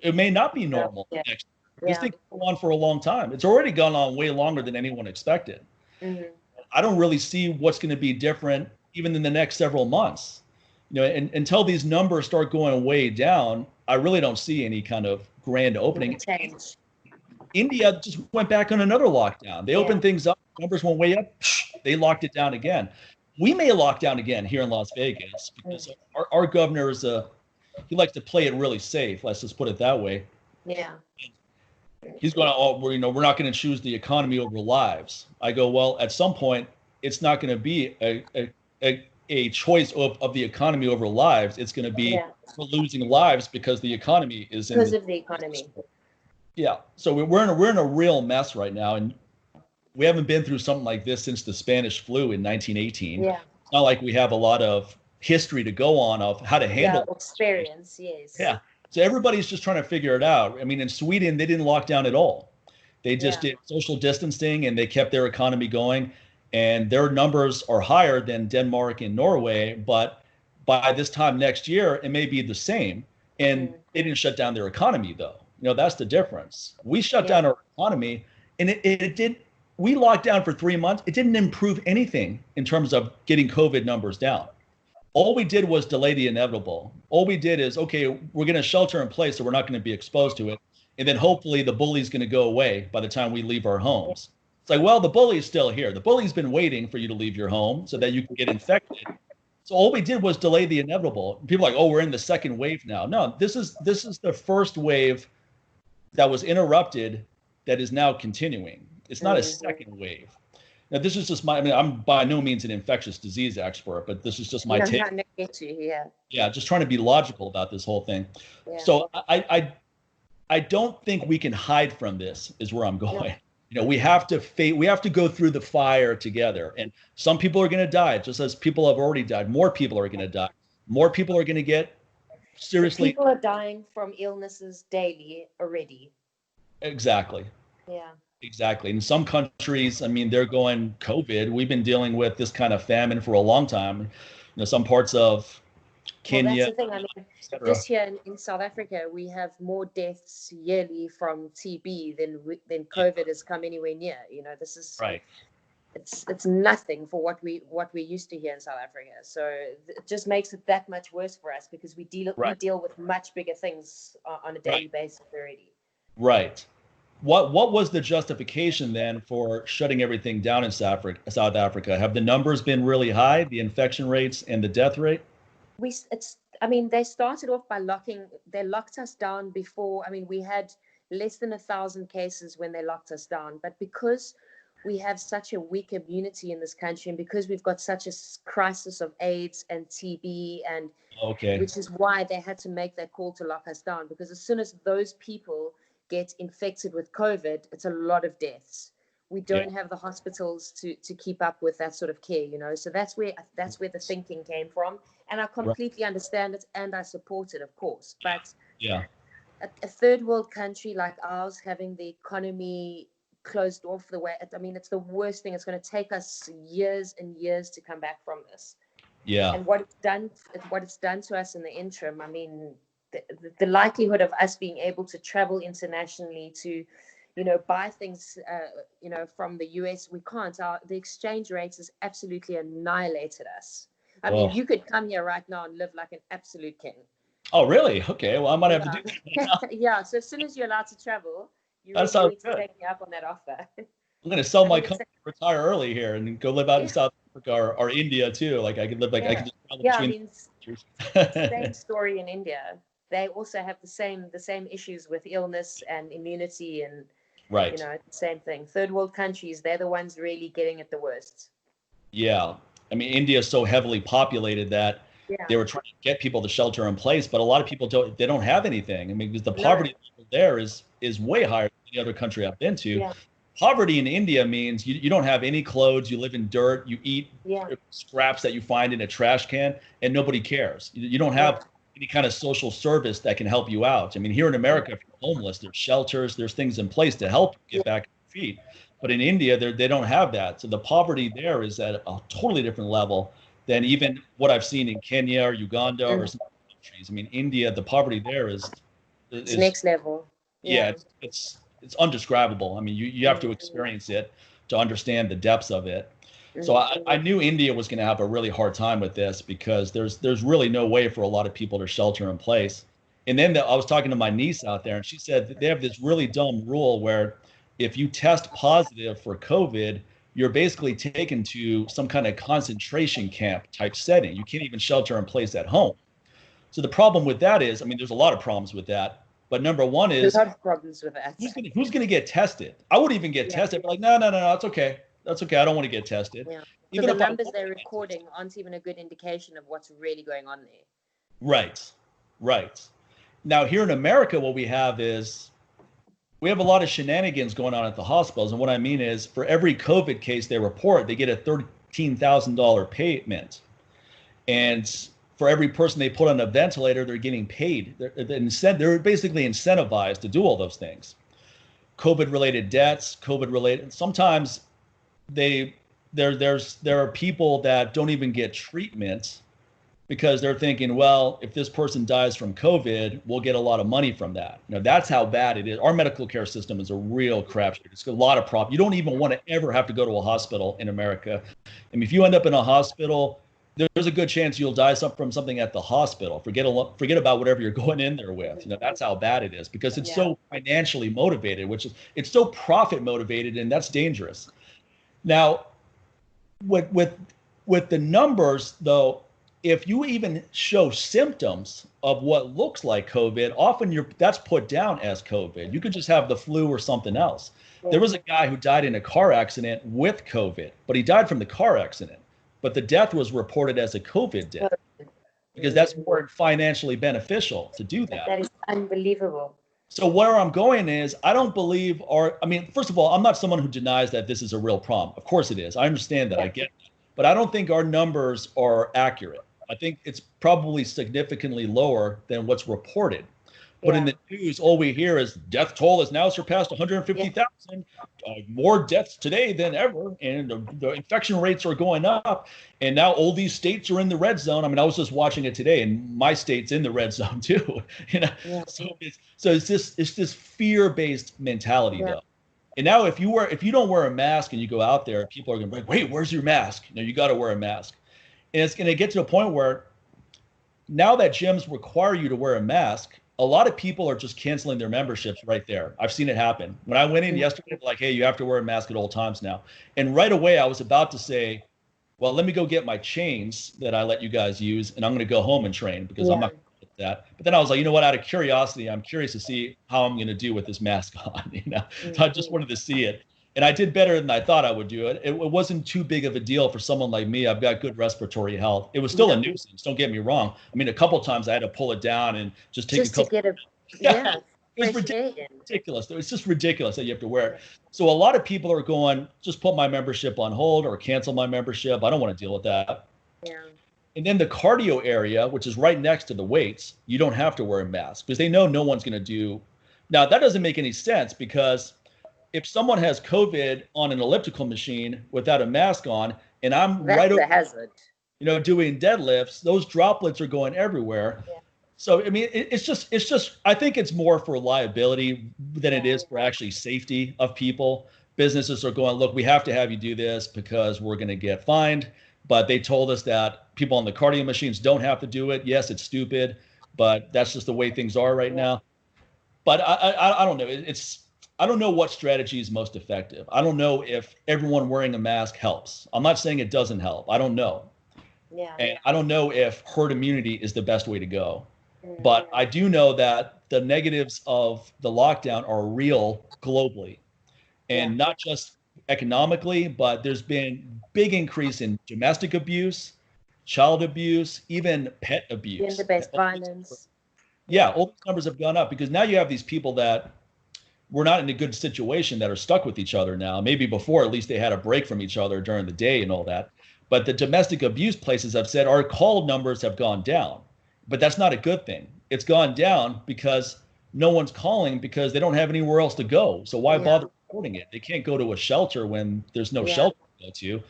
It may not be normal next year. This thing can go on for a long time. It's already gone on way longer than anyone expected. Mm-hmm. I don't really see what's going to be different even in the next several months. And until these numbers start going way down, I really don't see any kind of grand opening. India just went back on another lockdown. They opened things up, numbers went way up, they locked it down again. We may lock down again here in Las Vegas because our governor is he likes to play it really safe. Let's just put it that way. Yeah. He's going, we're not going to choose the economy over lives. I go, well, at some point, it's not going to be a choice of the economy over lives. It's going to be we're losing lives because the economy is because of the economy. Yeah. So we're in a real mess right now, and we haven't been through something like this since the Spanish flu in 1918. Yeah. It's not like we have a lot of history to go on of how to handle experience. Yes. Yeah. So everybody's just trying to figure it out. I mean, in Sweden, they didn't lock down at all. They just did social distancing and they kept their economy going. And their numbers are higher than Denmark and Norway. But by this time next year, it may be the same. And they didn't shut down their economy, though. That's the difference. We shut down our economy, and it did. We locked down for 3 months. It didn't improve anything in terms of getting COVID numbers down. All we did was delay the inevitable. All we did is, okay, we're going to shelter in place, so we're not going to be exposed to it. And then hopefully the bully's going to go away by the time we leave our homes. It's like, well, the bully's still here. The bully's been waiting for you to leave your home so that you can get infected. So all we did was delay the inevitable. People are like, oh, we're in the second wave now. No, this is the first wave that was interrupted that is now continuing. It's not a second wave. Now, this is just I'm by no means an infectious disease expert, but this is just my take. Yeah, just trying to be logical about this whole thing. Yeah. So I don't think we can hide from this is where I'm going. No. We have to go through the fire together. And some people are going to die, just as people have already died. More people are going to die. More people are going to get seriously. People are dying from illnesses daily already. Exactly. Yeah. Exactly. In some countries, they're going COVID. We've been dealing with this kind of famine for a long time. Some parts of Kenya. Well, that's the thing. This year in South Africa, we have more deaths yearly from TB than COVID has come anywhere near. This is right. It's nothing for what we're used to here in South Africa. So it just makes it that much worse for us because we deal with much bigger things on a daily basis already. Right. What was the justification then for shutting everything down in South Africa? Have the numbers been really high, the infection rates and the death rate? They started off by they locked us down before. We had less than 1,000 cases when they locked us down. But because we have such a weak immunity in this country, and because we've got such a crisis of AIDS and TB, and which is why they had to make that call to lock us down, because as soon as those people get infected with COVID, it's a lot of deaths. We don't have the hospitals to keep up with that sort of care, So that's where the thinking came from, and I completely understand it and I support it, of course. But a third world country like ours, having the economy closed off the way. I mean, it's the worst thing. It's going to take us years and years to come back from this. Yeah. And what it's done to us in the interim, I mean, the likelihood of us being able to travel internationally to, buy things, from the US, we can't. The exchange rate has absolutely annihilated us. I mean, you could come here right now and live like an absolute king. Oh, really? Okay. Well, I might have to do that. Yeah. So as soon as you're allowed to travel, you really need to take me up on that offer. I'm going to sell my company, retire early here, and go live out in South Africa or India too. Like I could live, I could just travel between. Same story in India. They also have the same issues with illness and immunity and, the same thing. Third world countries, they're the ones really getting it the worst. Yeah. I mean, India is so heavily populated that they were trying to get people to shelter in place, but a lot of people don't have anything. I mean, because the poverty level there is way higher than any other country I've been to. Yeah. Poverty in India means you don't have any clothes, you live in dirt, you eat scraps that you find in a trash can, and nobody cares. You don't have any kind of social service that can help you out. I mean, here in America, if you're homeless, there's shelters, there's things in place to help you get back on your feet. But in India, they don't have that. So the poverty there is at a totally different level than even what I've seen in Kenya or Uganda or some countries. I mean, India, the poverty there is next level. Yeah, it's undescribable. I mean, you have to experience it to understand the depths of it. So I knew India was going to have a really hard time with this because there's really no way for a lot of people to shelter in place. And then I was talking to my niece out there, and she said that they have this really dumb rule where if you test positive for COVID, you're basically taken to some kind of concentration camp type setting. You can't even shelter in place at home. So the problem with that is, I mean, there's a lot of problems with that. But number one is, there's a lot of problems with that. Who's going to get tested? I wouldn't even get tested. But like, no, it's okay. That's okay. I don't want to get tested. Yeah. So the numbers they're recording aren't even a good indication of what's really going on there. Right. Now, here in America, what we have is we have a lot of shenanigans going on at the hospitals. And what I mean is for every COVID case they report, they get a $13,000 payment. And for every person they put on a ventilator, they're getting paid. They're basically incentivized to do all those things. COVID-related deaths, sometimes there are people that don't even get treatment because they're thinking, well, if this person dies from COVID, we'll get a lot of money from that. That's how bad it is. Our medical care system is a real crapshoot. It's a lot of problems. You don't even want to ever have to go to a hospital in America. I mean, if you end up in a hospital, there's a good chance you'll die from something at the hospital. Forget about whatever you're going in there with. That's how bad it is because it's so financially motivated, it's so profit motivated, and that's dangerous. Now, with the numbers though, if you even show symptoms of what looks like COVID, often that's put down as COVID. You could just have the flu or something else. There was a guy who died in a car accident with COVID, but he died from the car accident. But the death was reported as a COVID death because that's more financially beneficial to do that. That is unbelievable. So where I'm going is I don't believe first of all, I'm not someone who denies that this is a real problem. Of course it is. I understand that. I get that. But I don't think our numbers are accurate. I think it's probably significantly lower than what's reported. But in the news, all we hear is death toll has now surpassed 150,000, more deaths today than ever, and the infection rates are going up. And now all these states are in the red zone. I mean, I was just watching it today, and my state's in the red zone too. So it's this fear-based mentality though. And now if you don't wear a mask and you go out there, people are going to be like, wait, where's your mask? You got to wear a mask. And it's going to get to a point where now that gyms require you to wear a mask, a lot of people are just canceling their memberships right there. I've seen it happen. When I went in yesterday, they're like, hey, you have to wear a mask at all times now. And right away, I was about to say, well, let me go get my chains that I let you guys use, and I'm going to go home and train because I'm not going to get that. But then I was like, you know what? Out of curiosity, I'm curious to see how I'm going to do with this mask on. So I just wanted to see it. And I did better than I thought I would do it. It wasn't too big of a deal for someone like me. I've got good respiratory health. It was still a nuisance. Don't get me wrong. I mean, a couple of times I had to pull it down and just take a couple. To get it was ridiculous. It's just ridiculous that you have to wear it. So a lot of people are going, just put my membership on hold or cancel my membership. I don't want to deal with that. Yeah. And then the cardio area, which is right next to the weights, you don't have to wear a mask because they know no one's going to do. Now, that doesn't make any sense because if someone has COVID on an elliptical machine without a mask on, and I'm That's a hazard. Doing deadlifts, those droplets are going everywhere. Yeah. So, I mean, it's just, I think it's more for liability than it is for actually safety of people. Businesses are going, look, we have to have you do this because we're going to get fined. But they told us that people on the cardio machines don't have to do it. Yes, it's stupid, but that's just the way things are right now. But I don't know. I don't know what strategy is most effective. I don't know if everyone wearing a mask helps. I'm not saying it doesn't help. I don't know. Yeah. And I don't know if herd immunity is the best way to go. But I do know that the negatives of the lockdown are real globally, and not just economically, but there's been big increase in domestic abuse, child abuse, even pet abuse. Gender-based violence. Yeah, all those numbers have gone up because now you have these people that were not in a good situation that are stuck with each other now. Maybe before, at least they had a break from each other during the day and all that. But the domestic abuse places have said our call numbers have gone down. But that's not a good thing. It's gone down because no one's calling because they don't have anywhere else to go. So why bother reporting it? They can't go to a shelter when there's no shelter to go to.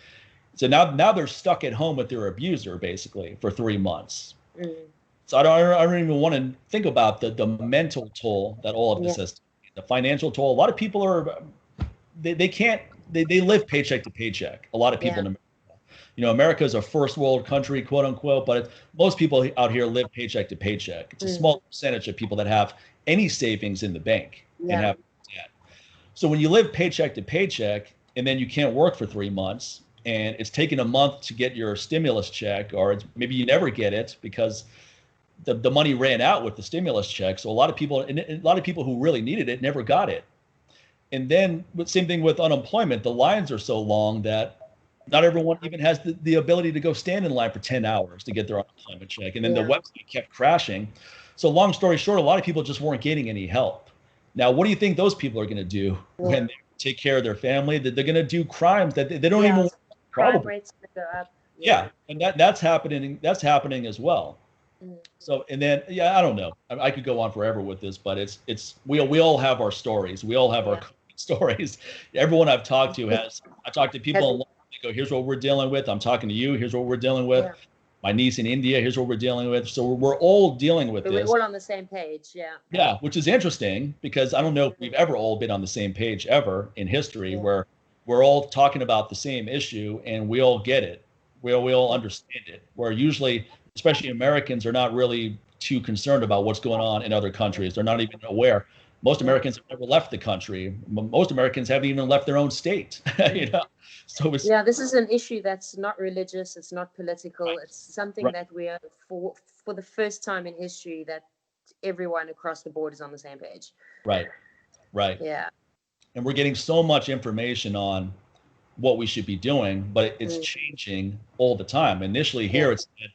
So now they're stuck at home with their abuser basically for 3 months. So I don't even want to think about the mental toll that all of this has, the financial toll. A lot of people are, they live paycheck to paycheck. A lot of people in America. America is a first world country, quote unquote, but most people out here live paycheck to paycheck. It's a small percentage of people that have any savings in the bank and have debt. So when you live paycheck to paycheck and then you can't work for 3 months and it's taken a month to get your stimulus check, or maybe you never get it because the money ran out with the stimulus check. So a lot of people who really needed it never got it. And then same thing with unemployment. The lines are so long that not everyone even has the ability to go stand in line for 10 hours to get their unemployment check. And then the website kept crashing. So long story short, a lot of people just weren't getting any help. Now, what do you think those people are going to do when they take care of their family? They're going to do crimes that they don't even crime rates go up. And that's happening as well. So, and then, I don't know. I could go on forever with this, but we all have our stories. We all have our stories. Everyone I've talked to I talked to people they go, here's what we're dealing with. I'm talking to you. Here's what we're dealing with. My niece in India, here's what we're dealing with. So we're all dealing with this. We're all on the same page. Yeah, which is interesting because I don't know if we've ever all been on the same page ever in history where we're all talking about the same issue and we all get it. We all understand it. Where usually, especially Americans, are not really too concerned about what's going on in other countries. They're not even aware. Most Americans have never left the country. Most Americans haven't even left their own state. So this is an issue that's not religious. It's not political. It's something that we are for the first time in history that everyone across the board is on the same page. Right. Yeah. And we're getting so much information on what we should be doing, but it's changing all the time. Initially here it said,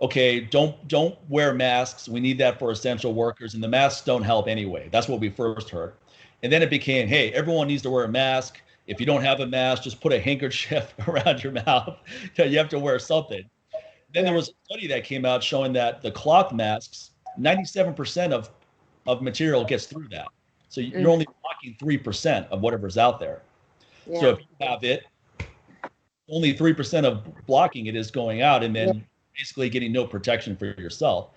okay, don't wear masks. We need that for essential workers, and the masks don't help anyway. That's what we first heard. And then it became, hey, everyone needs to wear a mask. If you don't have a mask, just put a handkerchief around your mouth. You have to wear something. Then there was a study that came out showing that the cloth masks, 97% of material gets through that. So you're only blocking 3% of whatever's out there. So if you have it, only 3% of blocking it is going out, and then basically getting no protection for yourself.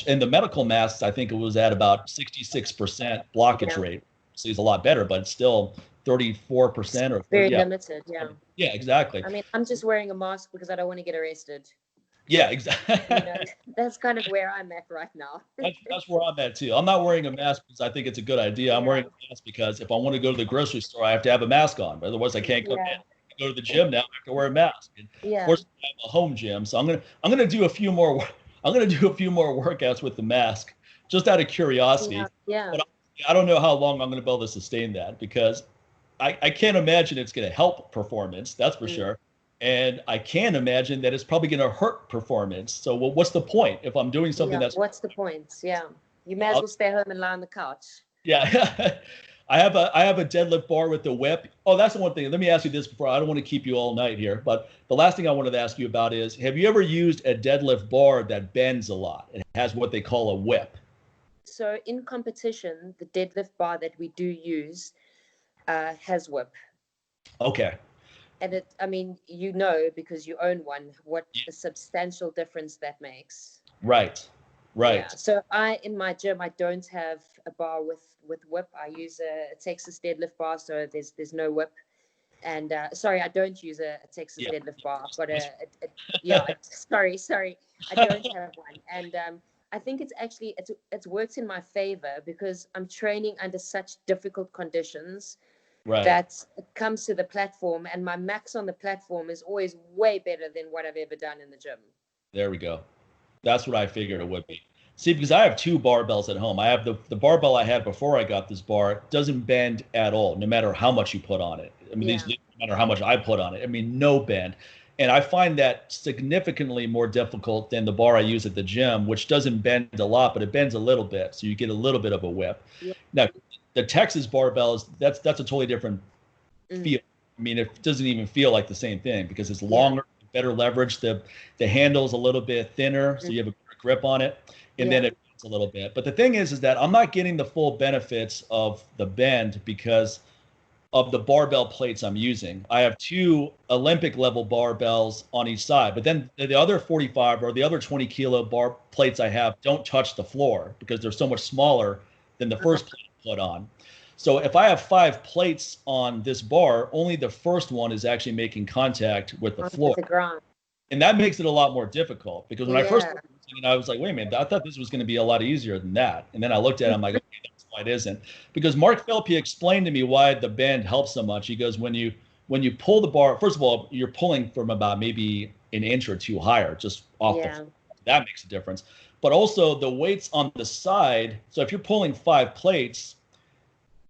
In the medical masks, I think it was at about 66% blockage rate. So it's a lot better, but it's still 34% or very limited. Yeah, exactly. I mean, I'm just wearing a mask because I don't want to get arrested. Yeah, exactly. That's kind of where I'm at right now. that's where I'm at too. I'm not wearing a mask because I think it's a good idea. I'm wearing a mask because if I want to go to the grocery store, I have to have a mask on. Otherwise, I can't go in. Go to the gym now, I have to wear a mask. And of course, I have a home gym, so I'm gonna do a few more. I'm gonna do a few more workouts with the mask, just out of curiosity. But I don't know how long I'm gonna be able to sustain that because I can't imagine it's gonna help performance. That's for sure. And I can imagine that it's probably gonna hurt performance. So what's the point if I'm doing something that's? What's the point? Yeah, you may as well stay home and lie on the couch. Yeah. I have a deadlift bar with the whip. Oh, that's the one thing. Let me ask you this before. I don't want to keep you all night here, but the last thing I wanted to ask you about is, have you ever used a deadlift bar that bends a lot? It has what they call a whip. So in competition, the deadlift bar that we do use, has whip. Okay. And I mean, because you own one, what a substantial difference that makes. Right. Yeah. So in my gym, I don't have a bar with whip. I use a Texas deadlift bar, so there's no whip. And sorry, I don't use a Texas deadlift bar. I've got sorry, I don't have one. And I think it's worked in my favor because I'm training under such difficult conditions. Right. That it comes to the platform, and my max on the platform is always way better than what I've ever done in the gym. There we go. That's what I figured it would be. See, because I have 2 barbells at home. I have the barbell I had before I got this bar doesn't bend at all, no matter how much you put on it. I mean, no matter how much I put on it. I mean, no bend. And I find that significantly more difficult than the bar I use at the gym, which doesn't bend a lot, but it bends a little bit. So you get a little bit of a whip. Yeah. Now, the Texas barbell that's a totally different feel. I mean, it doesn't even feel like the same thing because it's longer, better leverage. The handle's a little bit thinner, so you have a better grip on it, and then it bends a little bit. But the thing is that I'm not getting the full benefits of the bend because of the barbell plates I'm using. I have 2 Olympic level barbells on each side, but then the other 45 or the other 20 kilo bar plates I have don't touch the floor because they're so much smaller than the first plate put on. So if I have 5 plates on this bar, only the first one is actually making contact with the floor. With the ground. And that makes it a lot more difficult because when I first started using it, I was like, wait a minute, I thought this was going to be a lot easier than that. And then I looked at it, I'm like, okay, that's why it isn't. Because Mark Philp explained to me why the bend helps so much. He goes, when you pull the bar, first of all, you're pulling from about maybe an inch or 2 higher, just off the floor. That makes a difference. But also the weights on the side. So if you're pulling 5 plates,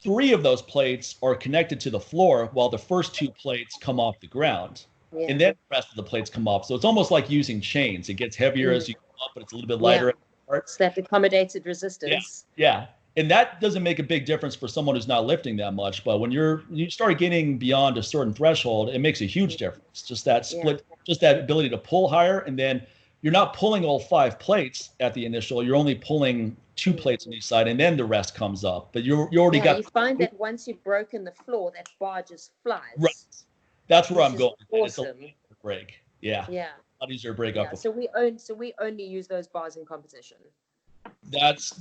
3 of those plates are connected to the floor while the first 2 plates come off the ground. Yeah. And then the rest of the plates come off. So it's almost like using chains. It gets heavier as you go up, but it's a little bit lighter at the start. It's that accommodated resistance. Yeah. And that doesn't make a big difference for someone who's not lifting that much. But when you start getting beyond a certain threshold, it makes a huge difference. Just that split, just that ability to pull higher. And then you're not pulling all 5 plates at the initial. You're only pulling 2 plates on each side, and then the rest comes up. But you already got. You find that once you've broken the floor, that bar just flies. Right. That's where I'm going. Awesome. It's a little break. Yeah. A lot easier to break up. So we only use those bars in competition. That's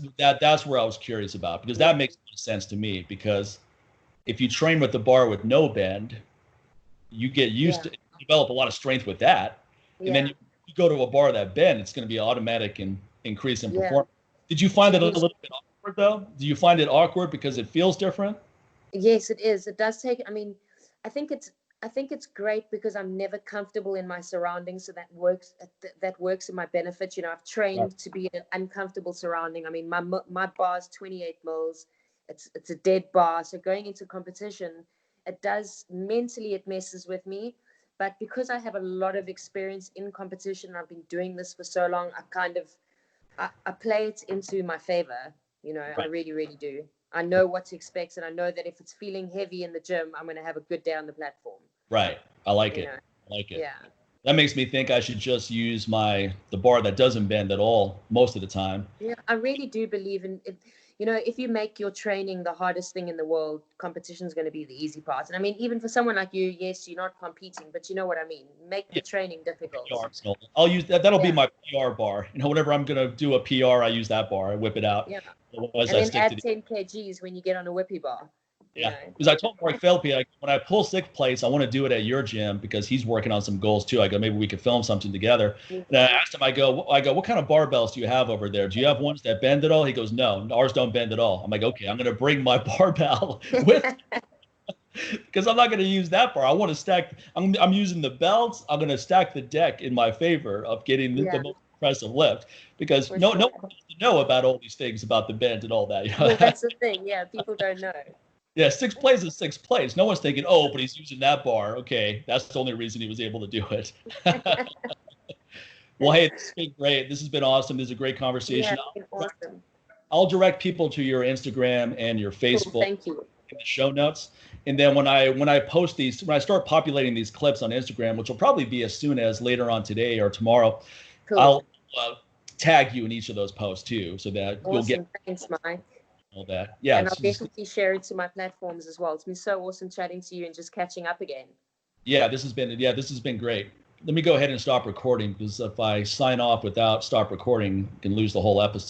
where I was curious about because that makes sense to me because if you train with the bar with no bend, you get used to develop a lot of strength with that, and then you go to a bar that bend, it's going to be automatic and increase in performance. Did you find it a little bit awkward though? Do you find it awkward because it feels different? Yes, it is. It does take. I mean, I think it's great because I'm never comfortable in my surroundings, so that works in my benefit. You know, I've trained to be in an uncomfortable surrounding. I mean, my bar is 28 mils. It's a dead bar, so going into competition, it does mentally it messes with me. But because I have a lot of experience in competition, I've been doing this for so long, I play it into my favor. You know, I really, really do. I know what to expect, and I know that if it's feeling heavy in the gym, I'm going to have a good day on the platform. Right. I like it. Yeah. That makes me think I should just use the bar that doesn't bend at all most of the time. Yeah, I really do believe in it. You know, if you make your training the hardest thing in the world, competition is going to be the easy part. And I mean, even for someone like you, yes, you're not competing, but you know what I mean. Make the training difficult. I'll use that. That'll be my PR bar. You know, whenever I'm going to do a PR, I use that bar. I whip it out. Yeah. And then add 10 kgs when you get on a whippy bar. Yeah, because I told Mark Philp, when I pull 6 plates, I want to do it at your gym because he's working on some goals too. I go, maybe we could film something together. And I asked him, I go, what kind of barbells do you have over there? Do you have ones that bend at all? He goes, no, ours don't bend at all. I'm like, okay, I'm going to bring my barbell with because I'm not going to use that bar. I want to stack. I'm using the belts. I'm going to stack the deck in my favor of getting the most impressive lift because no one wants to know about all these things about the bend and all that. You know? Well, that's the thing. Yeah, people don't know. Yeah, 6 plays is 6 plays. No one's thinking, oh, but he's using that bar. Okay, that's the only reason he was able to do it. Well, hey, this has been great. This has been awesome. This is a great conversation. Yeah, it's been awesome. I'll direct people to your Instagram and your Facebook. Cool, thank you. In the show notes. And then when I post these, when I start populating these clips on Instagram, which will probably be as soon as later on today or tomorrow, I'll tag you in each of those posts too, so that you'll get. Thanks, Mike. all that. Yeah. And I'll definitely share it to my platforms as well. It's been so awesome chatting to you and just catching up again. Yeah, this has been great. Let me go ahead and stop recording, because if I sign off without stop recording, I can lose the whole episode.